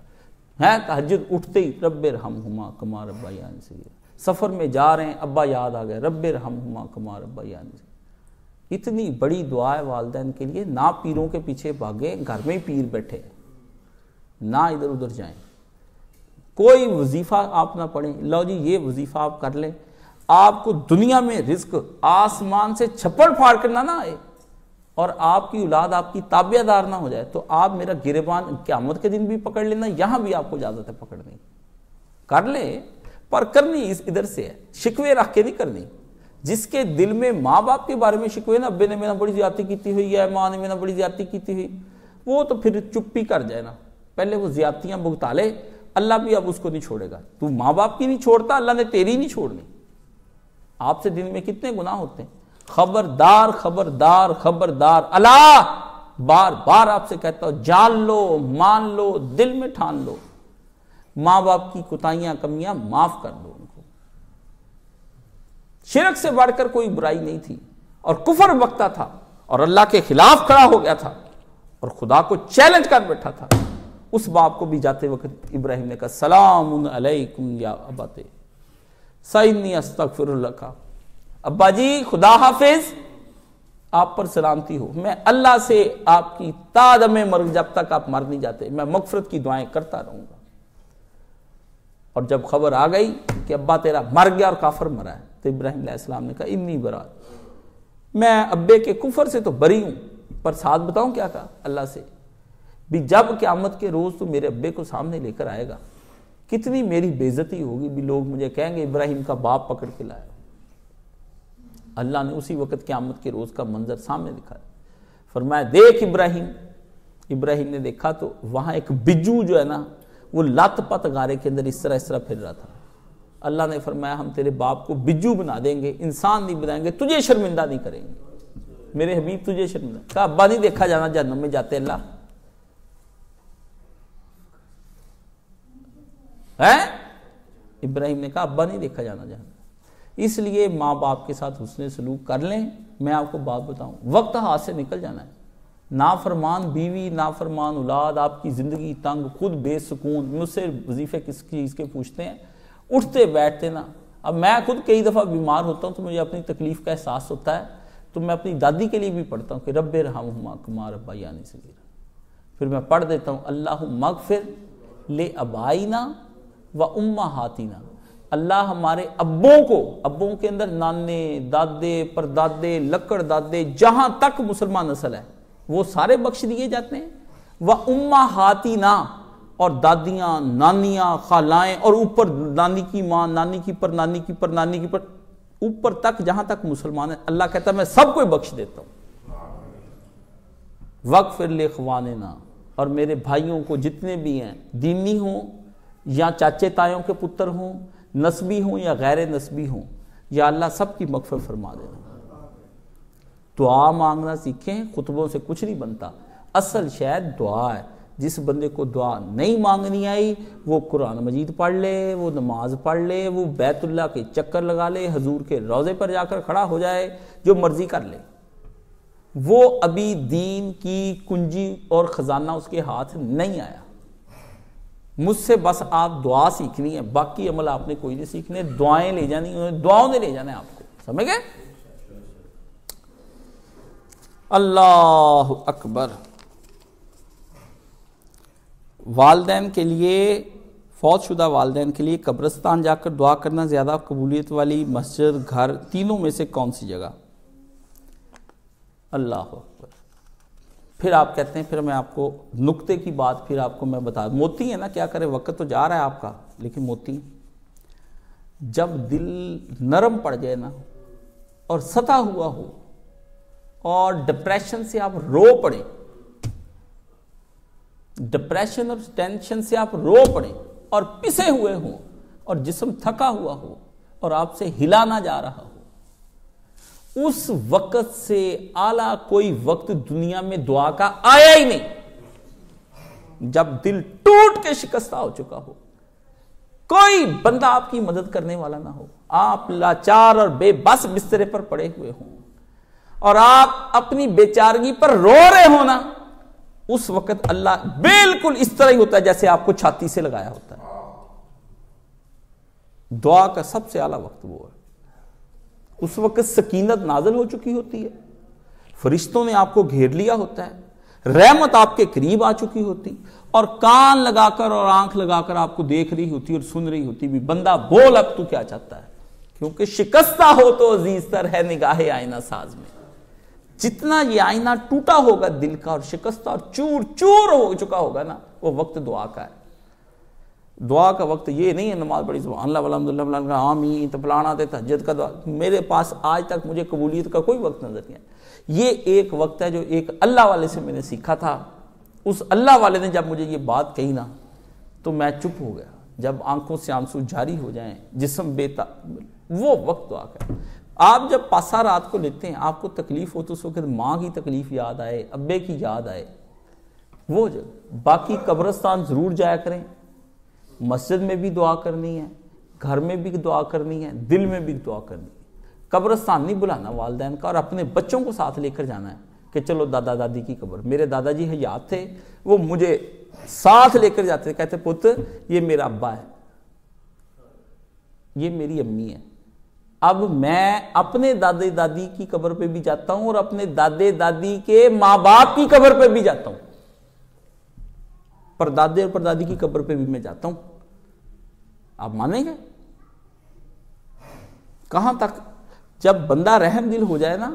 ہے تہجد اٹھتے ہی رب ارحمہما کما ربیانی صغیرہ۔ سفر میں جا رہے ہیں، ابا یاد آ گئے، رب ارحمہما کما ربیانی صغیرہ۔ اتنی بڑی دعا ہے والدین کے لیے۔ نہ پیروں کے پیچھے بھاگیں، گھر میں ہی پیر بیٹھے، نہ ادھر ادھر جائیں، کوئی وظیفہ آپ نہ پڑھیں، لو جی یہ وظیفہ آپ کر لیں، آپ کو دنیا میں رزق آسمان سے چھپڑ پھاڑ کرنا نہ آئے اور آپ کی اولاد آپ کی تابع دار نہ ہو جائے، تو آپ میرا گریبان قیامت کے دن بھی پکڑ لینا، یہاں بھی آپ کو اجازت ہے پکڑنے، کر لیں، پر کرنی اس ادھر سے ہے، شکوے رکھ کے نہیں کرنی۔ جس کے دل میں ماں باپ کے بارے میں شکوے نا، ابے نے میرا بڑی زیادتی کیتی ہوئی ہے، ماں نے میرا بڑی زیادتی کیتی ہوئی، وہ تو پھر چپ ہی کر جائے نا، پہلے وہ زیادتیاں بھگتا لے، اللہ بھی اب اس کو نہیں چھوڑے گا۔ تو ماں باپ کی نہیں چھوڑتا، اللہ نے تیری نہیں چھوڑنی۔ آپ سے دن میں کتنے گناہ ہوتے ہیں، خبردار خبردار خبردار، اللہ بار بار آپ سے کہتا ہوں، جان لو، مان لو، دل میں ٹھان لو، ماں باپ کی کوتاہیاں کمیاں معاف کر دو ان کو۔ شرک سے بڑھ کر کوئی برائی نہیں تھی، اور کفر بکتا تھا اور اللہ کے خلاف کھڑا ہو گیا تھا اور خدا کو چیلنج کر بیٹھا تھا۔ اس باپ کو بھی جاتے وقت ابراہیم نے کہا سلام علیکم یا ابت سینی استغفر لک، ابا جی خدا حافظ، آپ پر سلامتی ہو، میں اللہ سے آپ کی تا دم مرگ، جب تک آپ مر نہیں جاتے میں مغفرت کی دعائیں کرتا رہوں گا۔ اور جب خبر آ گئی کہ ابا تیرا مر گیا اور کافر مرا ہے، تو ابراہیم علیہ السلام نے کہا انی برات، میں ابے کے کفر سے تو بری ہوں، پر ساتھ بتاؤں کیا کہا اللہ سے، بھی جب قیامت کے روز تو میرے ابے کو سامنے لے کر آئے گا، کتنی میری بے عزتی ہوگی، بھی لوگ مجھے کہیں گے ابراہیم کا باپ پکڑ کے لایا۔ اللہ نے اسی وقت قیامت کے روز کا منظر سامنے دکھایا، فرمایا دیکھ ابراہیم۔ ابراہیم نے دیکھا تو وہاں ایک بجو جو ہے نا، وہ لت پت غارے کے اندر اس طرح پھر رہا تھا، اللہ نے فرمایا ہم تیرے باپ کو بجو بنا دیں گے، انسان نہیں بنائیں گے، تجھے شرمندہ نہیں کریں گے، میرے حبیب تجھے شرمندہ۔ کہا ابا نہیں دیکھا جانا جہنم میں جاتے اللہ ہے؟ ابراہیم نے کہا ابا نہیں دیکھا جانا جہنم۔ اس لیے ماں باپ کے ساتھ حسن سلوک کر لیں۔ میں آپ کو بات بتاؤں، وقت ہاتھ سے نکل جانا ہے، نافرمان بیوی، نافرمان اولاد، آپ کی زندگی تنگ، خود بے سکون۔ مجھ سے وظیفے کس چیز کے پوچھتے ہیں، اٹھتے بیٹھتے نا۔ اب میں خود کئی دفعہ بیمار ہوتا ہوں تو مجھے اپنی تکلیف کا احساس ہوتا ہے، تو میں اپنی دادی کے لیے بھی پڑھتا ہوں کہ رب ارحمہما کما ربیانی صغیرا۔ پھر میں پڑھ دیتا ہوں اللہم اغفر لآبائنا و امہاتنا، اللہ ہمارے ابوں کو، ابوں کے اندر نانے، دادے، پردادے، لکڑ دادے، جہاں تک مسلمان نسل ہے وہ سارے بخش دیے جاتے ہیں۔ وَأُمَّهَاتِنَا، اور دادیاں، نانیاں، خالائیں، اور اوپر نانی کی ماں، نانی کی پر نانی کی پر نانی کی پر اوپر تک جہاں تک مسلمان ہیں، اللہ کہتا ہے میں سب کو بخش دیتا ہوں۔ وَاغْفِرْ لِإِخْوَانِنَا، اور میرے بھائیوں کو جتنے بھی ہیں، دینی ہوں یا چاچے تایوں کے پتر ہوں، نسبی ہوں یا غیر نسبی ہوں، یا اللہ سب کی مغفرت فرما دینا۔ دعا مانگنا سیکھیں، خطبوں سے کچھ نہیں بنتا، اصل شاید دعا ہے۔ جس بندے کو دعا نہیں مانگنی آئی وہ قرآن مجید پڑھ لے، وہ نماز پڑھ لے، وہ بیت اللہ کے چکر لگا لے، حضور کے روضے پر جا کر کھڑا ہو جائے، جو مرضی کر لے، وہ ابھی دین کی کنجی اور خزانہ اس کے ہاتھ نہیں آیا۔ مجھ سے بس آپ دعا سیکھنی ہے، باقی عمل آپ نے کوئی نہیں سیکھنے، دعائیں لے جانی، دعاؤں نے لے جانا ہے آپ کو، سمجھ گئے؟ اللہ اکبر۔ والدین کے لیے، فوت شدہ والدین کے لیے قبرستان جا کر دعا کرنا زیادہ قبولیت والی مسجد، گھر، تینوں میں سے کون سی جگہ؟ اللہ اکبر۔ پھر آپ کہتے ہیں، پھر میں آپ کو نقطے کی بات پھر آپ کو میں بتا، موتی ہے نا، کیا کرے، وقت تو جا رہا ہے آپ کا، لیکن موتی جب دل نرم پڑ جائے نا اور ستا ہوا ہو اور ڈپریشن سے آپ رو پڑے، ڈپریشن اور ٹینشن سے آپ رو پڑے اور پسے ہوئے ہوں اور جسم تھکا ہوا ہو اور آپ سے ہلا نہ جا رہا ہو، اس وقت سے اعلیٰ کوئی وقت دنیا میں دعا کا آیا ہی نہیں۔ جب دل ٹوٹ کے شکستہ ہو چکا ہو، کوئی بندہ آپ کی مدد کرنے والا نہ ہو، آپ لاچار اور بے بس بسترے پر پڑے ہوئے ہوں اور آپ اپنی بیچارگی پر رو رہے ہو نا، اس وقت اللہ بالکل اس طرح ہی ہوتا ہے جیسے آپ کو چھاتی سے لگایا ہوتا ہے۔ دعا کا سب سے اعلیٰ وقت وہ ہے، اس وقت سکینت نازل ہو چکی ہوتی ہے، فرشتوں نے آپ کو گھیر لیا ہوتا ہے، رحمت آپ کے قریب آ چکی ہوتی، اور کان لگا کر اور آنکھ لگا کر آپ کو دیکھ رہی ہوتی اور سن رہی ہوتی بھی، بندہ بول اب تو کیا چاہتا ہے، کیونکہ شکستہ ہو تو عزیز تر ہے نگاہ آئینہ ساز میں۔ جتنا یہ آئینہ ٹوٹا ہوگا دل کا اور شکستہ اور چور چور ہو چکا ہوگا نا، وہ وقت دعا کا ہے۔ دعا کا وقت یہ نہیں ہے نماز پڑھی سبحان اللہ والحمدللہ آمین تو فلانا تے تہجد کا دعا، میرے پاس آج تک مجھے قبولیت کا کوئی وقت نظر نہیں آیا۔ یہ ایک وقت ہے جو ایک اللہ والے سے میں نے سیکھا تھا، اس اللہ والے نے جب مجھے یہ بات کہی نا تو میں چپ ہو گیا، جب آنکھوں سے آنسو جاری ہو جائیں، جسم وہ وقت دعا کا۔ آپ جب پاسا رات کو لیتے ہیں، آپ کو تکلیف ہو تو اس وقت ماں کی تکلیف یاد آئے، ابے کی یاد آئے، وہ جو باقی قبرستان ضرور جایا کریں، مسجد میں بھی دعا کرنی ہے، گھر میں بھی دعا کرنی ہے، دل میں بھی دعا کرنی ہے۔ قبرستان نہیں بلانا والدین کا، اور اپنے بچوں کو ساتھ لے کر جانا ہے کہ چلو دادا دادی کی قبر۔ میرے دادا جی حیات تھے، وہ مجھے ساتھ لے کر جاتے، کہتے پتر یہ میرا ابا ہے، یہ میری امی ہے۔ اب میں اپنے دادے دادی کی قبر پہ بھی جاتا ہوں اور اپنے دادے دادی کے ماں باپ کی قبر پہ بھی جاتا ہوں، پردادے اور پردادی کی قبر پہ بھی میں جاتا ہوں۔ آپ مانیں گے؟ کہاں تک؟ جب بندہ رحم دل ہو جائے نا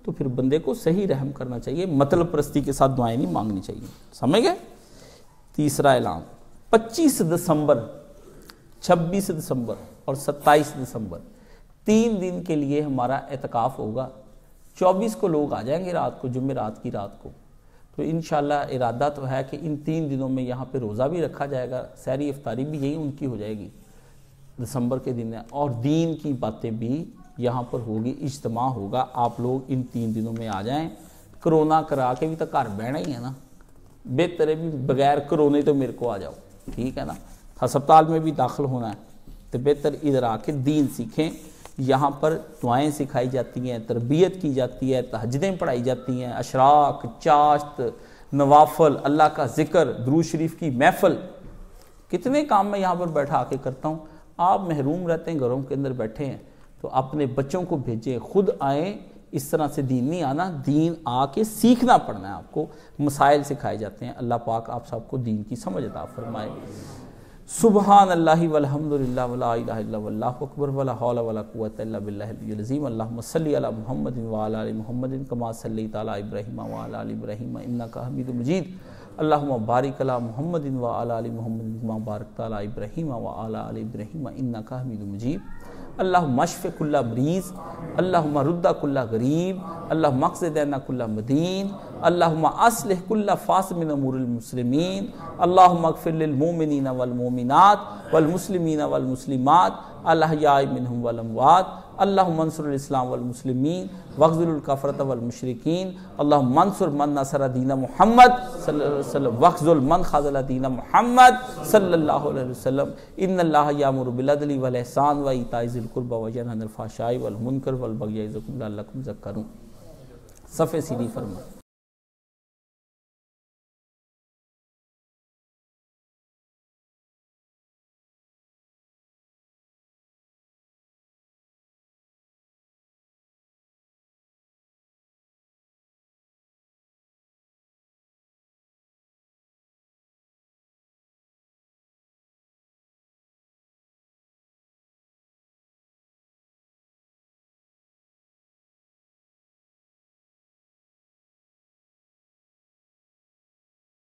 تو پھر بندے کو صحیح رحم کرنا چاہیے، مطلب پرستی کے ساتھ دعائیں نہیں مانگنی چاہیے، سمجھ گئے؟ تیسرا اعلان، 25 دسمبر، 26 دسمبر اور 27 دسمبر 3 دن کے لیے ہمارا اعتکاف ہوگا۔ 24 کو لوگ آ جائیں گے رات کو، جمعہ رات کی رات کو، تو انشاءاللہ ارادہ تو ہے کہ ان 3 دنوں میں یہاں پہ روزہ بھی رکھا جائے گا، سحری افطاری بھی یہی ان کی ہو جائے گی، دسمبر کے دن ہے، اور دین کی باتیں بھی یہاں پر ہوگی، اجتماع ہوگا. آپ لوگ ان 3 دنوں میں آ جائیں. کرونا کرا کے بھی تو گھر بہنا ہی ہے نا، بہتر ہے بھی بغیر کرونے تو میرے کو آ جاؤ، ٹھیک ہے نا. ہسپتال میں بھی داخل ہونا ہے تو بہتر ادھر آ کے دین سیکھیں. یہاں پر دعائیں سکھائی جاتی ہیں، تربیت کی جاتی ہے، تہجدیں پڑھائی جاتی ہیں، اشراق، چاشت، نوافل، اللہ کا ذکر، درود شریف کی محفل. کتنے کام میں یہاں پر بیٹھا کے کرتا ہوں. آپ محروم رہتے ہیں، گھروں کے اندر بیٹھے ہیں، تو اپنے بچوں کو بھیجیں، خود آئیں. اس طرح سے دین نہیں آنا، دین آ کے سیکھنا پڑنا ہے. آپ کو مسائل سکھائے جاتے ہیں. اللہ پاک آپ سب کو دین کی سمجھ عطا فرمائے. سبحان اللہ والحمد للہ ولا الہ الا واللہ اکبر ولا حول ولا قوۃ الا باللہ العلی العظیم. اللہم صلی علی محمد وعلی آل محمد کما صلیت علی ابراہیم وعلی آل ابراہیم انک حمید مجید. اللہم بارک علی محمد وعلی آل محمد کما بارکت علی ابراہیم وعلی آل ابراہیم انک حمید مجید. اللہم اشف کل مریض، اللہم رد کل غریب، اللہم اقض دین کل مدین، اللہم اصلح کل فاسد من امور المسلمین، اللہم اغفر للمؤمنین والمؤمنات والمسلمین والمسلمات الاحیاء منہم والاموات، اللہم انصر الاسلام والمسلمین واخذل الکفرۃ والمشرکین، اللہم انصر من نصر دین محمد صلی اللہ علیہ وسلم واخذل من خذل دین محمد صلی اللہ علیہ وسلم. ان اللہ یامر بالعدل والاحسان وایتاء ذی القربی وینہی عن الفحشاء والمنکر والبغی یعظکم لعلکم تذکرون. صفحہ سیدھی فرما.